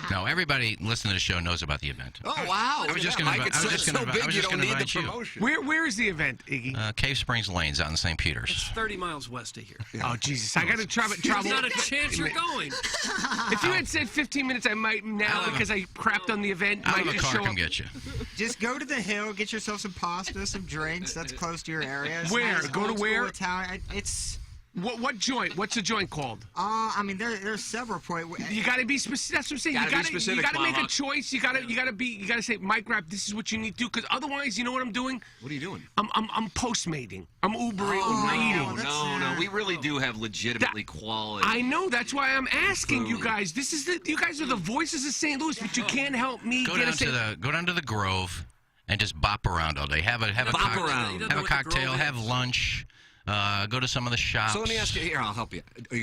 No, everybody listening to the show knows about the event. Oh, wow. I was just Mike, going it's so big you don't need the promotion. Where is the event, Iggy? Cave Springs Lanes out in St. Peters. It's 30 miles west of here. Oh, Jesus. I got to travel. There's not a chance you're going. If you had said 15 minutes, I might now because I crapped on the event. I'll might have a just car show come up. get you. Just go to the Hill, get yourself some pasta, some drinks. That's close to your area. It's Where? nice, Go to old where? school Italian. It's. What joint? What's the joint called? I mean, there's several points. You got to be specific. That's what I'm saying. Gotta be specific, You got to make a Plowhawk. choice. You got to say, Mike Rapp, this is what you need to do. Because otherwise, you know what I'm doing? What are you doing? I'm postmating. I'm Ubering, Uber eating. No. We really do have legitimately quality. I know. That's why I'm asking you guys. You guys are the voices of St. Louis, but you can't help me Go get down to the Grove and just bop around all day. Have a Bop around. have a cocktail. Have lunch. Go to some of the shops. So let me ask you here. I'll help you. Are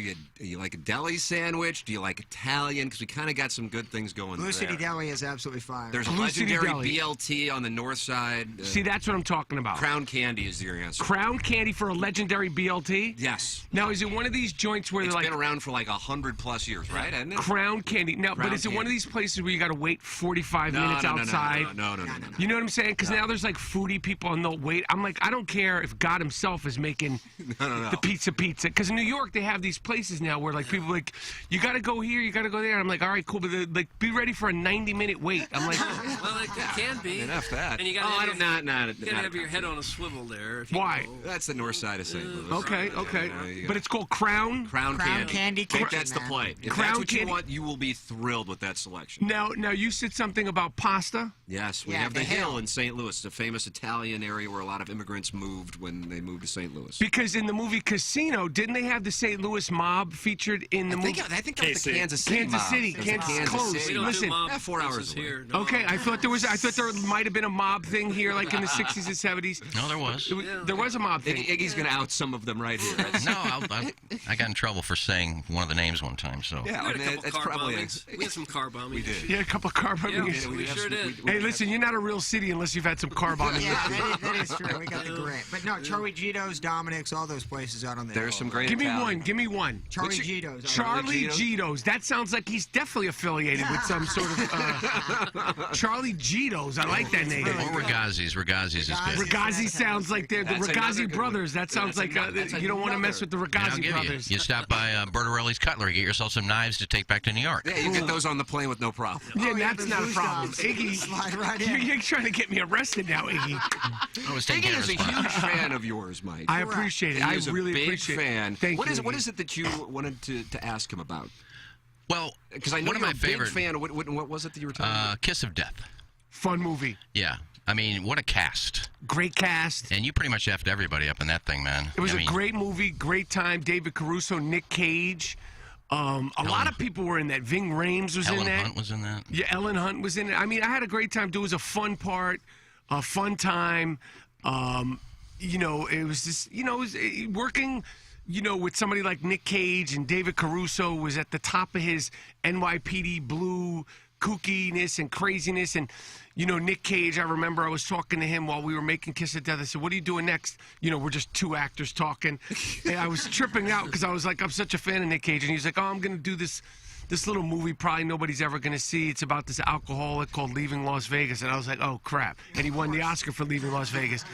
you like a deli sandwich? Do you like Italian? Because we kind of got some good things going Blue there. City Deli is absolutely fire. There's a Blue City legendary Deli. BLT on the north side. See, that's what I'm talking about. Crown Candy is your answer. Crown Candy for a legendary BLT? Yes. Now, is it one of these joints where It's they're like been around for like 100+ years, right? Hasn't it? Crown Candy? Now, Crown but is it one of Candy. these places where you got to wait 45 No, minutes no, no, no, outside? no. You know what I'm saying? Because now there's like foodie people and they'll wait. I'm like, I don't care if God himself is making the pizza. Because in New York, they have these places now where like people are like, you got to go here, you got to go there. And I'm like, all right, cool, but like, be ready for a 90-minute wait. I'm like, well, it can be. Enough that. And you got to have your head on a swivel there. If you why? go. That's the north side of St. Louis. Okay. But it's called Crown. Crown Candy. Kitchen, That's the man. play. If Crown that's what Candy. you want, you will be thrilled with that selection. Now you said something about pasta. Yes, we Yeah, have the the Hill Hill. in St. Louis. It's a famous Italian area where a lot of immigrants moved when they moved to St. Louis. Because in the movie Casino, didn't they have the St. Louis mob featured in the movie? I think that was the Kansas City Kansas mob. City. It was Kansas Kansas close. City. Listen, 4 hours away. here. okay, I thought there might have been a mob thing here, like in the 60s and 70s. No, there was. There was a mob thing. Iggy's going to out some of them right here. No, I got in trouble for saying one of the names one time. So Yeah, We had a couple that's car probably bombings. We had some car bombings. We did. Yeah, a couple of car bombings. Yeah, we sure did. Hey, listen, you're not a real city unless you've had some car bombing. Yeah, that is true. We got the grant. But no, Charlie Gito's, Dominic's, all those places out on the There's hill. some great Give me Italian. one. Give me one. Charlie Gito's. Charlie Gito's. That sounds like he's definitely affiliated with some sort of Charlie Gito's. I like that name. or Ragazzi's. Ragazzi's is good. Ragazzi sounds like they're the That's another Ragazzi good brothers. That sounds like you don't want to mess with the And I'll Ragazzi give brothers. you stop by Bertarelli's Cutlery, get yourself some knives to take back to New York. Yeah, you get those on the plane with no problem. Yeah, Oh, yeah, that's the not a blue problem. stops. Iggy, Slide right in. you're trying to get me arrested now, Iggy. I was taking Iggy care is a of his huge fan of yours, Mike. I appreciate it. I He is really a big appreciate fan. it. Thank What you. is it that you wanted to ask him about? Well, Because I know one of you're my a big favorite fan. What was it that you were talking about? Kiss of Death. Fun movie. Yeah. I mean, what a cast. Great cast. And you pretty much effed everybody up in that thing, man. It was I a mean, great movie, great time. David Caruso, Nick Cage. A lot of people were in that. Ving Rhames was in Ellen that. Hunt was in that. Yeah, Ellen Hunt was in it. I mean, I had a great time. It was a fun part, a fun time. It was just, working, with somebody like Nick Cage and David Caruso was at the top of his NYPD Blue kookiness and craziness. And, Nick Cage, I remember I was talking to him while we were making Kiss of Death. I said, what are you doing next? We're just two actors talking. And I was tripping out because I was like, I'm such a fan of Nick Cage. And he's like, oh, I'm going to do this little movie probably nobody's ever going to see. It's about this alcoholic called Leaving Las Vegas. And I was like, oh, crap. And he won the Oscar for Leaving Las Vegas.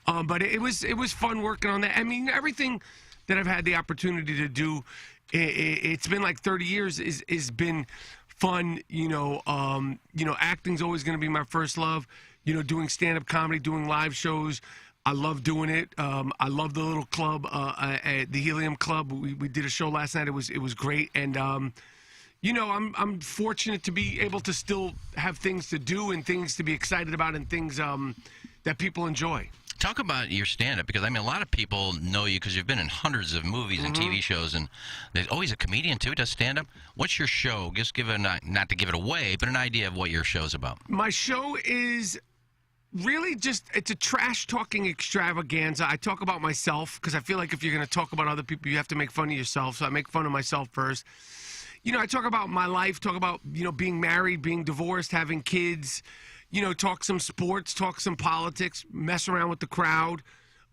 But it was fun working on that. I mean, everything that I've had the opportunity to do, it's been like 30 years, is been fun. Acting's always going to be my first love. Doing stand-up comedy, doing live shows. I love doing it. I love the little club, at the Helium Club. We did a show last night. It was great. And, I'm fortunate to be able to still have things to do and things to be excited about and things that people enjoy. Talk about your stand-up, because, I mean, a lot of people know you because you've been in hundreds of movies and TV shows, and there's always a comedian, too, does stand-up. What's your show? Just give not to give it away, but an idea of what your show's about. My show is really it's a trash-talking extravaganza. I talk about myself because I feel like if you're going to talk about other people, you have to make fun of yourself, so I make fun of myself first. I talk about my life, talk about, being married, being divorced, having kids, talk some sports, talk some politics, mess around with the crowd.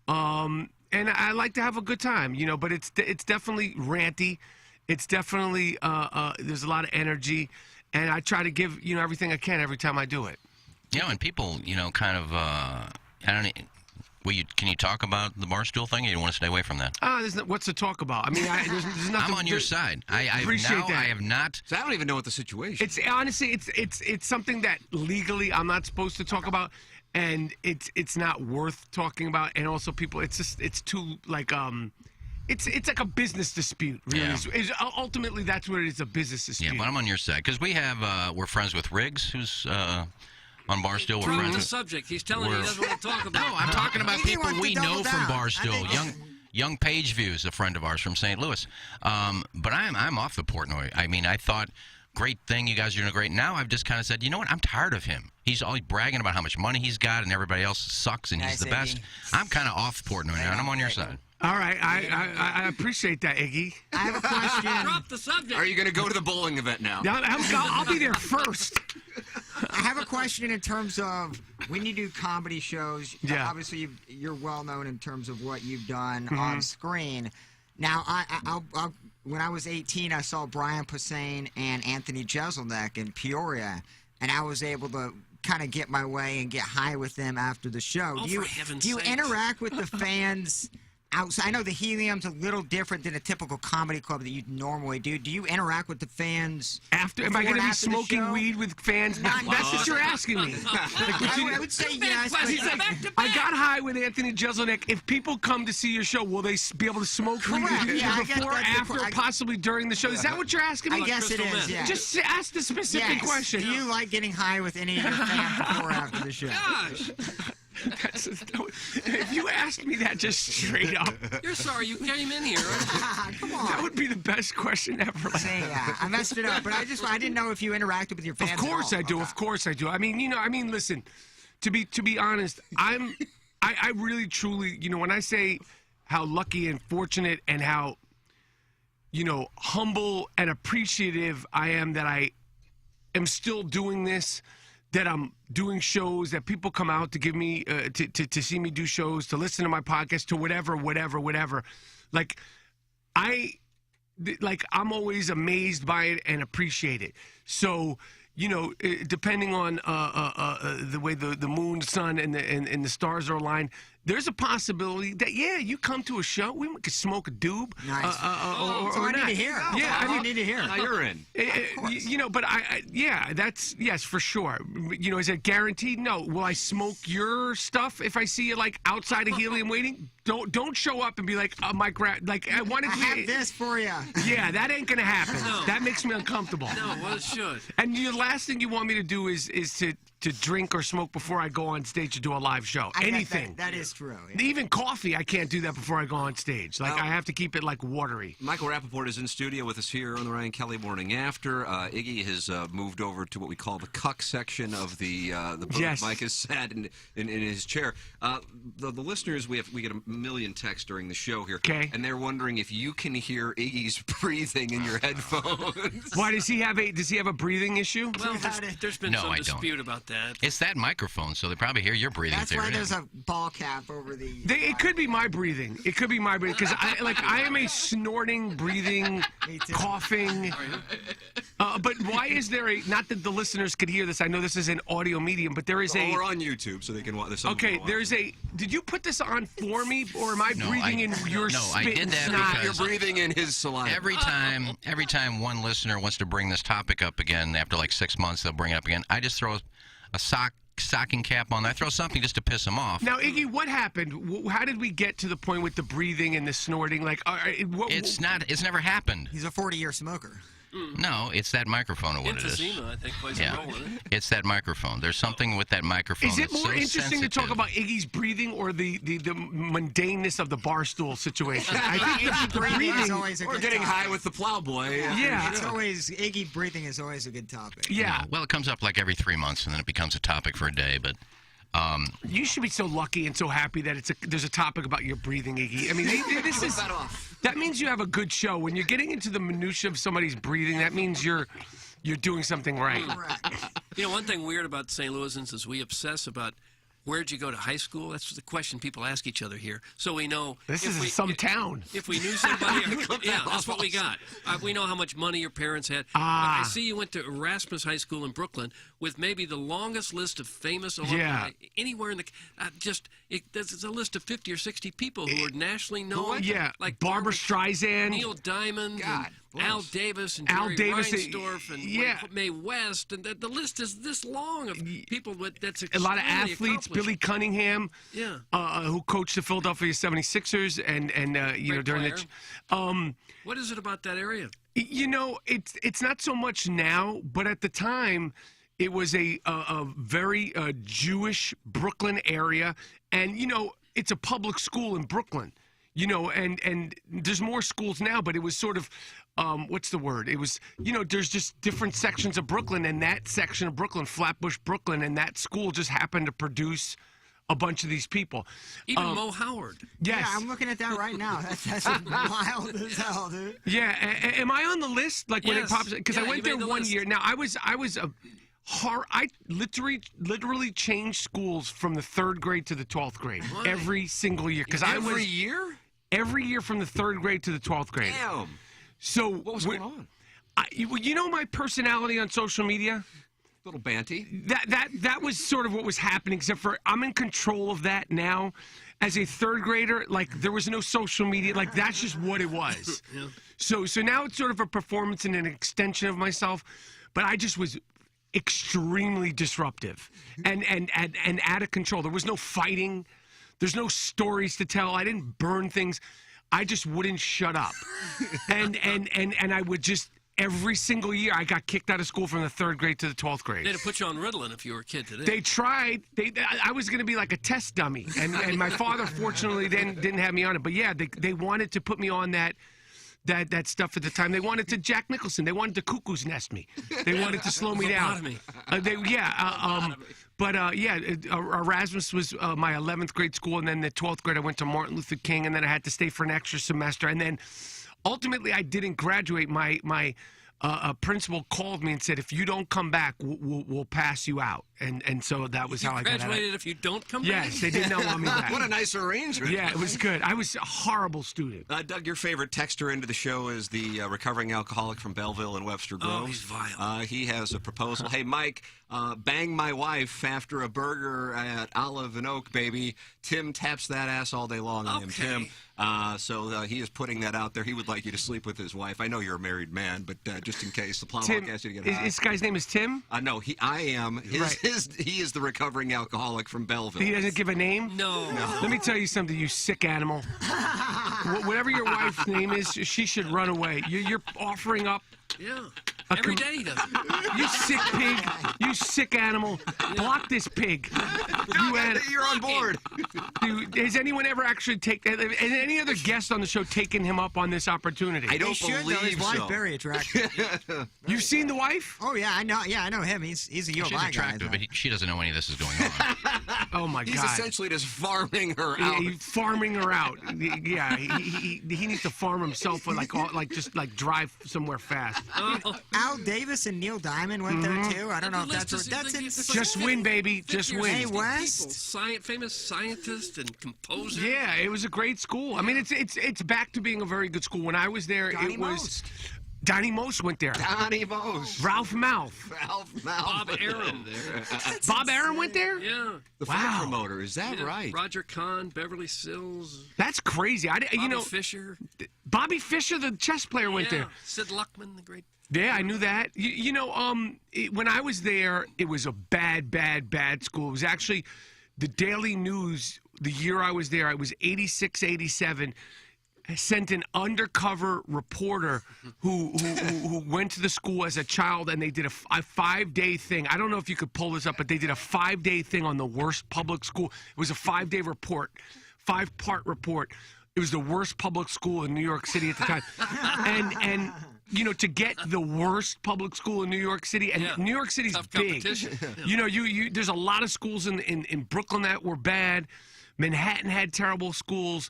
And I like to have a good time, but it's definitely ranty. It's definitely, there's a lot of energy. And I try to give, everything I can every time I do it. And people, kind of, I don't know. Can you talk about the Barstool thing, or you want to stay away from that? What's to talk about? I mean, there's nothing. I'm on your side. I appreciate that. I have not. So I don't even know what the situation. It's honestly, it's something that legally I'm not supposed to talk about, and it's not worth talking about. And also, people, it's too like it's like a business dispute. Really, ultimately that's what it is—a business dispute. Yeah, but I'm on your side because we're friends with Riggs, who's on Barstool. We're Drop friends the with. subject. He's telling you he doesn't want to talk about it. No, I'm talking about He people wants to we know double from down. Barstool. Young Pageview is a friend of ours from St. Louis. But I'm off the Portnoy. I mean, I thought, great thing, you guys are doing great. Now I've just kind of said, you know what, I'm tired of him. He's always bragging about how much money he's got and everybody else sucks and he's the best. I'm kind of off Portnoy now, and I'm on your side. All right, I appreciate that, Iggy. I have a question. Drop the subject. Are you going to go to the bowling event now? I'll be there first. I have a question in terms of when you do comedy shows. Yeah. Obviously, you're well known in terms of what you've done Mm-hmm. on screen. Now, I'll when I was 18, I saw Brian Posehn and Anthony Jeselnik in Peoria, and I was able to kind of get my way and get high with them after the show. Oh, do you, for heaven's do you sakes. interact with the fans outside? I know the Helium's a little different than a typical comedy club that you normally do. Do you interact with the fans after? Am I before going to and be after the smoking show? weed with fans? That's what you're asking me. I would say yes. But He's like, I got high with Anthony Jeselnik. If people come to see your show, will they be able to smoke weed Correct. with you Yeah, I guess before, that's the after, point. possibly during the show? Is that what you're asking me? I guess it is, yeah. Just ask the specific Yes. question. Do you like getting high with any of your fans before or after the show? Gosh, If you asked me that just straight up, you're sorry you came in here. Come on. that would be the best question ever. Say, I messed it up, but I didn't know if you interacted with your fans. Of course I do. Of course I do. I mean, listen. To be honest, I really truly, when I say how lucky and fortunate and how, humble and appreciative I am that I am still doing this, that I'm doing shows, that people come out to give me to see me do shows, to listen to my podcast, to whatever. Like I'm always amazed by it and appreciate it. So, depending on the way the moon, sun, and the stars are aligned, there's a possibility that you come to a show, we could smoke a doob, Nice. or I need not. to hear. Yeah, I need to hear. Now you're in. But that's yes for sure. Is it guaranteed? No. Will I smoke your stuff if I see you like outside of Helium waiting? Don't show up and be like, Mike Rat. Like I wanted I to. have this for you. Yeah, that ain't gonna happen. No. That makes me uncomfortable. No, well, it should. And the last thing you want me to do is to drink or smoke before I go on stage to do a live show. I guess Anything. That is true. Yeah. Even coffee, I can't do that before I go on stage. Like I have to keep it like watery. Michael Rappaport is in studio with us here on the Ryan Kelly Morning After. Iggy has moved over to what we call the cuck section of the booth. Yes. Mike is sat in his chair. The listeners, we get a million texts during the show here, and they're wondering if you can hear Iggy's breathing in your headphones. Why does he have a breathing issue? Well, there's been No, some I don't. dispute about that. It's that microphone, so they probably hear your breathing That's theory. why there's a ball cap over the. It could be my breathing. It could be my breathing because I am a snorting, breathing, coughing. But why is there a? Not that the listeners could hear this. I know this is an audio medium, but there is a. We're on YouTube, so they can watch. Okay, there's a. Did you put this on for me, or am I breathing in your No, I spit did and that snot? because You're breathing in his saliva. Every time one listener wants to bring this topic up again, after like 6 months, they'll bring it up again. I just throw a stocking cap on. I throw something just to piss them off. Now, Iggy, what happened? How did we get to the point with the breathing and the snorting? Like, It's never happened. He's a 40-year smoker. No, it's that microphone or what it is. Emphysema, I think, plays Yeah. a role in it. It's that microphone. There's something with that microphone. Is it that's more so interesting to talk sensitive. about Iggy's breathing or the mundaneness of the barstool situation? I think Iggy breathing is always a Or good getting topic. high with the plowboy. Yeah. It's always Iggy breathing is always a good topic. Yeah. Well, it comes up like every 3 months, and then it becomes a topic for a day. But You should be so lucky and so happy that there's a topic about your breathing, Iggy. I mean, this is that means you have a good show. When you're getting into the minutia of somebody's breathing, that means you're doing something right. One thing weird about St. Louisans is we obsess about where'd you go to high school? That's the question people ask each other here. So we know This is some town. If we knew somebody, yeah, that's what we got. We know how much money your parents had. I see you went to Erasmus High School in Brooklyn with maybe the longest list of famous alumni anywhere in the. There's a list of 50 or 60 people who are nationally known. Yeah, like Barbara Streisand, Neil Diamond, and Al Davis, and Al Jerry Davis, Reinsdorf, and Mae West, and the list is this long of people that's a lot of extremely athletes. accomplished. Billy Cunningham, Yeah. Who coached the Philadelphia 76ers, and Great during player. the. What is it about that area? It's not so much now, but at the time, it was a very Jewish Brooklyn area, and it's a public school in Brooklyn. And there's more schools now, but it was sort of, what's the word? It was, there's just different sections of Brooklyn, and that section of Brooklyn, Flatbush, Brooklyn, and that school just happened to produce a bunch of these people. Even Mo Howard. Yes. Yeah, I'm looking at that right now. That's wild as hell, dude. Yeah, am I on the list? Like when it Yes. pops? Because I Yeah, went you there made the one list. year. Now I literally changed schools from the 3rd grade to the 12th grade every single year. Because Every year? every year from the 3rd grade to the 12th grade. Damn. So What was going on? You know my personality on social media. Little banty. That was sort of what was happening. Except for I'm in control of that now. As a 3rd grader, like there was no social media. Like that's just what it was. So now it's sort of a performance and an extension of myself. But I just was extremely disruptive and out of control. There was no fighting. There's no stories to tell. I didn't burn things. I just wouldn't shut up. and I would just every single year I got kicked out of school from the 3rd grade to the 12th grade. They'd have put you on Ritalin if you were a kid today. They tried. I was going to be like a test dummy, and my father fortunately didn't have me on it. But yeah, they wanted to put me on that stuff at the time. They wanted to Jack Nicholson. They wanted to Cuckoo's Nest me. They wanted to slow me down. Erasmus was my 11th grade school, and then the 12th grade I went to Martin Luther King, and then I had to stay for an extra semester, and then ultimately I didn't graduate. My principal called me and said, if you don't come back, we'll pass you out. And so that was how I got out. Graduated if you don't come back? Yes, they did not want me back. What a nice arrangement. Yeah, it was good. I was a horrible student. Doug, your favorite texter into the show is the recovering alcoholic from Belleville and Webster Groves. Oh, he's vile. He has a proposal. Hey, Mike, bang my wife after a burger at Olive and Oak, baby. Tim taps that ass all day long on him, Tim. So he is putting that out there. He would like you to sleep with his wife. I know you're a married man, but just in case, the Plumber asked you to get high. This guy's name is Tim? No, I am. He is the recovering alcoholic from Belleville. He doesn't give a name? No. Let me tell you something, you sick animal. Whatever your wife's name is, she should run away. You're offering up. Yeah. Every day he does it. You sick pig. You sick animal. Block this pig. You're on board. Has anyone ever actually has any other guest on the show taken him up on this opportunity? I don't He should, though. His wife's very attractive. You've seen the wife? Oh yeah, I know. Yeah, I know him. He's a U of I guy. attractive, but she doesn't know any of this is going on. Oh my God! He's essentially just farming her out. He's farming her out. Yeah, he needs to farm himself, just drive somewhere fast. Al Davis and Neil Diamond went there too. I don't know if that's in. Just win, baby. Just win. Hey, West. Famous scientist and composer. Yeah, it was a great school. I mean, it's back to being a very good school. When I was there, Donnie it was. Most. Donnie Most went there. Donnie Most. Ralph Mouth. Bob Arum. Bob Arum went there? Yeah. The film promoter. Is that right? Roger Kahn, Beverly Sills. That's crazy. Bobby Fischer. Bobby Fischer, the chess player, went there. Sid Luckman, the great. Yeah, I knew that. When I was there, it was a bad school. It was actually the Daily News. The year I was there, I was 86, 87. Sent an undercover reporter who went to the school as a child, and they did a 5-day thing. I don't know if you could pull this up, but they did a 5-day thing on the worst public school. It was a 5-day report, 5-part report. It was the worst public school in New York City at the time. and to get the worst public school in New York City, and New York City's big. There's a lot of schools in Brooklyn that were bad. Manhattan had terrible schools.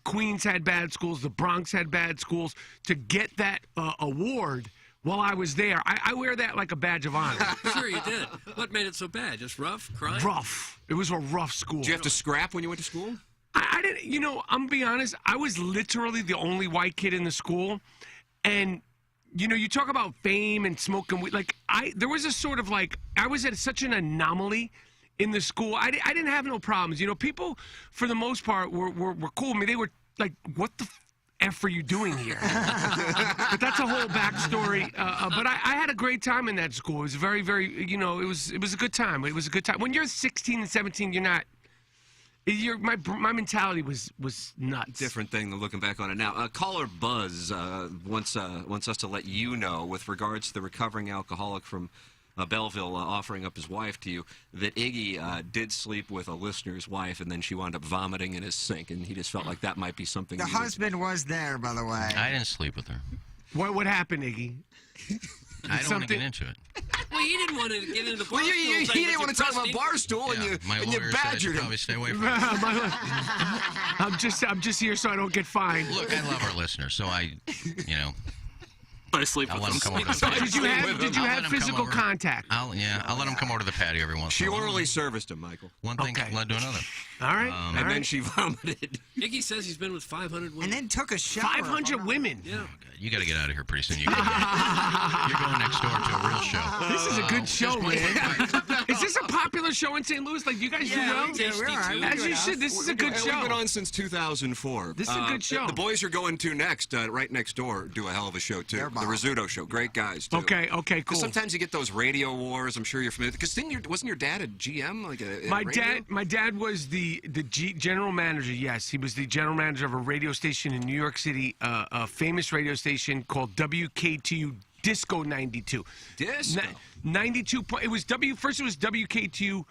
Queens had bad schools. The Bronx had bad schools. To get that award while I was there, I wear that like a badge of honor. Sure you did. What made it so bad? Just rough? Crime? Rough. It was a rough school. Did you have to scrap when you went to school? I didn't. I'm gonna be honest. I was literally the only white kid in the school, and you talk about fame and smoking weed. There was a sort of I was at such an anomaly in the school. I didn't have no problems. People, for the most part, were cool. I mean, they were like, what the F are you doing here? But that's a whole backstory. But I had a great time in that school. It was very, very, it was a good time. It was a good time. When you're 16 and 17, you're not. My mentality was nuts. Different thing than looking back on it now. Caller Buzz wants us to let you know, with regards to the recovering alcoholic from Belleville offering up his wife to you, that Iggy did sleep with a listener's wife, and then she wound up vomiting in his sink, and he just felt like that might be something. The husband was there, by the way. I didn't sleep with her. What happened, Iggy? I don't want to get into it. Well, he didn't want to get into the Well, he didn't want to talk about Barstool, Yeah, my and you lawyer said I should badgered him. probably stay away from it. I'm just here so I don't get fined. Look, I love our listeners, so I sleep I'll with let them them. come over to the So patio. did you have physical contact? I'll let them come over to the patio every once She in a while. orally serviced him, Michael. One thing led to another. All right. And then she vomited. Iggy says he's been with 500 women. And then took a shower. 500 women. Yeah. You got to get out of here pretty soon. You're going next door to a real show. This is a good show, man. Is this a popular show in St. Louis? Like, you guys do well? Yeah, we're all right. As you should. This is a good We've show. been on since 2004. This is a good show. The boys are going to next, right next door, do a hell of a show, too. The Rizzuto Show. Great guys, too. Okay, cool. Sometimes you get those radio wars. I'm sure you're familiar. Because wasn't your dad a GM? Like My dad was the general manager. Yes, he was the general manager of a radio station in New York City, a famous radio station called WKTU Disco 92. Disco. 92. It was First it was WKTU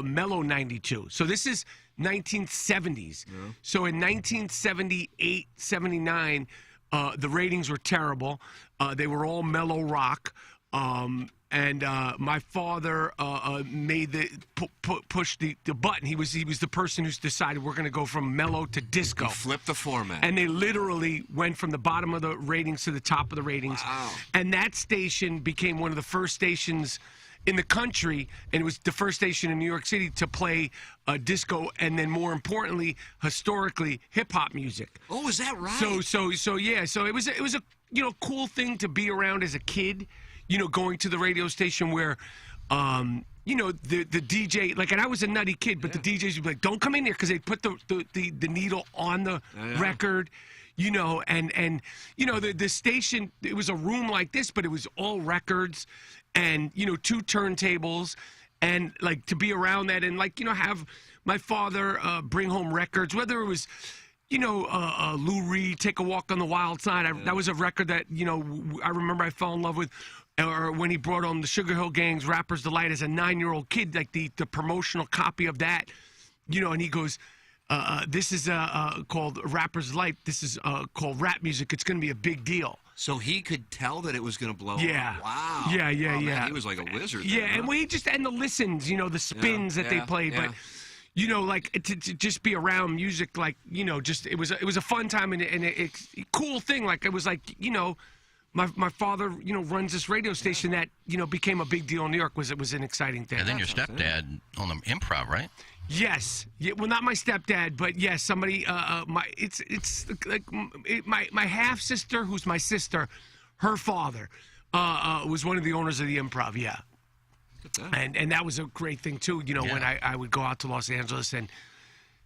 Mellow 92. So this is 1970s. Yeah. So in 1978, 79, the ratings were terrible. They were all mellow rock. And my father made push the button. He was the person who's decided we're going to go from mellow to disco. Flip the format. And they literally went from the bottom of the ratings to the top of the ratings. Wow. And that station became one of the first stations in the country, and it was the first station in New York City to play disco, and then more importantly, historically, hip hop music. Oh, is that right? So yeah. So it was a cool thing to be around as a kid. Going to the radio station where, the DJ, like, and I was a nutty kid, but the DJs would be like, don't come in here, because they put the needle on the record, and the station, it was a room like this, but it was all records and, 2 turntables, and, like, to be around that and, like, have my father bring home records, whether it was, Lou Reed, Take a Walk on the Wild Side. That was a record that, I remember I fell in love with. Or when he brought on the Sugar Hill Gang's Rapper's Delight as a 9-year-old kid, like the promotional copy of that, and he goes, this is called Rapper's Delight. This is called rap music. It's going to be a big deal. So he could tell that it was going to blow Yeah. up. Wow. Yeah. Oh, man, he was like a wizard. Yeah, there, huh? and we just, and the listens, the spins that they played. Yeah. But, like, to just be around music, like, just, it was a fun time and a cool thing. Like, it was like, my father, runs this radio station that, became a big deal in New York. It was an exciting thing. And then your stepdad on the Improv, right? Yes. Yeah, well, not my stepdad, but yes, somebody. It's like my half sister, who's my sister, her father, was one of the owners of the Improv. Yeah. And that was a great thing too. When I would go out to Los Angeles and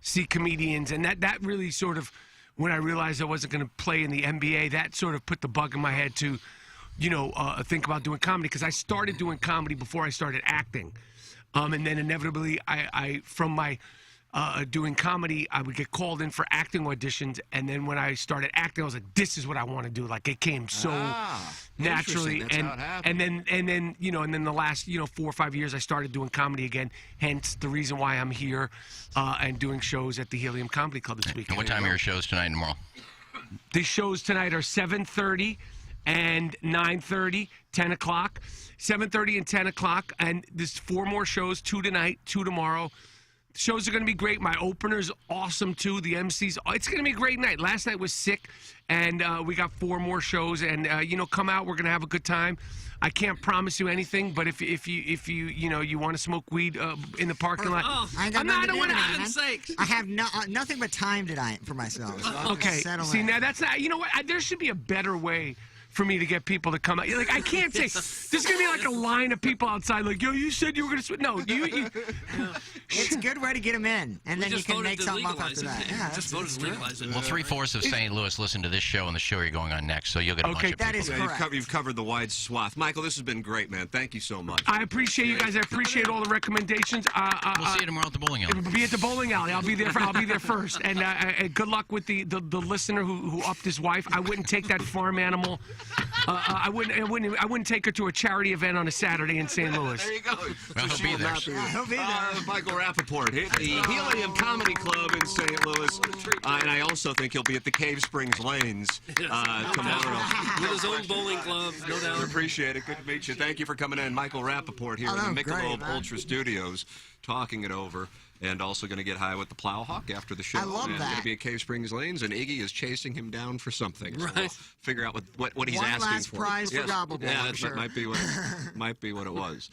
see comedians, and that really sort of, when I realized I wasn't going to play in the NBA, that sort of put the bug in my head to, think about doing comedy, because I started doing comedy before I started acting. And then inevitably, I from my doing comedy, I would get called in for acting auditions. And then when I started acting, I was like, this is what I want to do. Like, it came so naturally. That's how it happened. And then the last, 4 or 5 years, I started doing comedy again. Hence the reason why I'm here and doing shows at the Helium Comedy Club this week. And what time are your shows tonight and tomorrow? The shows tonight are 7:30 and 9:30, 10 o'clock. 7:30 and 10 o'clock. And there's 4 more shows, 2 tonight, 2 tomorrow. The shows are going to be great. My opener's awesome, too. The MCs, it's going to be a great night. Last night was sick, and we got 4 more shows. And, come out. We're going to have a good time. I can't promise you anything, but if you want to smoke weed in the parking lot. I ain't got nothing to do tonight, man. sakes. I have nothing but time tonight for myself. So I'll just Okay. settle See, in. now that's not. You know what? There should be a better way for me to get people to come out. Like, I can't say there's gonna be like a line of people outside, like, yo, you said you were gonna. No, you It's a good way to get them in, and then you can make something up after that. Yeah, Just voted to legalize it. Well, 3/4 of St. Louis listen to this show and the show you're going on next, so you'll get a bunch of people. that is correct. You've covered the wide swath. Michael, this has been great, man. Thank you so much. I appreciate you guys. I appreciate all the recommendations. We'll see you tomorrow at the bowling alley. Be at the bowling alley. I'll be there. I'll be there first. And good luck with the listener who upped his wife. I wouldn't take that farm animal I wouldn't take her to a charity event on a Saturday in St. Louis. There you go. Well, So he'll be there. He'll be there. Michael Rappaport hit the Helium Comedy Club in St. Louis. And I also think he'll be at the Cave Springs Lanes tomorrow. With his own bowling glove, no doubt. Appreciate it. Good to meet you. Thank you for coming in. Michael Rappaport here in the Michelob Ultra Studios, talking it over. And also going to get high with the Plowhawk after the show. I love and that. Going to be at Cave Springs Lanes, and Iggy is chasing him down for something. So Right. we'll figure out what he's One asking last for. prize for Gobble Bowl, Yeah, I'm that sure. might be what it was.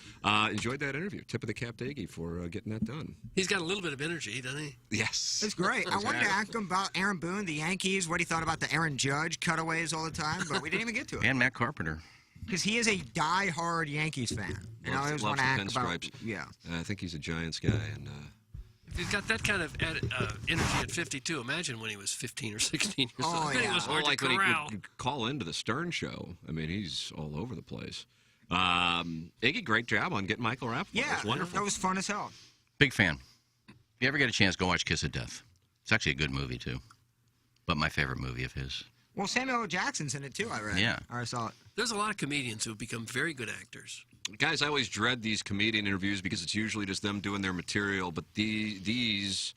Enjoyed that interview. Tip of the cap to Iggy for getting that done. He's got a little bit of energy, doesn't he? Yes. It's great. I wanted to ask him about Aaron Boone, the Yankees, what he thought about the Aaron Judge cutaways all the time, but we didn't even get to it. And Matt Carpenter. Because he is a die-hard Yankees fan. And I always want Loves to the ask about... pinstripes. Yeah. I think he's a Giants guy, and If he's got that kind of energy at 52, imagine when he was 15 or 16 years old. Oh, I bet he yeah. was hard like to when he corral. would call into the Stern show. I mean, he's all over the place. Iggy, great job on getting Michael Rappaport. Yeah, It was wonderful. that was fun as hell. Big fan. If you ever get a chance, go watch Kiss of Death. It's actually a good movie, too. But my favorite movie of his. Well, Samuel L. Jackson's in it, too, I read. Yeah. Or I saw it. There's a lot of comedians who have become very good actors. Guys, I always dread these comedian interviews because it's usually just them doing their material, but this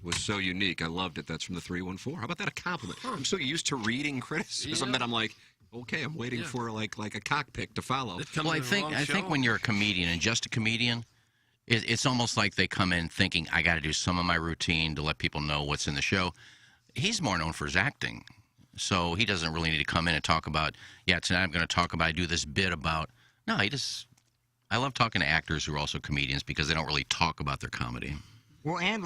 was so unique. I loved it. That's from the 314. How about that, a compliment? I'm so used to reading criticism that I'm like, okay, I'm waiting for like a cockpick to follow. Well, I think when you're a comedian and just a comedian, it's almost like they come in thinking, I got to do some of my routine to let people know what's in the show. He's more known for his acting, so he doesn't really need to come in and talk about, tonight I'm going to talk about, I do this bit about. No, I love talking to actors who are also comedians because they don't really talk about their comedy. Well, and,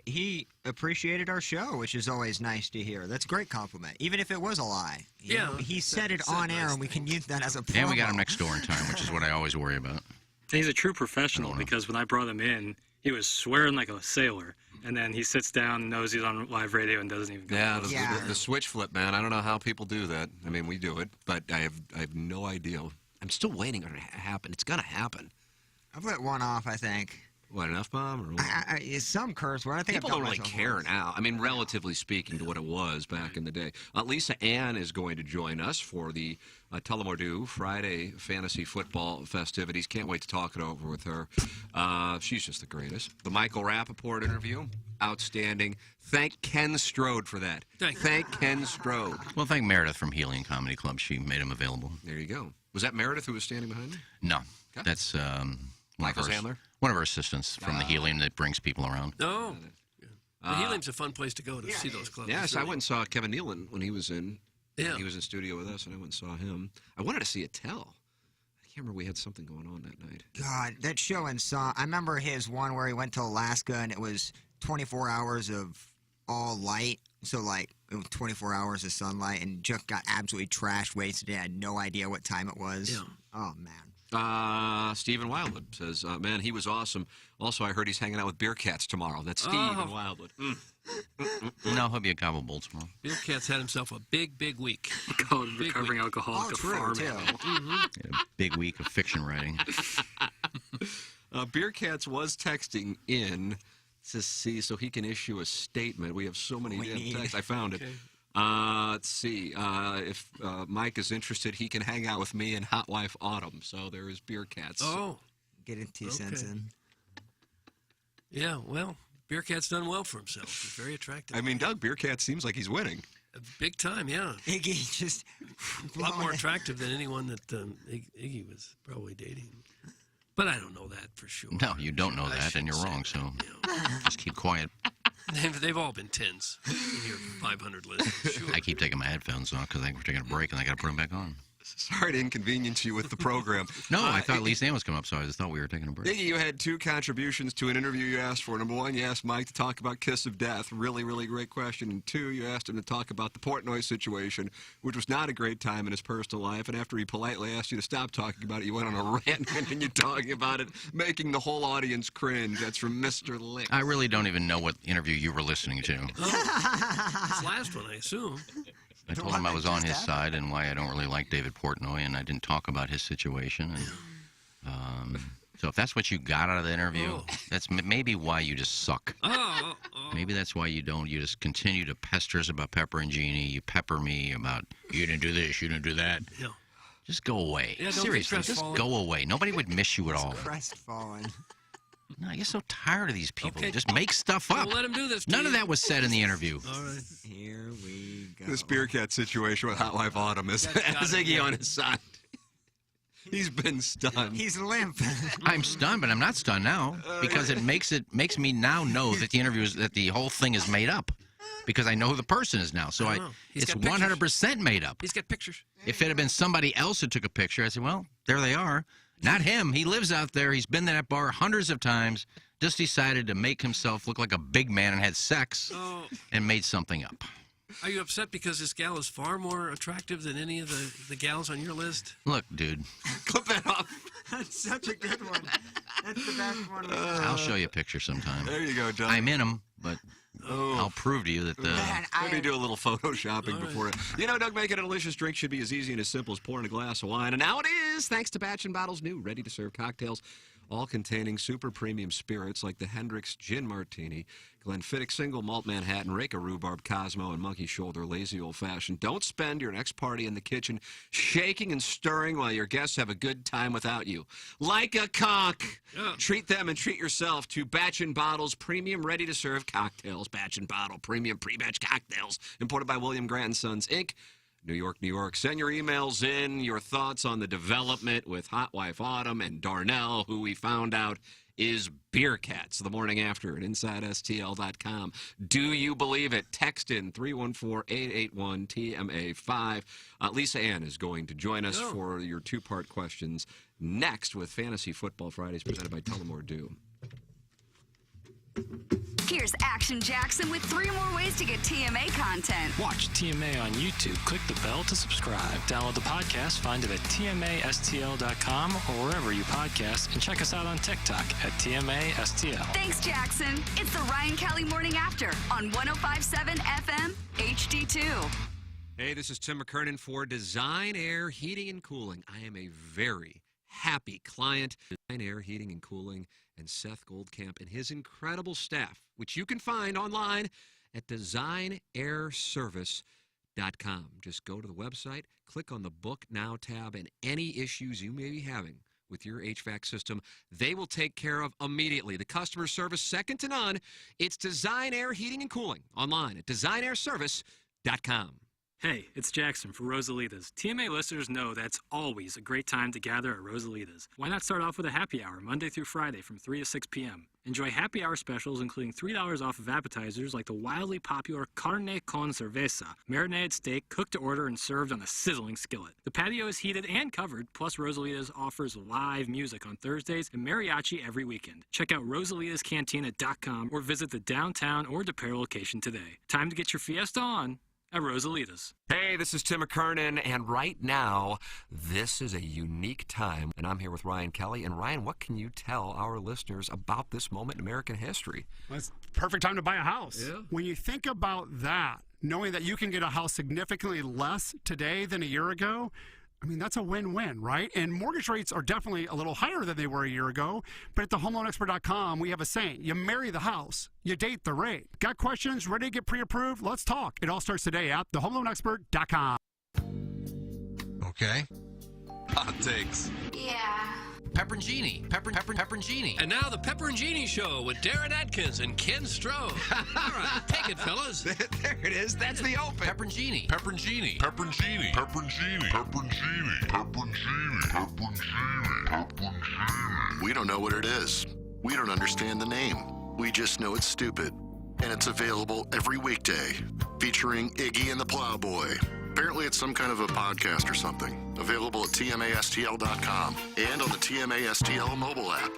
he appreciated our show, which is always nice to hear. That's a great compliment, even if it was a lie. He said it on air, and we can use that as a promo. And we got him next door in time, which is what I always worry about. He's a true professional because when I brought him in, he was swearing like a sailor. And then he sits down, knows he's on live radio, and doesn't even go. Yeah, the switch flip, man. I don't know how people do that. I mean, we do it, but I have no idea. I'm still waiting for it to happen. It's going to happen. I've let one off, I think. What, an F-bomb? Or what? Some curse word. I think People I've don't done really myself care once. now. I mean, relatively speaking to what it was back in the day. Lisa Ann is going to join us for the Tullamore Friday Fantasy Football festivities. Can't wait to talk it over with her. She's just the greatest. The Michael Rappaport interview, outstanding. Thank Ken Strode for that. Thank Ken Strode. Well, thank Meredith from Helium Comedy Club. She made him available. There you go. Was that Meredith who was standing behind me? No, that's Michael Sandler? One of our assistants from the Helium that brings people around. No. The Helium's a fun place to go to see those clubs. Yes, I went and saw Kevin Nealon when he was in. Yeah. He was in studio with us, and I went and saw him. I wanted to see Attell. I can't remember. We had something going on that night. God, that show and song. I remember his one where he went to Alaska, and it was 24 hours of all light. So, it was 24 hours of sunlight, and just got absolutely trashed, wasted. I had no idea what time it was. Yeah. Oh, man. Stephen Wildwood says, man, he was awesome. Also, I heard he's hanging out with Beer Cats tomorrow. That's Stephen Wildwood. No, he'll be at Gobble Bowl tomorrow. Beer Cat's had himself a big week. Recovering alcoholic, a farm animal. A big week of fiction writing. Beer Cats was texting in to see so he can issue a statement. We have so many damn texts. I found it. Let's see. If Mike is interested, he can hang out with me and Hot Wife Autumn. So there is Beer Cats. Oh. Get in 2 cents in. Yeah, well, Beer Cat's done well for himself. He's very attractive. I mean, Doug, Beer Cat seems like he's winning. Big time, yeah. Iggy just... a lot more attractive than anyone that Iggy was probably dating. But I don't know that for sure. No, you don't know that, and you're wrong, so just keep quiet. They've all been 10s in your 500 list. Sure. I keep taking my headphones off because I think we're taking a break, and I got to put them back on. Sorry to inconvenience you with the program. No, I thought Lisa Ann was coming up, so I just thought we were taking a break. Iggy, you had 2 contributions to an interview you asked for. Number 1, you asked Mike to talk about Kiss of Death. Really, really great question. And 2, you asked him to talk about the Portnoy situation, which was not a great time in his personal life. And after he politely asked you to stop talking about it, you went on a rant and continued talking about it, making the whole audience cringe. That's from Mr. Lick. I really don't even know what interview you were listening to. This last one, I assume. I told him I was on his side and why I don't really like David Portnoy, and I didn't talk about his situation. And so if that's what you got out of the interview, that's maybe why you just suck. Oh, Maybe that's why you don't. You just continue to pester us about Pepper and Jeannie. You pepper me about, you didn't do this, you didn't do that. Yeah. Just go away. Yeah, don't Seriously, be just crestfallen. go away. Nobody would miss you at all. Crestfallen. No, I get so tired of these people. Okay. Just make stuff up. We'll let him do this. None of that was said in the interview. All right. Here we go. This beer cat situation with Hot Wife Autumn is has Iggy on his side. He's been stunned. He's limp. I'm stunned, but I'm not stunned now because it makes me now know that the whole thing is made up because I know who the person is now. So it's 100% made up. He's got pictures. If it had been somebody else who took a picture, I'd say, well, there they are. Not him. He lives out there. He's been to that bar hundreds of times. Just decided to make himself look like a big man and had sex and made something up. Are you upset because this gal is far more attractive than any of the gals on your list? Look, dude. Clip that off. That's such a good one. That's the best one. I'll show you a picture sometime. There you go, Doug. I'm in them, but I'll prove to you that Maybe do a little photoshopping before it. You know, Doug, making a delicious drink should be as easy and as simple as pouring a glass of wine. And now it is, thanks to Batch & Bottle's new ready-to-serve cocktails, all containing super premium spirits like the Hendricks Gin Martini, Glenfiddich Single Malt Manhattan, Reka Rhubarb Cosmo, and Monkey Shoulder Lazy Old Fashioned. Don't spend your next party in the kitchen shaking and stirring while your guests have a good time without you. Like a cock. Yeah. Treat them and treat yourself to Batch & Bottle's premium ready-to-serve cocktails. Batch & Bottle premium pre-batch cocktails, imported by William Grant & Sons, Inc., New York, New York. Send your emails in, your thoughts on the development with Hot Wife Autumn and Darnell, who we found out is Beer Cats the morning after at InsideSTL.com. Do you believe it? Text in 314-881-TMA5. Lisa Ann is going to join us for your two-part questions next with Fantasy Football Fridays presented by Tullamore Dew. Here's Action Jackson with 3 more ways to get TMA content. Watch TMA on YouTube. Click the bell to subscribe. Download the podcast. Find it at TMASTL.com or wherever you podcast. And check us out on TikTok at TMASTL. Thanks, Jackson. It's the Ryan Kelly Morning After on 105.7 FM HD2. Hey, this is Tim McKernan for Design Air Heating and Cooling. I am a very happy client. Design Air Heating and Cooling and Seth Goldcamp and his incredible staff, which you can find online at designairservice.com. Just go to the website, click on the Book Now tab, and any issues you may be having with your HVAC system, they will take care of immediately. The customer service, second to none. It's Design Air Heating and Cooling online at designairservice.com. Hey, it's Jackson for Rosalita's. TMA listeners know that's always a great time to gather at Rosalita's. Why not start off with a happy hour Monday through Friday from 3 to 6 p.m.? Enjoy happy hour specials including $3 off of appetizers like the wildly popular Carne con Cerveza, marinated steak cooked to order and served on a sizzling skillet. The patio is heated and covered, plus Rosalita's offers live music on Thursdays and mariachi every weekend. Check out rosalitascantina.com or visit the downtown or DePere location today. Time to get your fiesta on at Rosalita's. Hey, this is Tim McKernan, and right now, this is a unique time, and I'm here with Ryan Kelly. And Ryan, what can you tell our listeners about this moment in American history? Well, it's the perfect time to buy a house. Yeah. When you think about that, knowing that you can get a house significantly less today than a year ago, I mean, that's a win-win, right? And mortgage rates are definitely a little higher than they were a year ago. But at thehomeloanexpert.com, we have a saying, you marry the house, you date the rate. Got questions? Ready to get pre-approved? Let's talk. It all starts today at thehomeloanexpert.com. Okay. Hot takes. Yeah. Pepper and Jeannie. Pepper and Jeannie. And now the Pepper and Jeannie Show with Darren Atkins and Ken Stroh. All right, take it, fellas. There it is. That's the open. Pepper and Jeannie. Pepper and Jeannie. Pepper and Jeannie. Pepper and Jeannie. Pepper and Jeannie. Pepper and Jeannie. Pepper and Jeannie. Pepper and Jeannie. We don't know what it is. We don't understand the name. We just know it's stupid. And it's available every weekday, featuring Iggy and the Plowboy. Apparently it's some kind of a podcast or something. Available at TMASTL.com and on the TMASTL mobile app.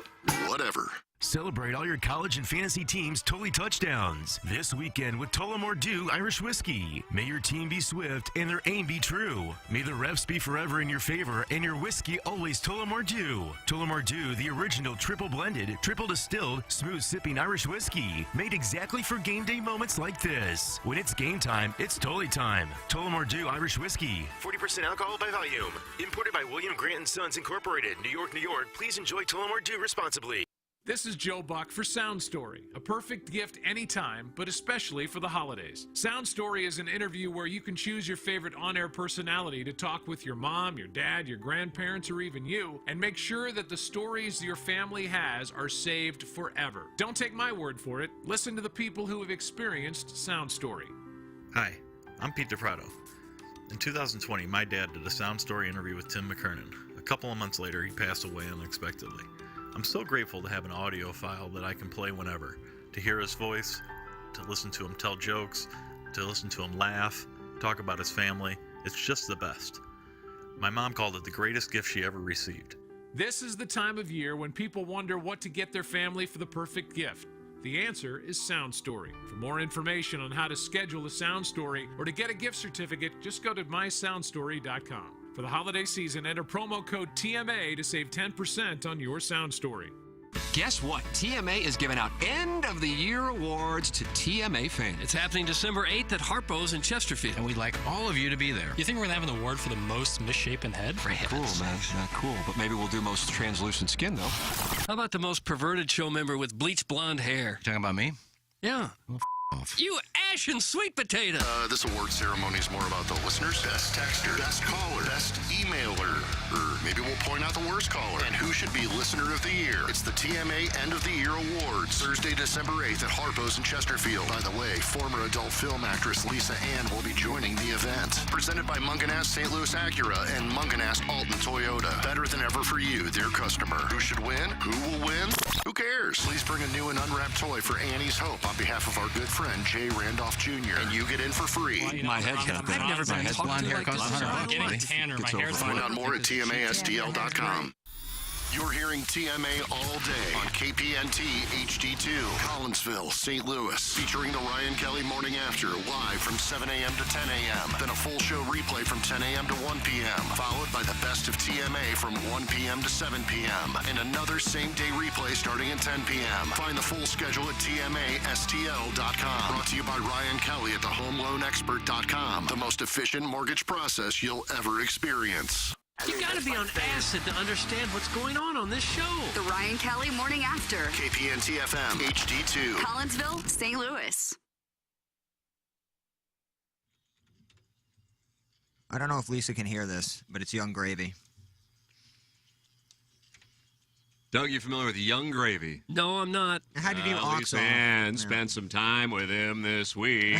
Whatever. Celebrate all your college and fantasy teams' Tully touchdowns this weekend with Tullamore Dew Irish Whiskey. May your team be swift and their aim be true. May the refs be forever in your favor and your whiskey always Tullamore Dew. Tullamore Dew, the original triple blended, triple distilled, smooth sipping Irish whiskey, made exactly for game day moments like this. When it's game time, it's Tully time. Tullamore Dew Irish Whiskey. 40% alcohol by volume. Imported by William Grant & Sons Incorporated, New York, New York. Please enjoy Tullamore Dew responsibly. This is Joe Buck for Sound Story, a perfect gift anytime, but especially for the holidays. Sound Story is an interview where you can choose your favorite on-air personality to talk with your mom, your dad, your grandparents, or even you, and make sure that the stories your family has are saved forever. Don't take my word for it. Listen to the people who have experienced Sound Story. Hi, I'm Pete DePrado. In 2020, my dad did a Sound Story interview with Tim McKernan. A couple of months later, he passed away unexpectedly. I'm so grateful to have an audio file that I can play whenever, to hear his voice, to listen to him tell jokes, to listen to him laugh, talk about his family. It's just the best. My mom called it the greatest gift she ever received. This is the time of year when people wonder what to get their family for the perfect gift. The answer is Sound Story. For more information on how to schedule a Sound Story or to get a gift certificate, just go to mysoundstory.com. For the holiday season, enter promo code TMA to save 10% on your Sound Story. Guess what? TMA is giving out end-of-the-year awards to TMA fans. It's happening December 8th at Harpo's in Chesterfield. And we'd like all of you to be there. You think we're going to have an award for the most misshapen head? Cool, man. Not cool. But maybe we'll do most translucent skin, though. How about the most perverted show member with bleached blonde hair? You talking about me? Yeah. Well, off. You ashen sweet potato. This award ceremony is more about the listeners. Best texter, best caller, best emailer, or maybe we'll point out the worst caller, and who should be Listener of the Year. It's the TMA End of the Year Awards, Thursday, December 8th at Harpo's in Chesterfield. By the way, former adult film actress Lisa Ann will be joining the event. Presented by Munganast St. Louis Acura and Munganast Alton Toyota. Better than ever for you, their customer. Who should win? Who will win? Who cares? Please bring a new and unwrapped toy for Annie's Hope on behind of our good friend Jay Randolph Jr. And you get in for free. My head's not that. I've never been His blonde hair costs $100. Tanner, my hair's Find out more at TMASTL.com. You're hearing TMA all day on KPNT HD2, Collinsville, St. Louis. Featuring the Ryan Kelly Morning After, live from 7 a.m. to 10 a.m. Then a full show replay from 10 a.m. to 1 p.m. Followed by the best of TMA from 1 p.m. to 7 p.m. And another same-day replay starting at 10 p.m. Find the full schedule at TMASTL.com. Brought to you by Ryan Kelly at thehomeloanexpert.com. The most efficient mortgage process you'll ever experience. You got to be on acid to understand what's going on this show. The Ryan Kelly Morning After. KPNT FM HD2. Collinsville, St. Louis. I don't know if Lisa can hear this, but it's Young Gravy. Doug, you familiar with Young Gravy? No, I'm not. How did you Lisa Ann spent some time with him this week.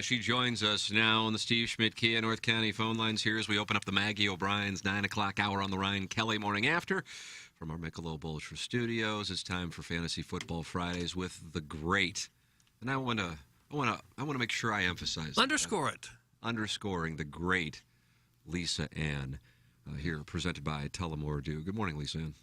She joins us now on the Steve Schmidt Kia North County phone lines here as we open up the Maggie O'Brien's 9 o'clock hour on the Ryan Kelly Morning After. From our Michelob Ultra Studios, it's time for Fantasy Football Fridays with the great. And I want to make sure I emphasize Underscore it. Underscoring the great Lisa Ann here, presented by Tullamore Dew. Good morning, Lisa Ann.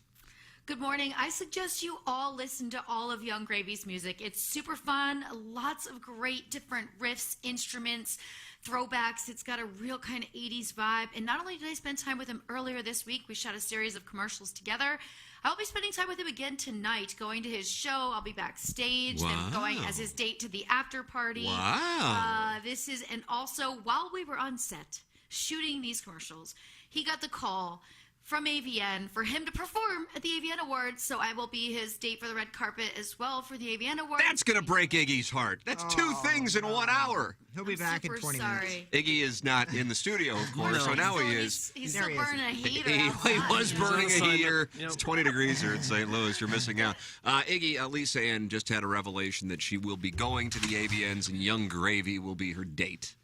Good morning. I suggest you all listen to all of Young Gravy's music. It's super fun. Lots of great different riffs, instruments, throwbacks. It's got a real kind of 80s vibe. And not only did I spend time with him earlier this week, we shot a series of commercials together. I'll be spending time with him again tonight, going to his show. I'll be backstage, then going as his date to the after party. Wow. And also, while we were on set shooting these commercials, he got the call from AVN for him to perform at the AVN Awards, so I will be his date for the red carpet as well for the AVN Awards. That's going to break Iggy's heart. That's two things in 1 hour. He'll be back in 20 minutes. Iggy is not in the studio, of course, so now he is. He's still burning a heater. He was burning a heater. It's 20 degrees here in St. Louis. You're missing out. Iggy, Lisa Ann just had a revelation that she will be going to the AVNs and Young Gravy will be her date.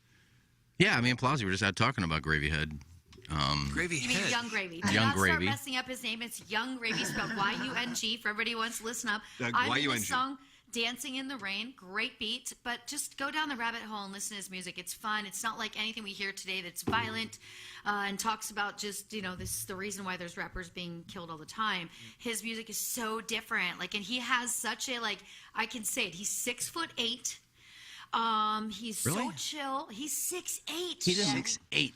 Yeah, me and Plowsy were just out talking about Gravy Head. Gravy You mean Head. Young Gravy. Young Do not Gravy. start messing up his name. It's Young Gravy, spelled Y-U-N-G, for everybody who wants to listen up. Doug, I mean, Y-U-N-G. the song Dancing in the Rain, great beat, but just go down the rabbit hole and listen to his music. It's fun. It's not like anything we hear today that's violent and talks about just, this is the reason why there's rappers being killed all the time. His music is so different. And he has such a, I can say it, he's 6'8". He's Really? so chill. He's 6'8". He didn't. 6'8".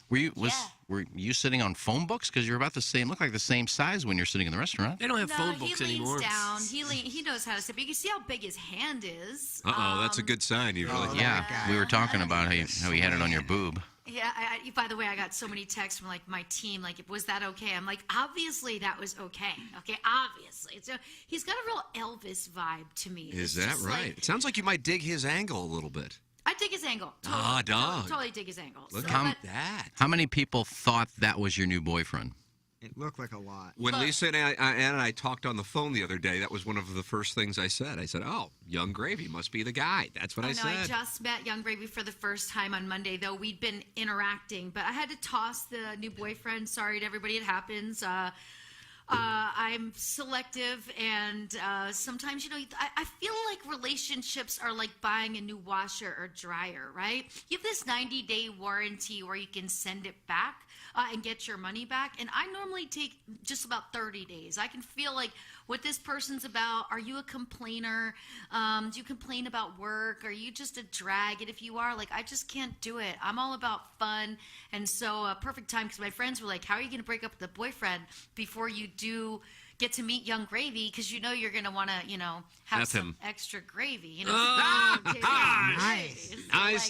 Were you sitting on phone books? Because you're about the same. Look like the same size when you're sitting in the restaurant. They don't have No, phone books he leans anymore. down. He knows how to sit. But you can see how big his hand is. Uh-oh, that's a good sign usually. Yeah, we were talking about how you had it on your boob. Yeah, by the way, I got so many texts from like my team, like, was that okay? I'm like, obviously that was okay. Okay, obviously. So he's got a real Elvis vibe to me. Is It's that just right? like- It sounds like you might dig his angle a little bit. I dig his angle. Totally, dog. Totally dig his angle. Look So, at but- that. How many people thought that was your new boyfriend? It looked like a lot. When Lisa and I talked on the phone the other day, that was one of the first things I said. I said, "Oh, Young Gravy must be the guy." That's what I I said. I just met Young Gravy for the first time on Monday, though we'd been interacting, but I had to toss the new boyfriend. Sorry to everybody, it happens. I'm selective, and sometimes, I feel like relationships are like buying a new washer or dryer, right? You have this 90-day warranty where you can send it back and get your money back, and I normally take just about 30 days. I can feel like what this person's about. Are you a complainer? Do you complain about work? Are you just a drag? And if you are, like, I just can't do it. I'm all about fun. And so perfect time, because my friends were like, how are you going to break up with the boyfriend before you do get to meet Young Gravy? Because you know you're going to want to, have That's some him. extra gravy.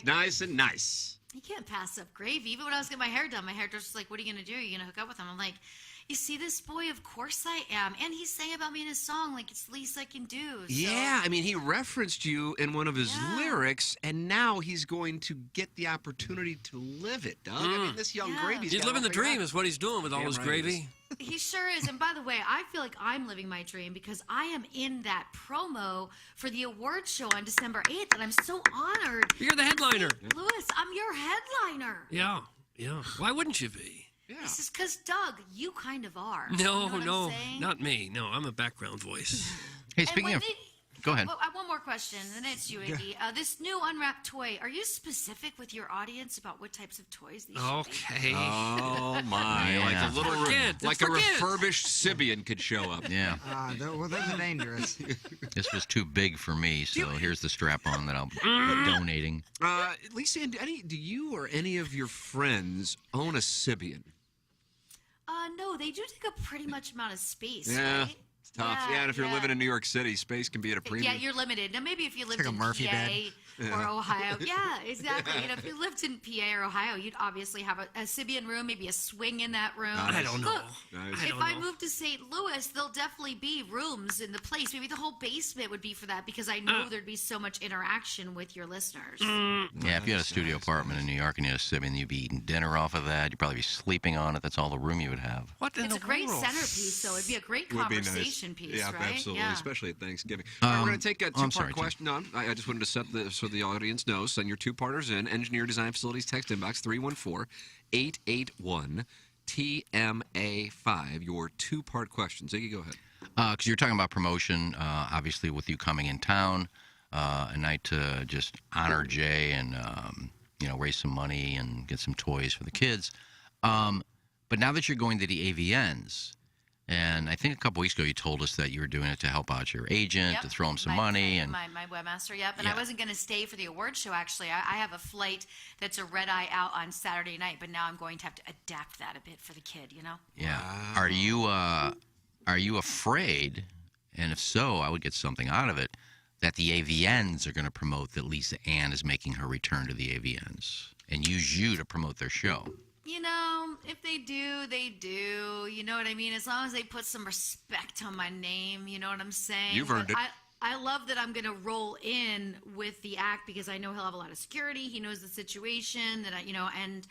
Nice, and nice. You can't pass up gravy. Even when I was getting my hair done, my hairdresser was like, what are you going to do? Are you going to hook up with him? I'm like, you see this boy? Of course I am. And he sang about me in his song, like, it's the least I can do. So, Yeah, I mean, he referenced you in one of his lyrics, and now he's going to get the opportunity to live it, Doug. I mean, this Young Gravy's He's got living it the figured dream out. is what he's doing with all Damn his right gravy. He sure is. And by the way, I feel like I'm living my dream because I am in that promo for the award show on December 8th, and I'm so honored. You're the headliner. Lewis, I'm your headliner. Yeah. Why wouldn't you be? This is because, Doug, you kind of are. No, You know what I'm no, saying? not me. No, I'm a background voice. Hey, speaking of, go ahead. Oh, one more question, and it's you, Iggy. This new unwrapped toy, are you specific with your audience about what types of toys these should be? Okay. Oh my! Yeah. Like a little, like a Forget. refurbished Sibian could show up. Yeah. Well, those are dangerous. This was too big for me, so here's the strap-on that I'll be donating. Lisa, do you or any of your friends own a Sibian? No, they do take a pretty much amount of space, Yeah, right? it's tough. Yeah, and if you're living in New York City, space can be at a premium. Yeah, you're limited. Now, maybe if you lived like a in Murphy PA bed. or Yeah. Ohio. Yeah, exactly. If you lived in PA or Ohio, you'd obviously have a Sibian room, maybe a swing in that room. I don't know. Look, Nice. if I move to St. Louis, there'll definitely be rooms in the place. Maybe the whole basement would be for that because I know there'd be so much interaction with your listeners. Yeah, if you had a studio apartment in New York and you had a Sibian, you'd be eating dinner off of that. You'd probably be sleeping on it. That's all the room you would have. What It's a great centerpiece, though. It'd be a great Would be nice. conversation piece, Yeah, right? absolutely, Yeah. especially at Thanksgiving. All right, we're going to take a oh, I'm two-part sorry, Tim. question. No, I just wanted to set the so the audience knows. Send your two-parters in. Engineer Design Facilities text inbox 314-881-TMA5. Your two-part questions. Ziggy, go ahead. Because you're talking about promotion, obviously with you coming in town, a night to just honor Jay and raise some money and get some toys for the kids. But now that you're going to the AVNs, and I think a couple weeks ago you told us that you were doing it to help out your agent, to throw him some money, and my webmaster, yep. And I wasn't going to stay for the award show, actually. I have a flight that's a red eye out on Saturday night, but now I'm going to have to adapt that a bit for the kid, yeah. Are you afraid? And if so, I would get something out of it. That the AVNs are going to promote that Lisa Ann is making her return to the AVNs and use you to promote their show. If they do, they do. You know what I mean? As long as they put some respect on my name, you know what I'm saying? You've earned But it. I love that I'm going to roll in with the act because I know he'll have a lot of security. He knows the situation that and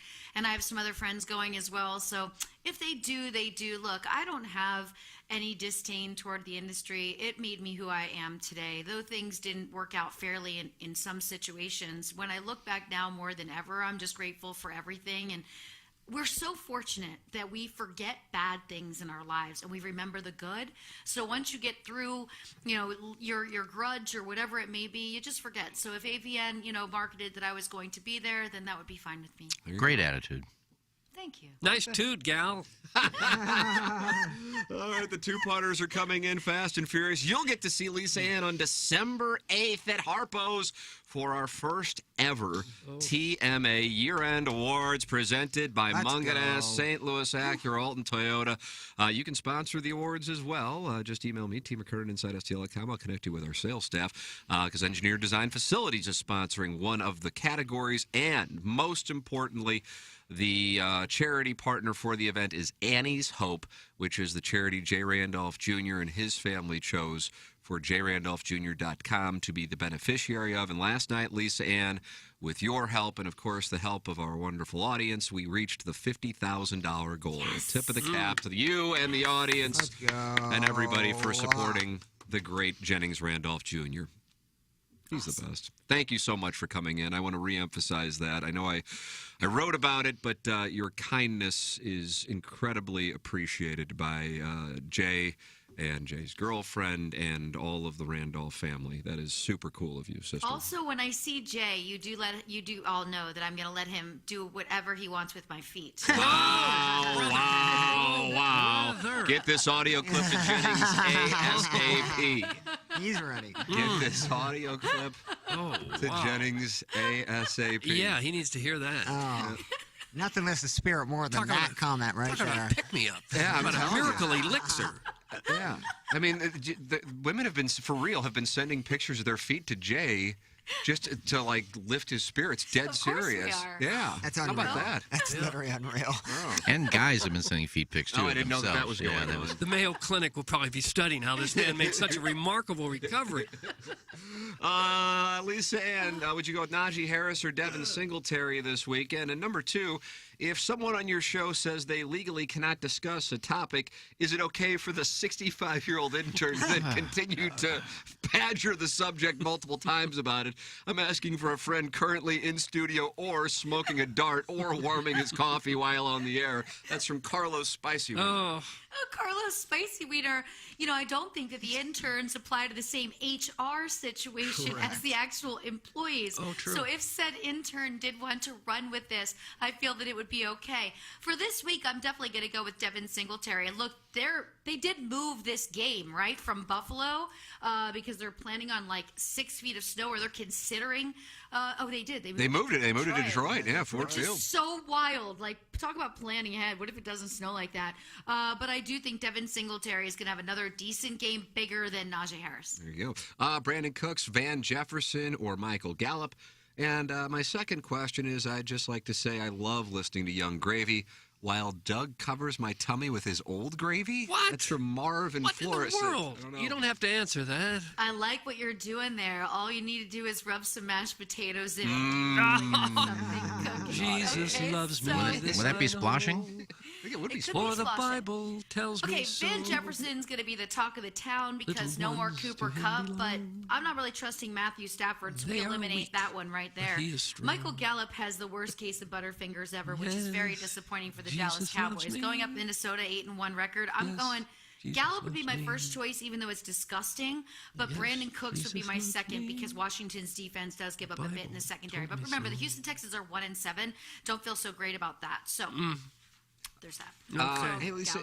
I have some other friends going as well. So if they do, they do. Look, I don't have any disdain toward the industry. It made me who I am today. Though things didn't work out fairly in some situations, when I look back now more than ever, I'm just grateful for everything. And we're so fortunate that we forget bad things in our lives and we remember the good. So once you get through, your grudge or whatever it may be, you just forget. So if AVN, marketed that I was going to be there, then that would be fine with me. Great attitude. Thank you. Nice toot, gal. All right, the two-parters are coming in fast and furious. You'll get to see Lisa Ann on December 8th at Harpo's for our first ever TMA year-end awards presented by Munganess, St. Louis Acura, Alton Toyota. You can sponsor the awards as well. Just email me, tmckernan@InsideSTL.com. I'll connect you with our sales staff because Engineer Design Facilities is sponsoring one of the categories. And most importantly, the charity partner for the event is Annie's Hope, which is the charity Jay Randolph Jr. and his family chose for jrandolphjr.com to be the beneficiary of. And last night, Lisa Ann, with your help and, of course, the help of our wonderful audience, we reached the $50,000 goal. Yes. Tip of the cap to you and the audience and everybody for supporting the great Jennings Randolph Jr. He's the best. Thank you so much for coming in. I want to reemphasize that. I know I wrote about it, but your kindness is incredibly appreciated by Jay and Jay's girlfriend and all of the Randolph family. That is super cool of you, sister. Also, when I see Jay, you do all know that I'm going to let him do whatever he wants with my feet. Wow. Get this audio clip to Jennings ASAP. He's ready. Get this audio clip to Jennings ASAP. Yeah, he needs to hear that. Oh. Nothing lifts the spirit more than that comment right there. Pick me up. Yeah, I'm a miracle elixir. Yeah. I mean, the women have been, for real, have been sending pictures of their feet to Jay just to like lift his spirits. Dead serious. Yeah. That's unreal. How about that? That's literally unreal. Oh. And guys have been sending feet pics too. Oh, I didn't know that was going on. The Mayo Clinic will probably be studying how this man made such a remarkable recovery. Lisa Ann, would you go with Najee Harris or Devin Singletary this weekend? And number two, if someone on your show says they legally cannot discuss a topic, is it okay for the 65-year-old intern to then continue to badger the subject multiple times about it? I'm asking for a friend currently in studio or smoking a dart or warming his coffee while on the air. That's from Carlos Spicy. Oh, Carlos Spicy Wiener. You know, I don't think that the interns apply to the same HR situation as the actual employees. Oh, true. So if said intern did want to run with this, I feel that it would be okay. For this week, I'm definitely going to go with Devin Singletary. And look, they did move this game, right, from Buffalo because they're planning on like 6 feet of snow, or they're considering. They did. They moved it. They moved it to Detroit. Yeah, Ford Field. So wild. Like, talk about planning ahead. What if it doesn't snow like that? But I do think Devin Singletary is going to have another decent game, bigger than Najee Harris. There you go. Brandon Cooks, Van Jefferson, or Michael Gallup. And my second question is, I'd just like to say I love listening to Young Gravy while Doug covers my tummy with his old gravy. What? That's from Marvin Flores. What in the world? You don't have to answer that. I like what you're doing there. All you need to do is rub some mashed potatoes in it. Jesus loves me. Would that be splashing? I think it would be For the Bible tells me so. Van Jefferson's going to be the talk of the town because no more Cooper Kupp, but I'm not really trusting Matthew Stafford, so we eliminate that one right there. Michael Gallup has the worst case of Butterfingers ever, which is very disappointing for the Dallas Cowboys. Going up Minnesota 8-1 record, I'm going. Gallup would be my first choice, even though it's disgusting. But Brandon Cooks would be my second because Washington's defense does give up a bit in the secondary. But remember, the Houston Texans are 1-7. Don't feel so great about that. So there's that. Hey, Lisa,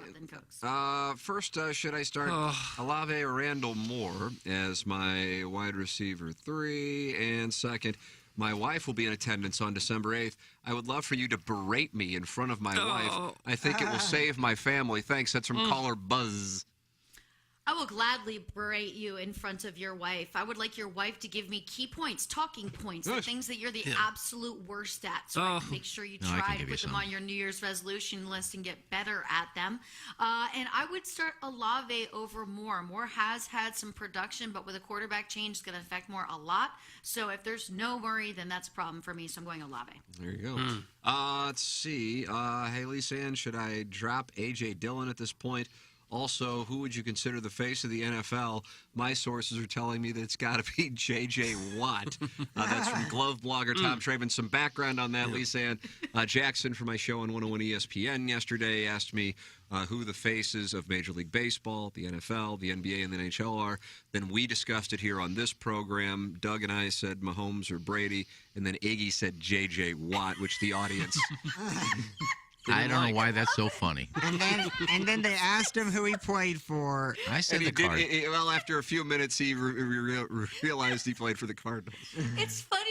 first, should I start Olave or Randall Moore as my wide receiver 3? And second, my wife will be in attendance on December 8th. I would love for you to berate me in front of my wife. I think it will save my family. Thanks. That's from caller Buzz. I will gladly berate you in front of your wife. I would like your wife to give me key points, talking points, the things that you're the absolute worst at. So I can make sure you try to put them on your New Year's resolution list and get better at them. And I would start Olave over Moore. Moore has had some production, but with a quarterback change, it's going to affect Moore a lot. So if there's no Murray, then that's a problem for me. So I'm going Olave. There you go. Let's see. Haley Sand, should I drop A.J. Dillon at this point? Also, who would you consider the face of the NFL? My sources are telling me that it's got to be J.J. Watt. That's from Glove blogger Tom Traven. Some background on that, Lisa Ann. Jackson from my show on 101 ESPN yesterday asked me who the faces of Major League Baseball, the NFL, the NBA, and the NHL are. Then we discussed it here on this program. Doug and I said Mahomes or Brady, and then Iggy said J.J. Watt, which the audience... I don't know why that's so funny. And then they asked him who he played for. I said the Cardinals. Well, after a few minutes, he realized he played for the Cardinals. It's funny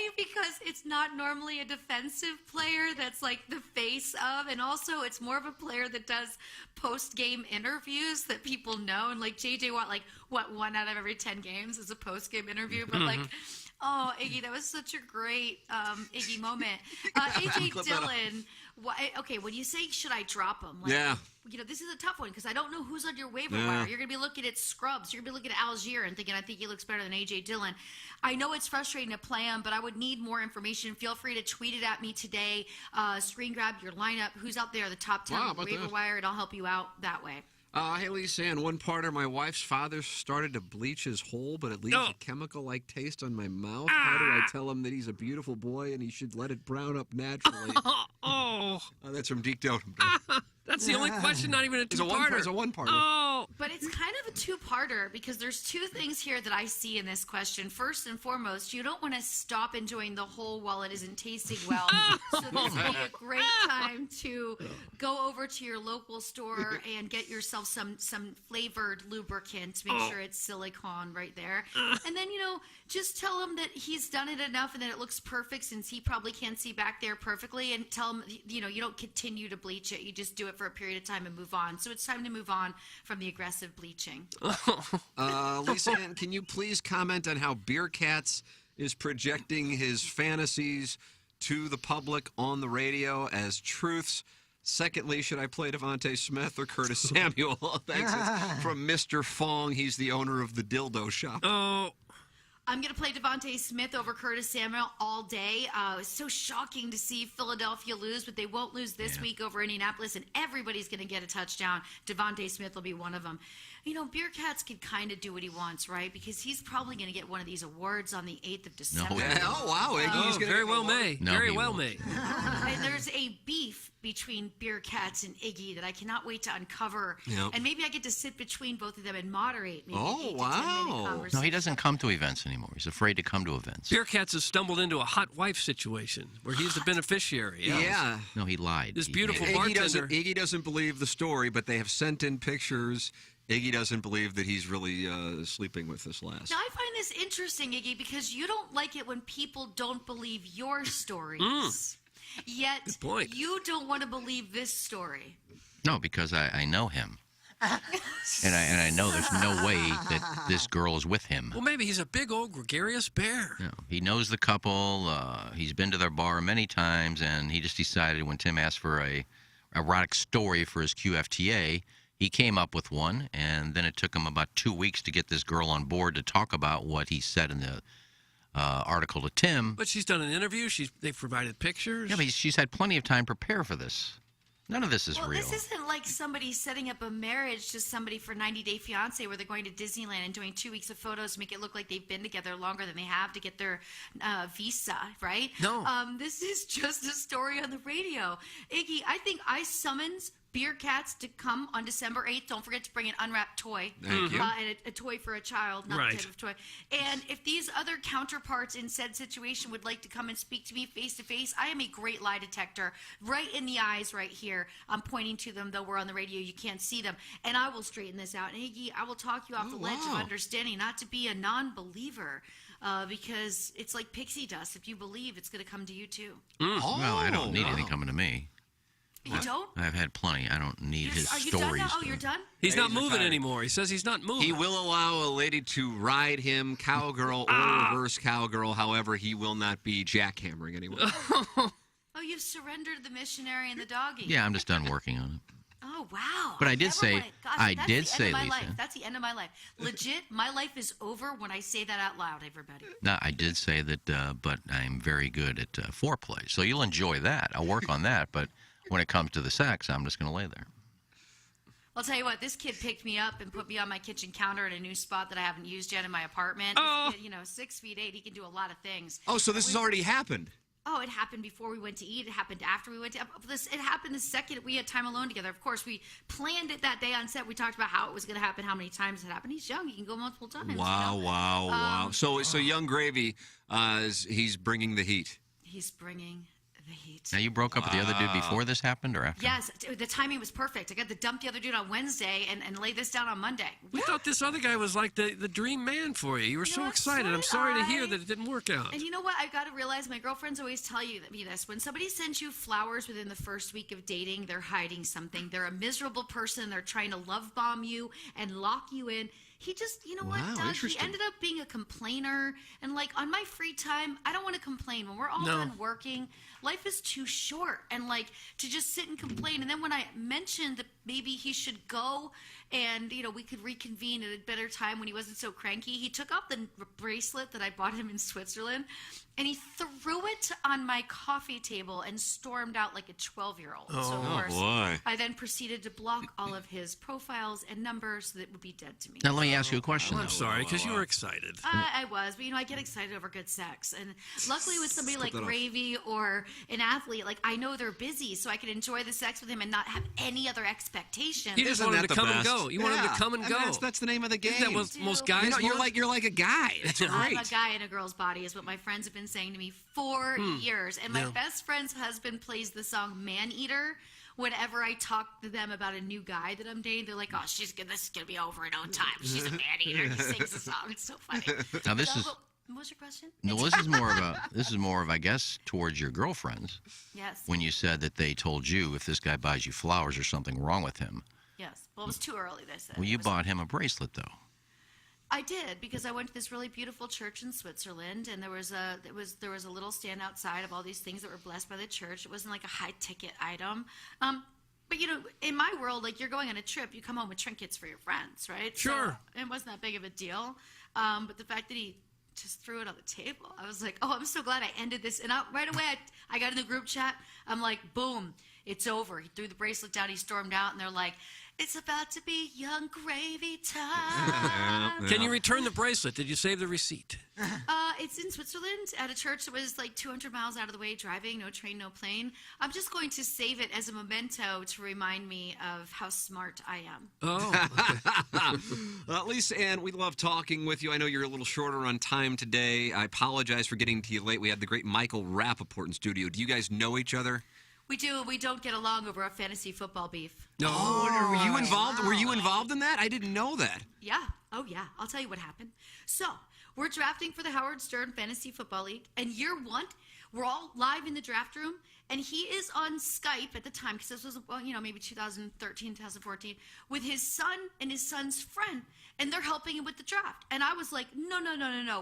it's not normally a defensive player that's like the face of, and also it's more of a player that does post-game interviews that people know. And like J.J. Watt, like what, 1 out of every 10 games is a post-game interview, but like. Oh, Iggy, that was such a great Iggy moment. AJ Dillon, okay, when you say should I drop him? Like, Yeah. You know, this is a tough one because I don't know who's on your waiver Yeah. wire. You're going to be looking at scrubs. You're going to be looking at Algier and thinking, I think he looks better than AJ Dillon. I know it's frustrating to play him, but I would need more information. Feel free to tweet it at me today. Screen grab your lineup. Who's out there, the top 10 Wow, on the about waiver that. wire, and I'll help you out that way. Hey, Lisa Ann, one parter, my wife's father started to bleach his hole, but it leaves a chemical-like taste on my mouth. How do I tell him that he's a beautiful boy and he should let it brown up naturally? That's from Deke Dotem. That's the only question, not even a two-parter. It's a one-parter. Oh. But it's kind of a two-parter because there's two things here that I see in this question. First and foremost, you don't want to stop enjoying the whole while it isn't tasting well. So this would be a great time to go over to your local store and get yourself some flavored lubricant. Make sure it's silicone right there. And then, just tell him that he's done it enough and that it looks perfect since he probably can't see back there perfectly. And tell him, you don't continue to bleach it. You just do it for a period of time and move on. So it's time to move on from the aggressive bleaching. Lisa Ann, can you please comment on how Beer Cats is projecting his fantasies to the public on the radio as truths? Secondly, should I play Devontae Smith or Curtis Samuel? Thanks. It's from Mr. Fong. He's the owner of the Dildo Shop. Oh. I'm going to play Devontae Smith over Curtis Samuel all day. It's so shocking to see Philadelphia lose, but they won't lose this week over Indianapolis, and everybody's going to get a touchdown. Devontae Smith will be one of them. Beer Cats can kind of do what he wants, right? Because he's probably going to get one of these awards on the 8th of December. Oh, wow. Iggy's going to very well may. No, very he well won't. may. And there's a beef between Beer Cats and Iggy that I cannot wait to uncover. Yep. And maybe I get to sit between both of them and moderate maybe Oh, 8 to 10 minute No, conversation. he doesn't come to events anymore. He's afraid to come to events. Beer Cats has stumbled into a hot wife situation where he's the beneficiary. Yeah. No, he lied. This He- beautiful Iggy doesn't believe the story, but they have sent in pictures. Iggy doesn't believe that he's really sleeping with this last. Now, I find this interesting, Iggy, because you don't like it when people don't believe your stories. Yet, Good point. you don't want to believe this story. No, because I know him. And I know there's no way that this girl is with him. Well, maybe he's a big old gregarious bear. No, he knows the couple. He's been to their bar many times, and he just decided when Tim asked for a erotic story for his QFTA, he came up with one, and then it took him about 2 weeks to get this girl on board to talk about what he said in the article to Tim. But she's done an interview. They've provided pictures. Yeah, but she's had plenty of time to prepare for this. None of this is Well, real. this isn't like somebody setting up a marriage to somebody for 90 Day Fiance where they're going to Disneyland and doing 2 weeks of photos to make it look like they've been together longer than they have to get their visa, right? No. This is just a story on the radio. Iggy, I think I summons Beer Cats to come on December 8th. Don't forget to bring an unwrapped toy. Thank you. And a toy for a child, not Right. a type of toy. And if these other counterparts in said situation would like to come and speak to me face to face, I am a great lie detector. Right in the eyes right here. I'm pointing to them, though we're on the radio. You can't see them. And I will straighten this out. And Iggy, I will talk you off the ledge of wow. understanding, not to be a non-believer. Because it's like pixie dust. If you believe, it's going to come to you, too. Well, I don't need anything coming to me. You don't? I've had plenty. I don't need his Are you stories. done now? Oh, you're done? He's not He's moving retired. anymore. He says he's not moving. He will allow a lady to ride him, cowgirl or reverse cowgirl. However, he will not be jackhammering anyone. Oh, you've surrendered the missionary and the doggy. Yeah, I'm just done working on it. Oh, wow. But I did Never say- wanted- Gosh, I that's did the end say, of my Lisa. life. That's the end of my life. Legit, my life is over when I say that out loud, everybody. No, I did say that, but I'm very good at foreplay. So you'll enjoy that. I'll work on that. But when it comes to the sex, I'm just going to lay there. I'll tell you what, this kid picked me up and put me on my kitchen counter in a new spot that I haven't used yet in my apartment. Oh. This kid, 6'8", he can do a lot of things. Oh, so this has already happened. Oh, it happened before we went to eat. It happened after we went to it happened the second we had time alone together. Of course, we planned it that day on set. We talked about how it was going to happen, how many times it happened. He's young; he can go multiple times. Wow. So Young Gravy, he's bringing the heat. He's bringing the heat. Now, you broke up with the other dude before this happened or after? Yes, the timing was perfect. I got to dump the other dude on Wednesday and lay this down on Monday. We thought this other guy was like the dream man for you. You were so excited. I'm sorry to hear that it didn't work out. And you know what? I got to realize my girlfriends always tell me this. When somebody sends you flowers within the first week of dating, they're hiding something. They're a miserable person. They're trying to love bomb you and lock you in. He just, you know what, Doug? He ended up being a complainer. And, like, on my free time, I don't want to complain. When we're all done working, life is too short. And, like, to just sit and complain. And then when I mentioned that maybe he should go and, you know, we could reconvene at a better time when he wasn't so cranky, he took off the bracelet that I bought him in Switzerland, and he threw it on my coffee table and stormed out like a 12-year-old. So, of course, I then proceeded to block all of his profiles and numbers that would be dead to me. Now, let me ask you a question. I'm sorry, because you were excited. I was, but, you know, I get excited over good sex. And luckily with somebody like Gravy or an athlete, like, I know they're busy, so I can enjoy the sex with him and not have any other expectations. You just want him to come and go. You want him to come and go. I mean, that's the name of the game. Isn't that what most guys you're want? like a guy. It's great. I'm a guy in a girl's body is what my friends have been saying to me for years. And my best friend's husband plays the song Man Eater. Whenever I talk to them about a new guy that I'm dating, they're like, "Oh, this is gonna be over in no time. She's a man eater." He sings the song. It's so funny. Now, this is... What was your question? No, this is more of I guess towards your girlfriends. Yes. When you said that they told you if this guy buys you flowers, there's something wrong with him. Yes. Well, it was too early. They said. Well, you bought him a bracelet though. I did, because I went to this really beautiful church in Switzerland, and there was a little stand outside of all these things that were blessed by the church. It wasn't like a high ticket item. But, you know, in my world, like, you're going on a trip, you come home with trinkets for your friends, right? Sure. So it wasn't that big of a deal. But the fact that he just threw it on the table, I was like, oh, I'm so glad I ended this. And right away, I got in the group chat. I'm like, boom, it's over. He threw the bracelet down. He stormed out. And they're like, it's about to be Young Gravy time. Can you return the bracelet? Did you save the receipt? It's in Switzerland at a church that was like 200 miles out of the way, driving, no train, no plane. I'm just going to save it as a memento to remind me of how smart I am. Oh. Lisa Ann, we love talking with you. I know you're a little shorter on time today. I apologize for getting to you late. We had the great Michael Rappaport in studio. Do you guys know each other? We do. We don't get along over a fantasy football beef. No. Oh, were you involved? Were you involved in that? I didn't know that. Yeah. Oh, yeah. I'll tell you what happened. So, we're drafting for the Howard Stern Fantasy Football League, and year one, we're all live in the draft room, and he is on Skype at the time, because this was, well, you know, maybe 2013, 2014, with his son and his son's friend, and they're helping him with the draft. And I was like, no.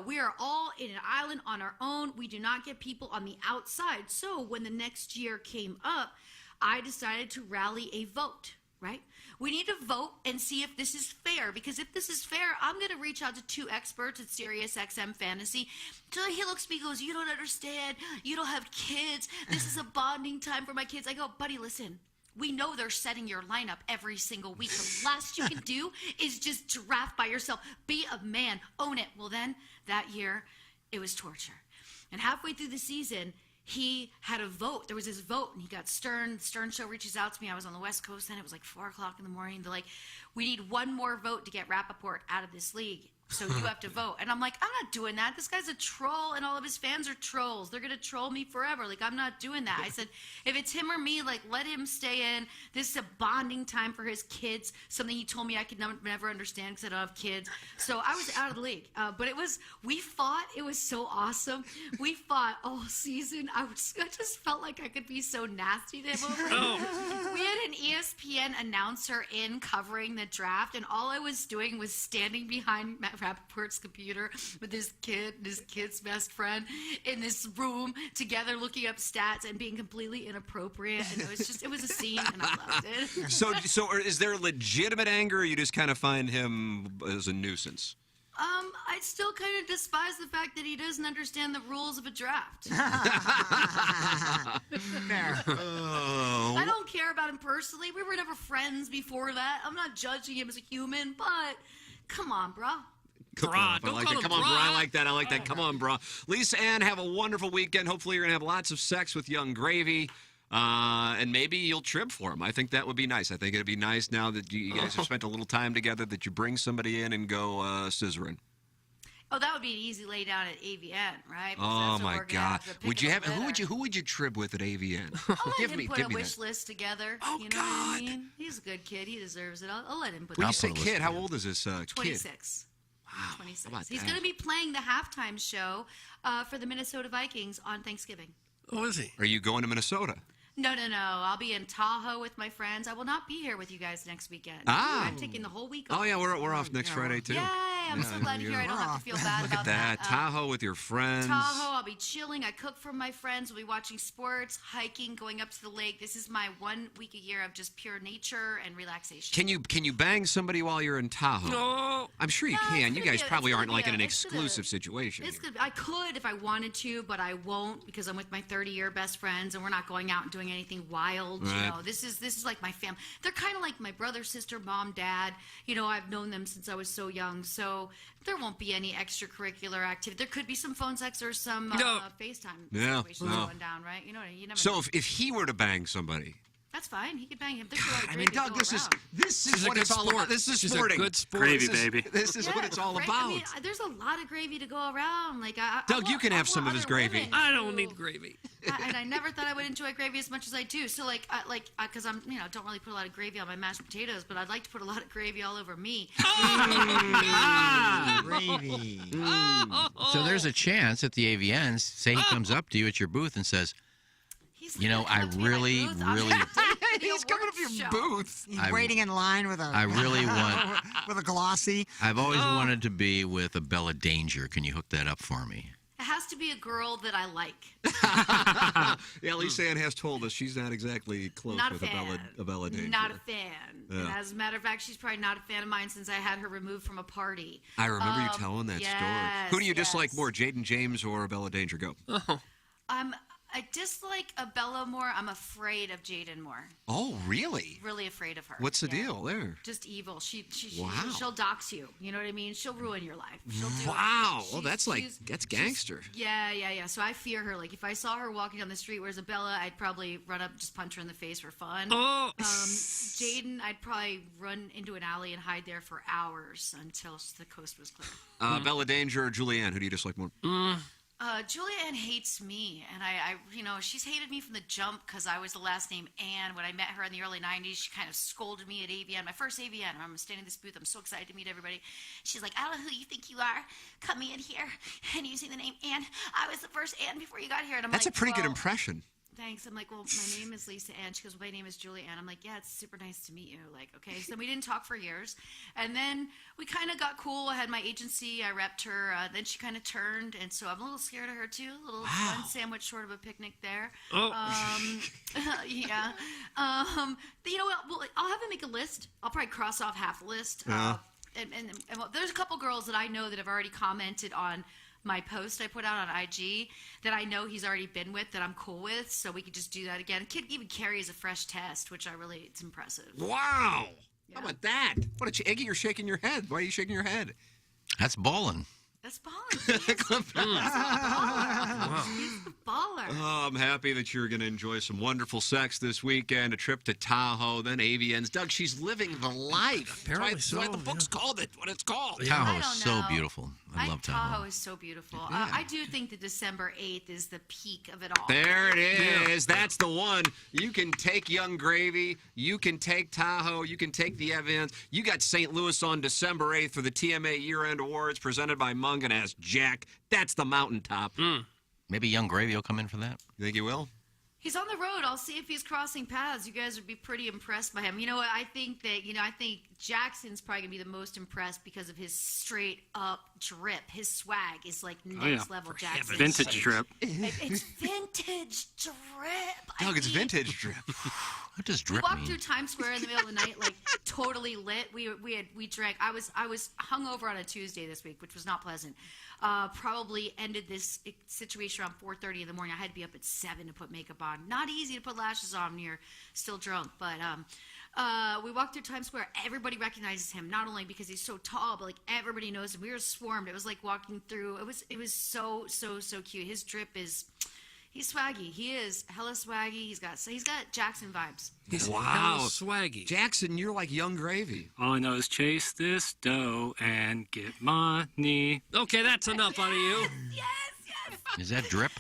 We are all in an island on our own. We do not get people on the outside. So when the next year came up, I decided to rally a vote, right? We need to vote and see if this is fair, because if this is fair, I'm going to reach out to two experts at SiriusXM Fantasy. So he looks at me and goes, you don't understand. You don't have kids. This is a bonding time for my kids. I go, buddy, listen. We know they're setting your lineup every single week. The last you can do is just draft by yourself. Be a man. Own it. Well, then, that year, it was torture. And halfway through the season, he had a vote. There was this vote, and he got Stern. The Stern Show reaches out to me. I was on the West Coast then. It was like 4 o'clock in the morning. They're like, we need one more vote to get Rappaport out of this league. So you have to vote. And I'm like, I'm not doing that. This guy's a troll, and all of his fans are trolls. They're going to troll me forever. Like, I'm not doing that. I said, if it's him or me, like, let him stay in. This is a bonding time for his kids, something he told me I could never understand because I don't have kids. So I was out of the league. But we fought. It was so awesome. We fought all season. I just felt like I could be so nasty to him over it. We had an ESPN announcer in covering the draft, and all I was doing was standing behind Matt Rappaport's computer with his kid and his kid's best friend in this room together looking up stats and being completely inappropriate, and it was a scene, and I loved it. So is there legitimate anger, or you just kind of find him as a nuisance? I still kind of despise the fact that he doesn't understand the rules of a draft. Fair. I don't care about him personally. We were never friends before that. I'm not judging him as a human, but come on, bro. Come on, bro. I like that. Come on, bro. Lisa Ann, have a wonderful weekend. Hopefully you're going to have lots of sex with Young Gravy. And maybe you'll trib for him. I think that would be nice. I think it'd be nice now that you guys have spent a little time together that you bring somebody in and go scissoring. Oh, that would be an easy lay down at AVN, right? Because Oh that's what my we're gonna God! have to pick Would you up have who would you trib with at AVN? I'll let give him me, put give a me wish that. list together. Oh, you know what I mean? He's a good kid. He deserves it. I'll let him put. When you that say together. kid, how old is this kid? 26. Wow. 26. How about He's that? going to be playing the halftime show for the Minnesota Vikings on Thanksgiving. Oh, is he? Are you going to Minnesota? No. I'll be in Tahoe with my friends. I will not be here with you guys next weekend. Ah. I'm taking the whole week off. Oh yeah, we're off next Friday too. Yay! I'm so glad to hear I don't have to feel bad Look about at that. that. Tahoe with your friends. Tahoe, I'll be chilling. I cook for my friends. We'll be watching sports, hiking, going up to the lake. This is my 1 week a year of just pure nature and relaxation. Can you bang somebody while you're in Tahoe? No. I'm sure you No, can. it's You gonna guys be probably it's aren't gonna like be in an it's gonna- exclusive situation. It's good. I could if I wanted to, but I won't because I'm with my 30-year best friends, and we're not going out and doing anything wild. You Right. know, this is like my family. They're kind of like my brother, sister, mom, dad. You know, I've known them since I was so young, so there won't be any extracurricular activity. There could be some phone sex or some FaceTime Yeah, situations no. going down, right? You know, you never. So know. if he were to bang somebody, That's fine. He could bang him. There's a lot of I mean, gravy to Doug, go this is around. this is what it's all about. This is sporting. Gravy, baby. This is what it's all Great. about. I mean, there's a lot of gravy to go around. Like, Doug, you can have some of his gravy. I don't need gravy. And I never thought I would enjoy gravy as much as I do. So, because I'm, don't really put a lot of gravy on my mashed potatoes, but I'd like to put a lot of gravy all over me. Gravy. So there's a chance at the AVNs, say he comes up to you at your booth and says, I really, really, He's coming up to your booth. He's I- waiting in line with a. I really want- with a glossy. I've always wanted to be with a Bella Danger. Can you hook that up for me? It has to be a girl that I like. Yeah, Lisa Ann has told us she's not exactly close Not a with a fan. Bella Danger. Not a fan. Yeah. And as a matter of fact, she's probably not a fan of mine since I had her removed from a party. I remember you telling that story. Who do you yes. dislike more, Jaden James or Bella Danger? Go. I dislike a Bella more. I'm afraid of Jaden more. Oh, really? Really afraid of her. What's the Yeah. deal there? Just evil. Wow. She'll dox you. You know what I mean? She'll ruin your life. She'll do Wow. it. Well, that's She's- gangster. Yeah. So I fear her. Like if I saw her walking down the street, where's a Bella? I'd probably run up, and just punch her in the face for fun. Oh. Jaden, I'd probably run into an alley and hide there for hours until the coast was clear. Bella Danger or Julianne? Who do you dislike more? Julianne hates me, and I she's hated me from the jump because I was the last name Ann. When I met her in the early '90s, she kind of scolded me at AVN, my first AVN. I'm standing in this booth. I'm so excited to meet everybody. She's like, "I don't know who you think you are, coming in here and using the name Ann. I was the first Ann before you got here." And I'm That's like, a pretty good "Well, impression. Thanks." I'm like, "Well, my name is Lisa Ann." She goes, "My name is Julie Ann." I'm like, "Yeah, it's super nice to meet you." Like, okay. So we didn't talk for years. And then we kind of got cool. I had my agency. I repped her. Then she kind of turned. And so I'm a little scared of her, too. A little fun sandwich, sort of a picnic there. Oh. Yeah. You know what? Well, I'll have him make a list. I'll probably cross off half the list. Yeah. And well, there's a couple girls that I know that have already commented on my post I put out on IG that I know he's already been with that I'm cool with, so we could just do that again. Kid even carries a fresh test, which it's impressive. Wow. How about that? What a Eggy, you're shaking your head. Why are you shaking your head? That's ballin'. That's balling. He's a baller. He's the baller. Oh, I'm happy that you're going to enjoy some wonderful sex this weekend, a trip to Tahoe, then AVN's. Doug, she's living the life. Apparently that's why the book's called it what it's called. Tahoe is don't so know. beautiful. I love Tahoe. Tahoe is so beautiful. Yeah. I do think that December 8th is the peak of it all. There it is. That's the one. You can take Young Gravy. You can take Tahoe. You can take the Evans. You got St. Louis on December 8th for the TMA Year-End Awards presented by Munganess Jack. That's the mountaintop. Maybe Young Gravy will come in for that. You think he will? He's on the road. I'll see if he's crossing paths. You guys would be pretty impressed by him. You know what? I think Jackson's probably going to be the most impressed because of his straight up drip. His swag is like next level Jackson. Vintage drip. It's vintage drip. Doug, it's vintage drip. What does We drip walked mean? through Times Square in the middle of the night, like totally lit. We drank. I was hungover on a Tuesday this week, which was not pleasant. Probably ended this situation around 4:30 in the morning. I had to be up at 7 to put makeup on. Not easy to put lashes on when you're still drunk, but we walked through Times Square. Everybody recognizes him, not only because he's so tall, but like everybody knows him. We were swarmed. It was like walking through. It was so cute. His drip is. He's swaggy. He is hella swaggy. He's got Jackson vibes. He's Wow. hella swaggy. Jackson, you're like Young Gravy. All I know is chase this dough and get money. Okay, that's enough out of you. Is that drip?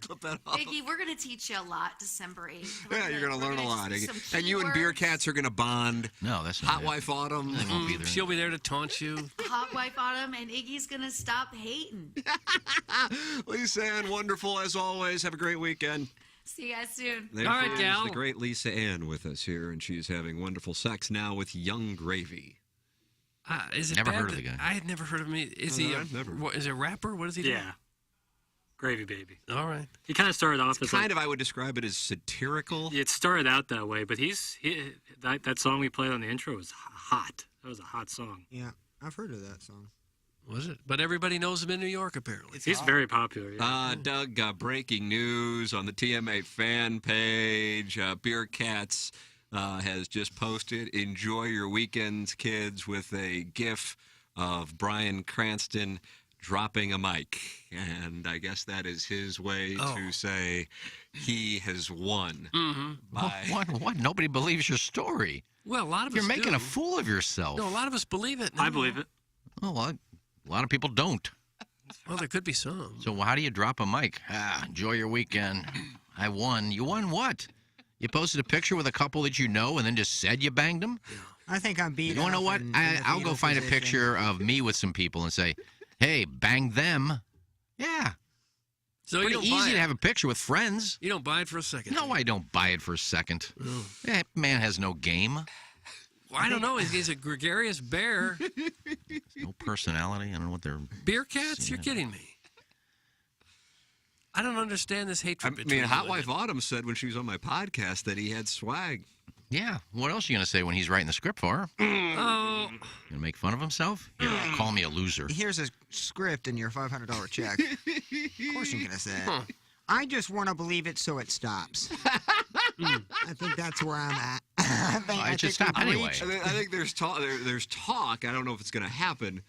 Clip that off. Iggy, we're going to teach you a lot December 8th. Yeah, you're going to learn a lot. some And you and Beer Cats are going to bond. No, that's not Hot it. Wife Autumn. They won't be there. She'll be there to taunt you. Hot Wife Autumn, and Iggy's going to stop hating. Lisa Ann, wonderful as always. Have a great weekend. See you guys soon. There All right, she is, gal. the great Lisa Ann with us here, and she's having wonderful sex now with Young Gravy. Is it Never bad heard of the that- guy. I had never heard of him. Is he? I've never. What, is he a rapper? What does he do? Yeah. Gravy Baby. All right. He kind of started off as Kind of, I would describe it as satirical. It started out that way, but that song we played on the intro was hot. That was a hot song. Yeah, I've heard of that song. Was it? But everybody knows him in New York, apparently. He's very popular. Yeah. Doug, breaking news on the TMA fan page. Beer Cats has just posted, enjoy your weekends, kids, with a GIF of Bryan Cranston dropping a mic. And I guess that is his way to say he has won. Mm-hmm. What? Nobody believes your story. Well, a lot of You're us making do. a fool of yourself. No, a lot of us believe it. I believe it. Well, a lot of people don't. Well, there could be some. So how do you drop a mic? Enjoy your weekend. I won. You won what? You posted a picture with a couple that you know and then just said you banged them? I think I'm beat. You want to know up what? in the I'll go fetal find a position. picture of me with some people and say, hey, bang them. Yeah. So Pretty you don't buy easy it. to have a picture with friends. You don't buy it for a second. No, I don't buy it for a second. Oh. That man has no game. Well, I don't know. He's a gregarious bear. No personality. I don't know what they're... Beer Cats? You're kidding me. I don't understand this hatred I between mean, you Hot and Wife Autumn said when she was on my podcast that he had swag. Yeah. What else are you going to say when he's writing the script for her? Oh. Going to make fun of himself? Here, call me a loser. Here's a script in your $500 check. Of course you're going to say it. I just want to believe it so it stops. I think that's where I'm at. I should think stop we've anyway. reached- I think there's talk. There's talk. I don't know if it's going to happen.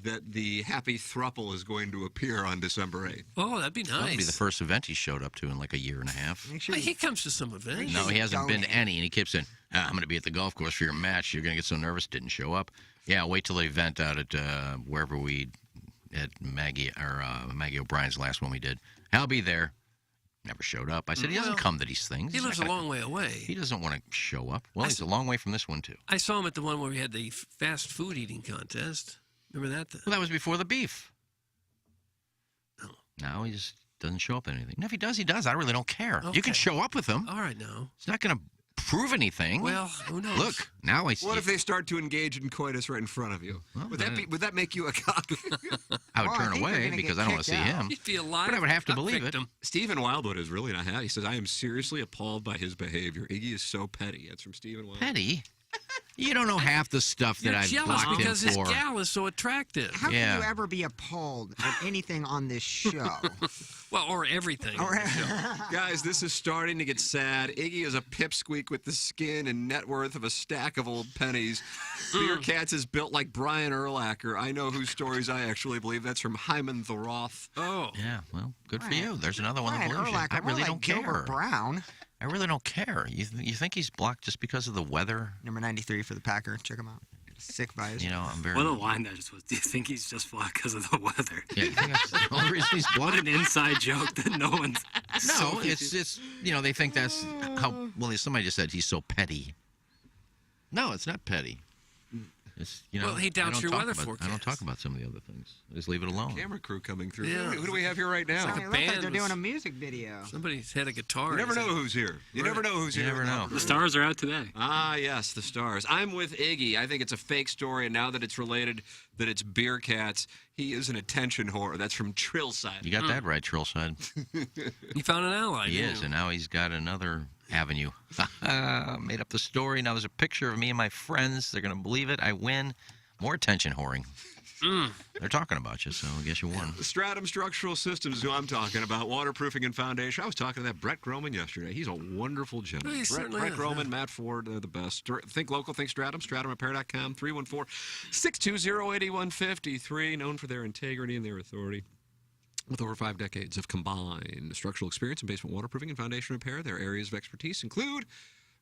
That the happy throuple is going to appear on December 8th. Oh, that'd be nice. That'll be the first event he showed up to in like a year and a half. Well, he comes to some events. No, he hasn't been to any, and he keeps saying, I'm going to be at the golf course for your match. You're going to get so nervous. Didn't show up. Yeah, wait till the event out at wherever at Maggie O'Brien's last one we did. I'll be there. Never showed up. I said, he doesn't Well, come to these things. He He's lives not a gonna- long way away. He doesn't want to show up. Well, he's a long way from this one, too. I saw him at the one where we had the fast food eating contest. Remember that? Well, that was before the beef. No. Now he just doesn't show up at anything. And if he does, he does. I really don't care. You Okay. can show up with him. All right, now. It's not going to prove anything. Well, who knows? Look, now I see. What if they start to engage in coitus right in front of you? Would that make you a cock? I would Well, I turn think they're away gonna because get I don't want to see kicked out. him. He'd be a live But I would have to cock believe victim. it. Stephen Wildwood is really not happy. He says, I am seriously appalled by his behavior. Iggy is so petty. That's from Stephen Wildwood. Petty? You don't know half the stuff that You're I've jealous blocked him because his for. gal is so attractive. How Yeah. can you ever be appalled at anything on this show? Well, or everything. Guys, this is starting to get sad. Iggy is a pipsqueak with the skin and net worth of a stack of old pennies. Beer Cats is built like Brian Urlacher. I know whose stories I actually believe. That's from Hyman the Roth. Oh. Yeah, well, good for you. There's another one that Brian believes you. Urlacher, I more really like don't Gilbert care. Brown. I really don't care. You think he's blocked just because of the weather? Number 93 for the Packer. Check him out. Sick vibes. You know, I'm very... What a line that just was. Do you think he's just blocked because of the weather? Yeah, you think that's the only reason he's What blocked? an inside joke that no one's. No, it's you know, they think that's how. Well, somebody just said he's so petty. No, it's not petty. It's, you know, Well, he I doubts don't your talk weather about- I forecast. don't talk about some of the other things. I just leave it alone. Camera crew coming through. Yeah. Who do we have here right now? It's like It a looks like band they're was- doing a music video. Somebody's had a guitar. You never in his know hand. who's here. You Right. never know who's You here. never know. The stars are out today. Ah, yes, the stars. I'm with Iggy. I think it's a fake story, and now that it's related that it's Beer Cats, he is an attention whore. That's from Trillside. You got that right, Trillside. You found an ally. He didn't is, you? and now he's got another avenue. Made up the story. Now there's a picture of me and my friends. They're going to believe it. I win. More attention whoring. They're talking about you, so I guess you won. Stratum Structural Systems is who I'm talking about. Waterproofing and foundation. I was talking to that Brett Groman yesterday. He's a wonderful gentleman. He certainly Brett is, Groman, yeah. Matt Ford, they're the best. Think local, think Stratum. StratumRepair.com. 314-620-8153. Known for their integrity and their authority. With over 5 decades of combined structural experience in basement waterproofing and foundation repair, their areas of expertise include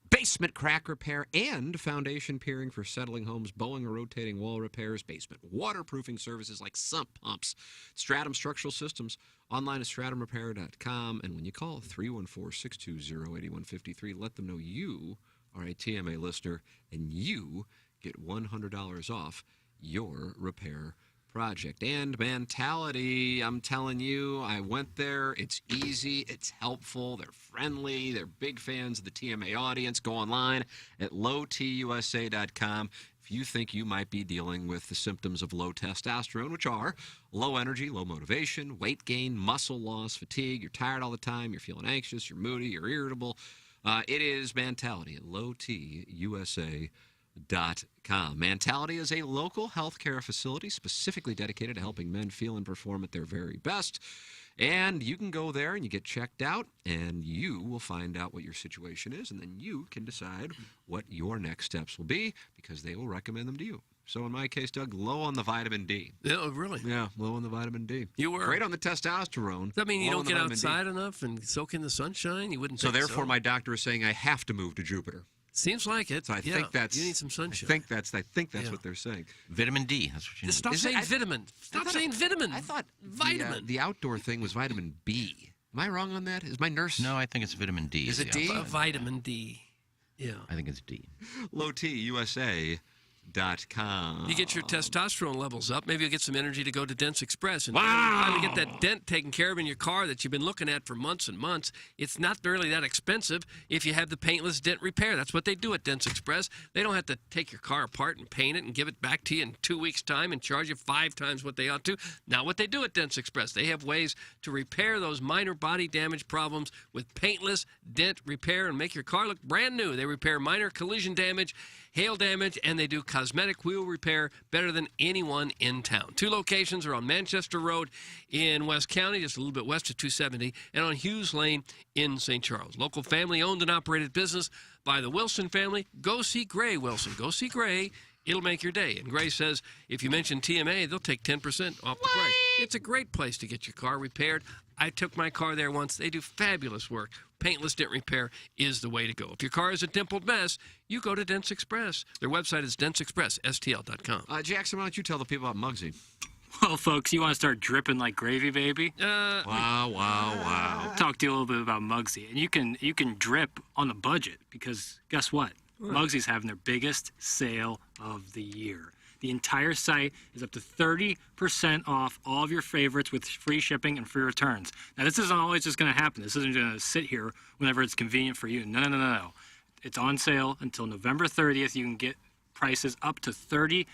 basement crack repair and foundation piering for settling homes, bowing or rotating wall repairs, basement waterproofing services like sump pumps, Stratum Structural Systems, online at stratumrepair.com. And when you call 314-620-8153, let them know you are a TMA listener and you get $100 off your repair project. And Mentality, I'm telling you, I went there. It's easy. It's helpful. They're friendly. They're big fans of the TMA audience. Go online at lowtusa.com. If you think you might be dealing with the symptoms of low testosterone, which are low energy, low motivation, weight gain, muscle loss, fatigue, you're tired all the time, you're feeling anxious, you're moody, you're irritable, it is Mentality at lowtusa.com. Mentality is a local healthcare facility specifically dedicated to helping men feel and perform at their very best. And you can go there and you get checked out, and you will find out what your situation is, and then you can decide what your next steps will be because they will recommend them to you. So in my case, Doug, low on the vitamin D. Yeah, really? Yeah, low on the vitamin D. You were. Great on the testosterone. Does that mean you low don't on the get vitamin D. outside enough and soak in the sunshine? You wouldn't So think therefore, my doctor is saying I have to move to Jupiter. Seems like it. So I think that's you need some sunsham. I think that's what they're saying. Vitamin D. That's what you need. Stop saying vitamin. Stop saying vitamin. I thought vitamin. The outdoor thing was vitamin B. Am I wrong on that? Is my nurse? No, I think it's vitamin D. Is it D? Vitamin D. Yeah. I think it's D. lowtusa.com. You get your testosterone levels up. Maybe you'll get some energy to go to Dents Express and finally get that dent taken care of in your car that you've been looking at for months and months. It's not really that expensive if you have the paintless dent repair. That's what they do at Dents Express. They don't have to take your car apart and paint it and give it back to you in 2 weeks' time and charge you 5 times what they ought to. Not what they do at Dents Express. They have ways to repair those minor body damage problems with paintless dent repair and make your car look brand new. They repair minor collision damage, hail damage, and they do cosmetic wheel repair better than anyone in town. 2 locations are on Manchester Road in West County, just a little bit west of 270, and on Hughes Lane in St. Charles. Local family-owned and operated business by the Wilson family. Go see Gray Wilson. Go see Gray. It'll make your day. And Gray says if you mention TMA, they'll take 10% off the price. It's a great place to get your car repaired. I took my car there once. They do fabulous work. Paintless dent repair is the way to go. If your car is a dimpled mess, you go to Dents Express. Their website is dentsexpressstl.com. Jackson, why don't you tell the people about Muggsy? Well, folks, you want to start dripping like gravy, baby? Wow. Talk to you a little bit about Muggsy. And you can drip on a budget because guess what? Muggsy's having their biggest sale of the year. The entire site is up to 30% off all of your favorites with free shipping and free returns. Now, this isn't always just going to happen. This isn't going to sit here whenever it's convenient for you. No. It's on sale until November 30th. You can get prices up to 30%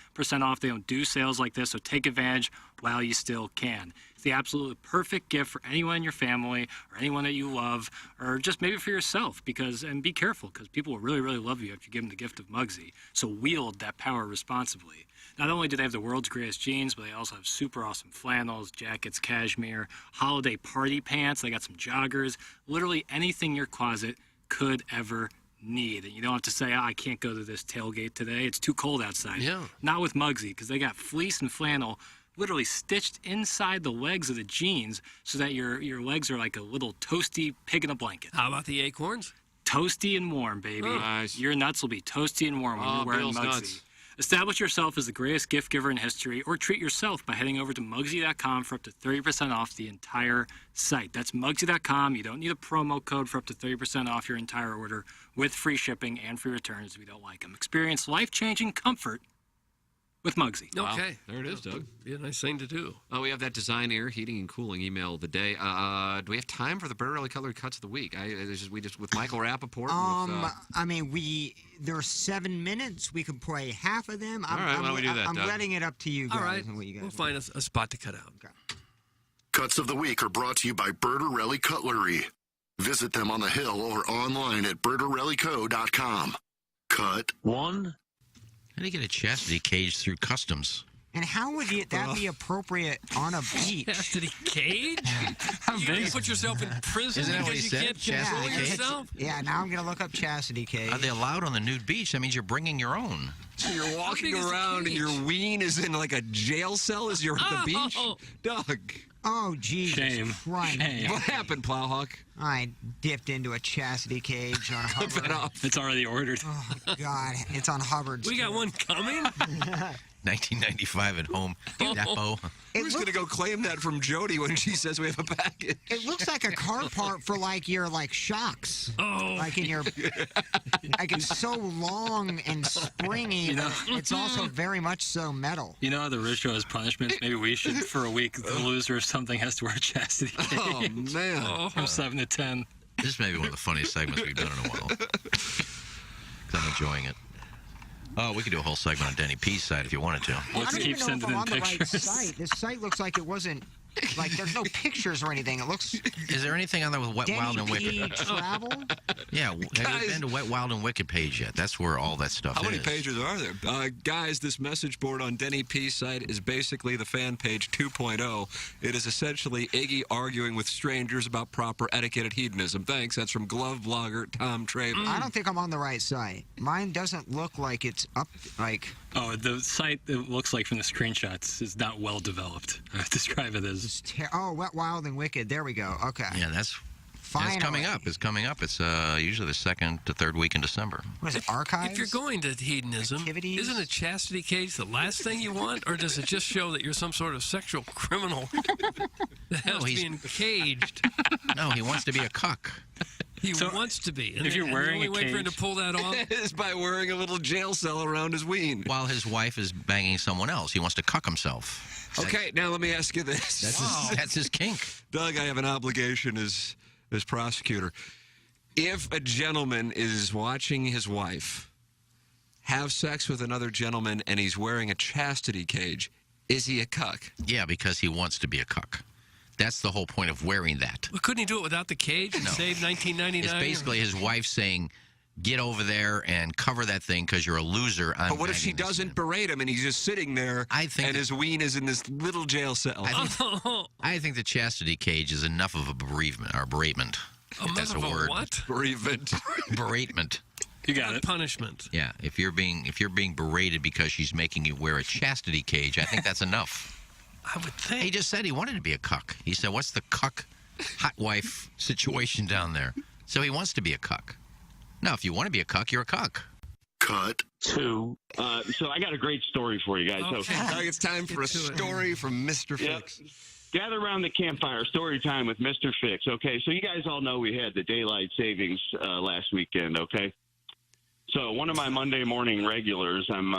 off. They don't do sales like this, so take advantage while you still can. It's the absolutely perfect gift for anyone in your family or anyone that you love, or just maybe for yourself. And be careful, because people will really, really love you if you give them the gift of Muggsy. So wield that power responsibly. Not only do they have the world's greatest jeans, but they also have super awesome flannels, jackets, cashmere, holiday party pants. They got some joggers, literally anything your closet could ever need. And you don't have to say, I can't go to this tailgate today. It's too cold outside. Yeah. Not with Muggsy, because they got fleece and flannel literally stitched inside the legs of the jeans so that your legs are like a little toasty pig in a blanket. How about the acorns? Toasty and warm, baby. Oh. Nice. Your nuts will be toasty and warm when you're wearing Bill's Muggsy. nuts. Establish yourself as the greatest gift giver in history, or treat yourself by heading over to Muggsy.com for up to 30% off the entire site. That's Muggsy.com. You don't need a promo code for up to 30% off your entire order with free shipping and free returns if you don't like them. Experience life-changing comfort with Muggsy. Okay. Wow. There it is, Doug. Be a nice thing to do. We have that Design Air Heating and Cooling email of the day. Do we have time for the Burrelli Colored Cuts of the week? We just with Michael Rappaport. I mean, there are 7 minutes. We could play half of them. All right, why don't we do that, I'm Doug? letting it up to you guys. All right. And what you guys We'll find a spot to cut out. Okay. Cuts of the Week are brought to you by Bertarelli Cutlery. Visit them on the Hill or online at bertarellico.com. Cut 1. How do you get a chastity cage through customs? And how would that be appropriate on a beach? Chastity cage? You put yourself in prison Isn't that what because he you said? can't Chastity control cage? yourself? Yeah, now I'm going to look up chastity cage. Are they allowed on the nude beach? That means you're bringing your own. So you're walking big is the around and cage? your ween is in like a jail cell as you're at the beach? Doug. Oh, Jesus Shame. Christ. Shame. What happened, Plowhawk? I dipped into a chastity cage on Hubbard. It's already ordered. Oh, God. It's on Hubbard's. We got one coming? 1995 at Home Depot. Who's going to go claim that from Jody when she says we have a package? It looks like a car part for your shocks. Oh. Like in your it's so long and springy, but it's also very much so metal. You know how the rich show has punishments? Maybe we should, for a week, the loser or something has to wear a chastity cage. Oh, man. From 7 to 10. This may be one of the funniest segments we've done in a while. I'm enjoying it. Oh, we could do a whole segment on Denny P's site if you wanted to. Well, I don't even know if I'm on the right site. This site looks like it wasn't, there's no pictures or anything. It looks... Is there anything on there with Wet, Denny Wild, and P. Wicked? Travel? Yeah, have you been to Wet, Wild, and Wicked page yet? That's where all that stuff How is. many pages are there? Guys, this message board on Denny P's site is basically the fan page 2.0. It is essentially Iggy arguing with strangers about proper etiquette and hedonism. Thanks. That's from glove blogger Tom Traver. I don't think I'm on the right site. Mine doesn't look like it's up, Oh, the site, it looks like from the screenshots, is not well developed. I would describe it as... Wet, Wild, and Wicked. There we go. Okay. Yeah, that's coming up. It's coming up. It's usually the second to third week in December. What is it, archives? If you're going to hedonism, isn't a chastity cage the last thing you want? Or does it just show that you're some sort of sexual criminal that has to be encaged? No, he wants to be a cuck. He wants to be. And if you're and wearing the only a way for him to cage- pull that off is by wearing a little jail cell around his ween. While his wife is banging someone else. He wants to cuck himself. Okay, now let me ask you this. That's his kink. Doug, I have an obligation as prosecutor. If a gentleman is watching his wife have sex with another gentleman and he's wearing a chastity cage, is he a cuck? Yeah, because he wants to be a cuck. That's the whole point of wearing that. Well, couldn't he do it without the cage and save $19.99? It's basically his wife saying, get over there and cover that thing because you're a loser. I'm But what if she banging this doesn't berate him and he's just sitting there and his ween is in this little jail cell? I think the chastity cage is enough of a bereavement or beratement. If that's a word. What? Bereavement. Beratement. You got it. Punishment. Yeah, if you're being berated because she's making you wear a chastity cage, I think that's enough. I would think. He just said he wanted to be a cuck. He said, what's the cuck hot wife situation down there? So he wants to be a cuck. Now, if you want to be a cuck, you're a cuck. Cut. So I got a great story for you guys. Okay. So Doug, it's time for a story from Mr. Fix. Gather around the campfire, story time with Mr. Fix. Okay, so you guys all know we had the daylight savings last weekend, okay? So one of my Monday morning regulars, I'm,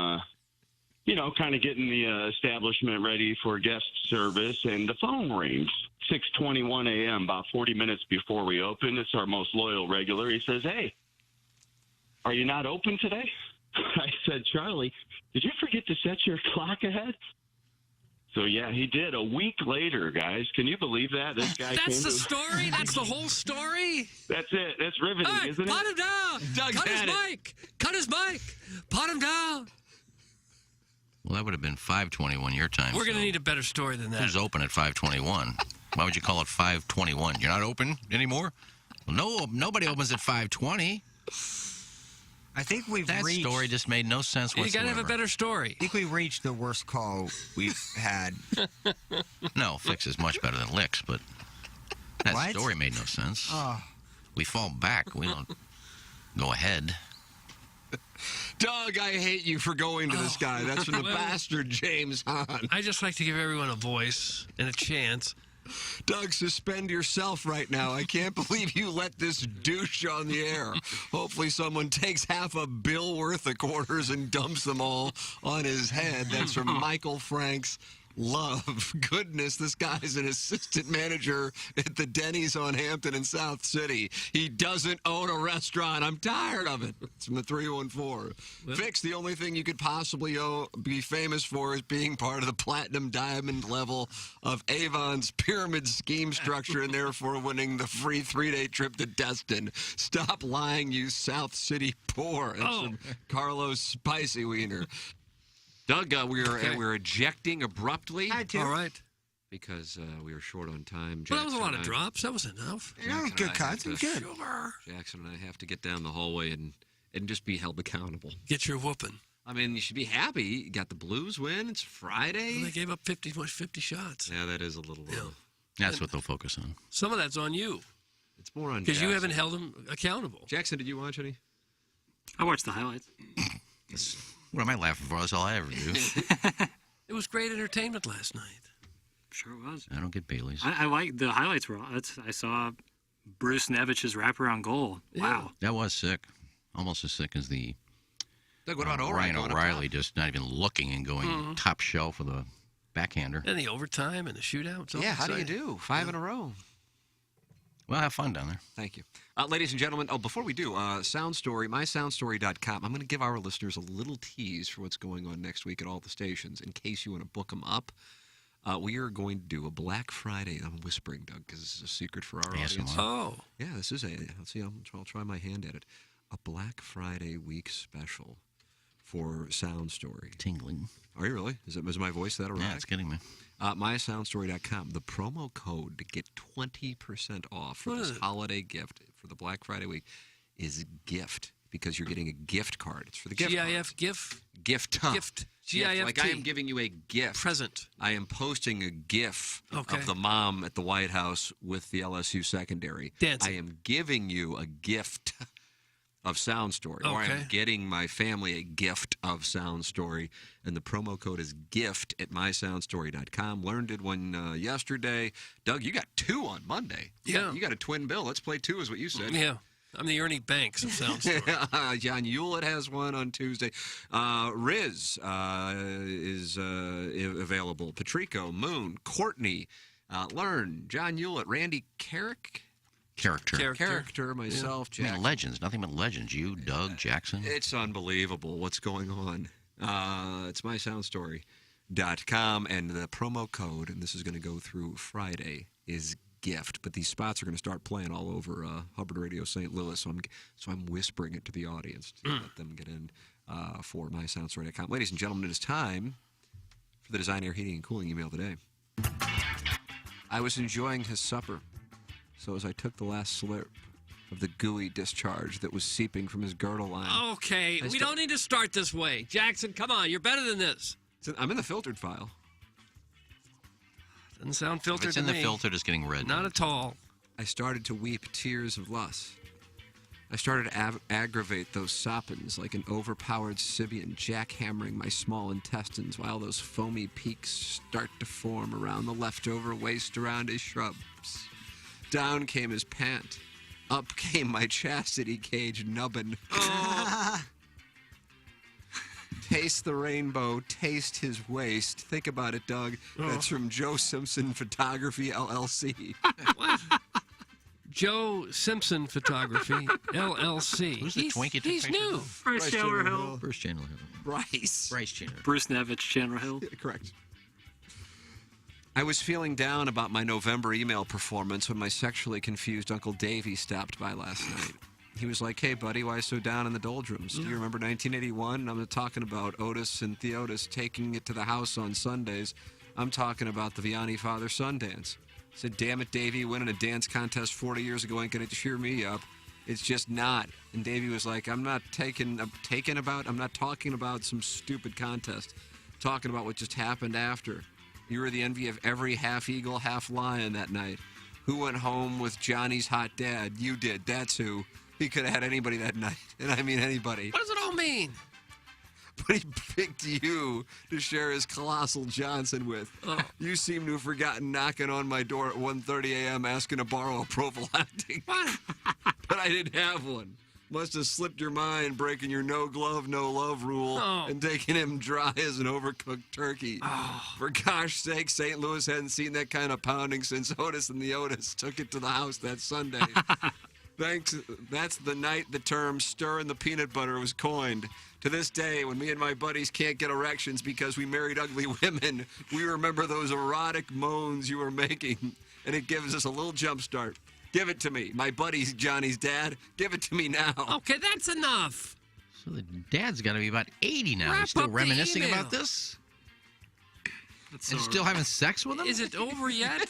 kind of getting the establishment ready for guest service, and the phone rings. 6:21 a.m., about 40 minutes before we open. It's our most loyal regular. He says, hey, are you not open today? I said, Charlie, did you forget to set your clock ahead? So, yeah, he did. A week later, guys. Can you believe that? This guy That's came the to- story? That's the whole story? That's it. That's riveting, Hey, isn't it? pot him down. Doug Cut his had it. mic. Cut his mic. Pot him down. Well, that would have been 5:21 your time. We're going to need a better story than that. Who's open at 5:21? Why would you call it 5:21? You're not open anymore? Well, no, nobody opens at 5:20. I think we've That reached... story just made no sense You whatsoever. got to have a better story. I think we reached the worst call we've had. No, Fix is much better than Licks, but that What? story made no sense. Oh. We fall back. We don't go ahead. Doug, I hate you for going to this guy. That's from the Well, bastard James Hahn. I just like to give everyone a voice and a chance. Doug, suspend yourself right now. I can't believe you let this douche on the air. Hopefully someone takes half a bill worth of quarters and dumps them all on his head. That's from Michael Franks. Love. Goodness, this guy's an assistant manager at the Denny's on Hampton in South City. He doesn't own a restaurant. I'm tired of it. It's from the 314. Fix, the only thing you could possibly be famous for is being part of the platinum diamond level of Avon's pyramid scheme structure and therefore winning the free 3-day trip to Destin. Stop lying, you South City poor. That's from Carlos Spicy Wiener. Doug, we're ejecting abruptly. Had to. All right. Because we were short on time. Well, that was a Jackson lot and of I- drops. That was enough. Jackson good and I cuts. have It was to- good. Jackson and I have to get down the hallway and just be held accountable. Get your whooping. I mean, you should be happy. You got the Blues win. It's Friday. Well, they gave up 50 shots. Yeah, that is a little That's what they'll focus on. Some of that's on you. It's more on because you Jackson. haven't held them accountable. Jackson, did you watch any? I watched the highlights. What am I laughing for? That's all I ever do. It was great entertainment last night. Sure was. I don't get Bailey's. I like the highlights. I saw Bruce Nevich's wraparound goal. Wow. That was sick. Almost as sick as the Doug, what about Ryan going up O'Reilly just not even looking and going top shelf with a backhander. And the overtime and the shootout. Yeah, how do you do? 5 in a row. Well, have fun down there. Thank you. Ladies and gentlemen, before we do, Sound Story, mysoundstory.com. I'm going to give our listeners a little tease for what's going on next week at all the stations in case you want to book them up. We are going to do a Black Friday. I'm whispering, Doug, because this is a secret for our audience. Oh. Yeah, this is let's see, I'll try my hand at it. A Black Friday week special for Sound Story. Tingling. Are you really? Is my voice that erotic? Yeah, it's getting me. mysoundstory.com. The promo code to get 20% off for this holiday gift for the Black Friday week is GIFT, because you're getting a gift card. It's for the gift GIF card. GIF? Gift. Gift. Gift. GIFT. Like I am giving you a gift. Present. I am posting a GIF of the mom at the White House with the LSU secondary. Dancing. I am giving you a gift of Sound Story. Or I am getting my family a gift of Sound Story. And the promo code is GIFT at mysoundstory.com. Learned it one yesterday. Doug, you got 2 on Monday. Yeah. You got a twin bill. Let's play 2 is what you said. Yeah. I'm the Ernie Banks of Sound Story. John Hewlett has one on Tuesday. Riz is available. Patrico, Moon, Courtney, Learn, John Hewlett, Randy Carrick. Character, myself, I Jack. mean, legends. Nothing but legends. You, Doug, Jackson. It's unbelievable what's going on. It's mysoundstory.com, and the promo code, and this is going to go through Friday, is GIFT. But these spots are going to start playing all over Hubbard Radio St. Louis, so I'm whispering it to the audience to let them get in for mysoundstory.com. Ladies and gentlemen, it is time for the Design Air Heating and Cooling email today. I was enjoying his supper. So as I took the last slurp of the gooey discharge that was seeping from his girdle line. Okay, we don't need to start this way. Jackson, come on, you're better than this. I'm in the filtered file. Doesn't sound filtered If it's in to the me. filter, it's getting red. Not at all. I started to weep tears of lust. I started to aggravate those soppins like an overpowered Sibian jackhammering my small intestines while those foamy peaks start to form around the leftover waste around his shrubs. Down came his pant. Up came my chastity cage nubbin. Taste the rainbow, taste his waist. Think about it, Doug. That's from Joe Simpson Photography, LLC. What? Joe Simpson Photography, LLC. Who's the twinkie? He's new. Bryce Chandler Hill. Bruce Chandler Hill. Bryce Chandler. Bruce Nevich, Chandler Hill. Correct. I was feeling down about my November email performance when my sexually confused Uncle Davey stopped by last night. He was like, "Hey, buddy, why so down in the doldrums? Do you remember 1981? I'm not talking about Otis and Theotis taking it to the house on Sundays. I'm talking about the Vianney Father-Son dance." I said, "Damn it, Davey, winning a dance contest 40 years ago ain't going to cheer me up. It's just not." And Davey was like, I'm not talking about some stupid contest. I'm talking about what just happened after. You were the envy of every half eagle, half lion that night. Who went home with Johnny's hot dad? You did. That's who. He could have had anybody that night. And I mean anybody. What does it all mean? But he picked you to share his colossal Johnson with. You seem to have forgotten knocking on my door at 1:30 a.m. asking to borrow a prophylactic. But I didn't have one. Must have slipped your mind breaking your no glove, no love rule and taking him dry as an overcooked turkey. For gosh sake, St. Louis hadn't seen that kind of pounding since Otis and the Otis took it to the house that Sunday. That's the night the term stirring the peanut butter was coined. To this day, when me and my buddies can't get erections because we married ugly women, we remember those erotic moans you were making, and it gives us a little jump start. Give it to me. My buddy's Johnny's dad. Give it to me now. Okay, that's enough. So the dad's got to be about 80 now. He's still reminiscing about this? And still having sex with him? Is it over yet?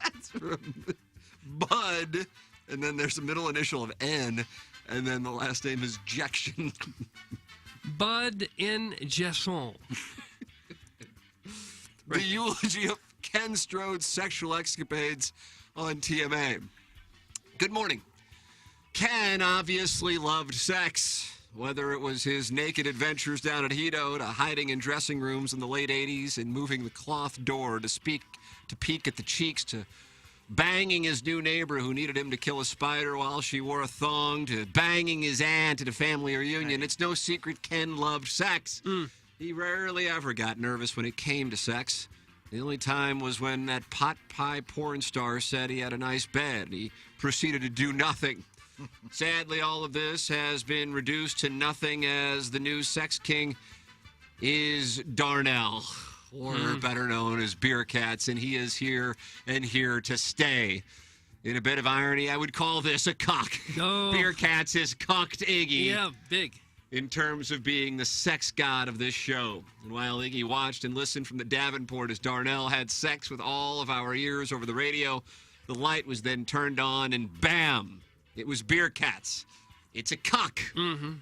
That's from Bud. And then there's the middle initial of N. And then the last name is Jection. Bud in Jesson. The eulogy of Ken Strode's sexual escapades on TMA. Good morning. Ken obviously loved sex, whether it was his naked adventures down at Hedo to hiding in dressing rooms in the late 80s and moving the cloth door to peek at the cheeks, to banging his new neighbor who needed him to kill a spider while she wore a thong, to banging his aunt at a family reunion. It's no secret Ken loved sex. He rarely ever got nervous when it came to sex. The only time was when that pot pie porn star said he had a nice bed. He proceeded to do nothing. Sadly, all of this has been reduced to nothing as the new sex king is Darnell, or better known as Beer Cats, and he is here and here to stay. In a bit of irony, I would call this a cock. Beer Cats has cocked Iggy. Yeah, big. In terms of being the sex god of this show. And while Iggy watched and listened from the Davenport as Darnell had sex with all of our ears over the radio, the light was then turned on and bam! It was Beer Cats. It's a cock.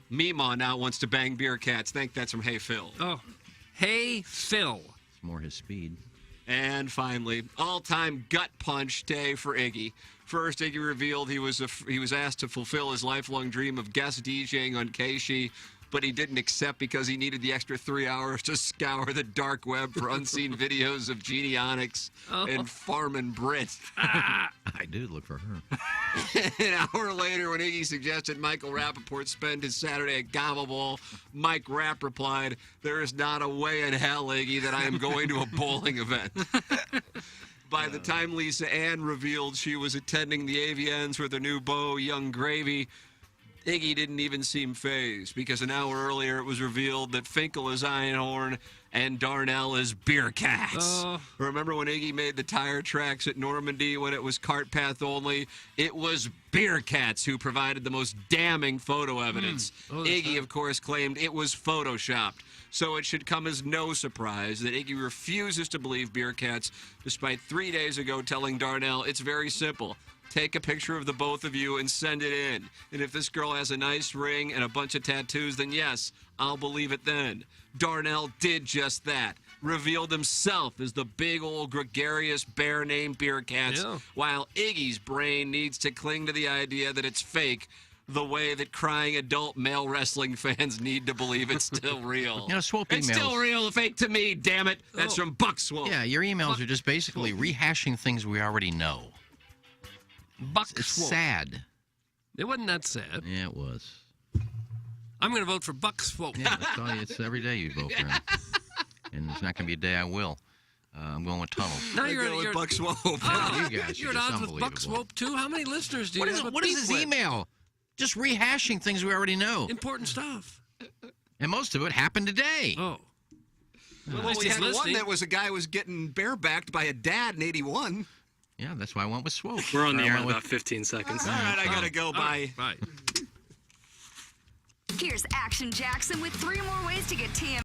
Meemaw now wants to bang Beer Cats. Think that's from Hey Phil. Oh, Hey Phil. It's more his speed. And finally, all-time gut punch day for Iggy. First, Iggy revealed he was asked to fulfill his lifelong dream of guest DJing on Keishi, but he didn't accept because he needed the extra 3 hours to scour the dark web for unseen videos of Jeannie Onyx and Farman Britt. I do look for her. An hour later, when Iggy suggested Michael Rappaport spend his Saturday at Gobble Bowl, Mike Rapp replied, "There is not a way in hell, Iggy, that I am going to a bowling event." By the time Lisa Ann revealed she was attending the AVNs with her new beau, Young Gravy, Iggy didn't even seem fazed, because an hour earlier it was revealed that Finkel is Einhorn and Darnell is Beer Cats. Remember when Iggy made the tire tracks at Normandy when it was cart path only? It was Beer Cats who provided the most damning photo evidence. Iggy, of course, claimed it was photoshopped. So it should come as no surprise that Iggy refuses to believe Beer Cats, despite 3 days ago telling Darnell it's very simple. Take a picture of the both of you and send it in. And if this girl has a nice ring and a bunch of tattoos, then yes, I'll believe it then. Darnell did just that. Revealed himself as the big old gregarious bear named Beer Cats, while Iggy's brain needs to cling to the idea that it's fake, the way that crying adult male wrestling fans need to believe it's still real. You know, Swope It's emails. still real, fake to me, damn it. That's from Buck Swope. Yeah, your emails are just basically rehashing things we already know. It's sad. It wasn't that sad. Yeah, it was. I'm going to vote for Buck Swope. Yeah, that's all. It's every day you vote for him. And there's not going to be a day I will. I'm going with Tunnel. Now you're Buck Swope. You guys you're are at just odds with Buck unbelievable. Swope too. How many listeners do you have? What is his email? Just rehashing things we already know. Important stuff. And most of it happened today. Oh. Well, we had one that was a guy was getting barebacked by a dad in 81. Yeah, that's why I went with Swope. We're on the I air went in with- about 15 seconds. All right, I got to go. Bye. Bye. Here's Action Jackson with 3 more ways to get TM.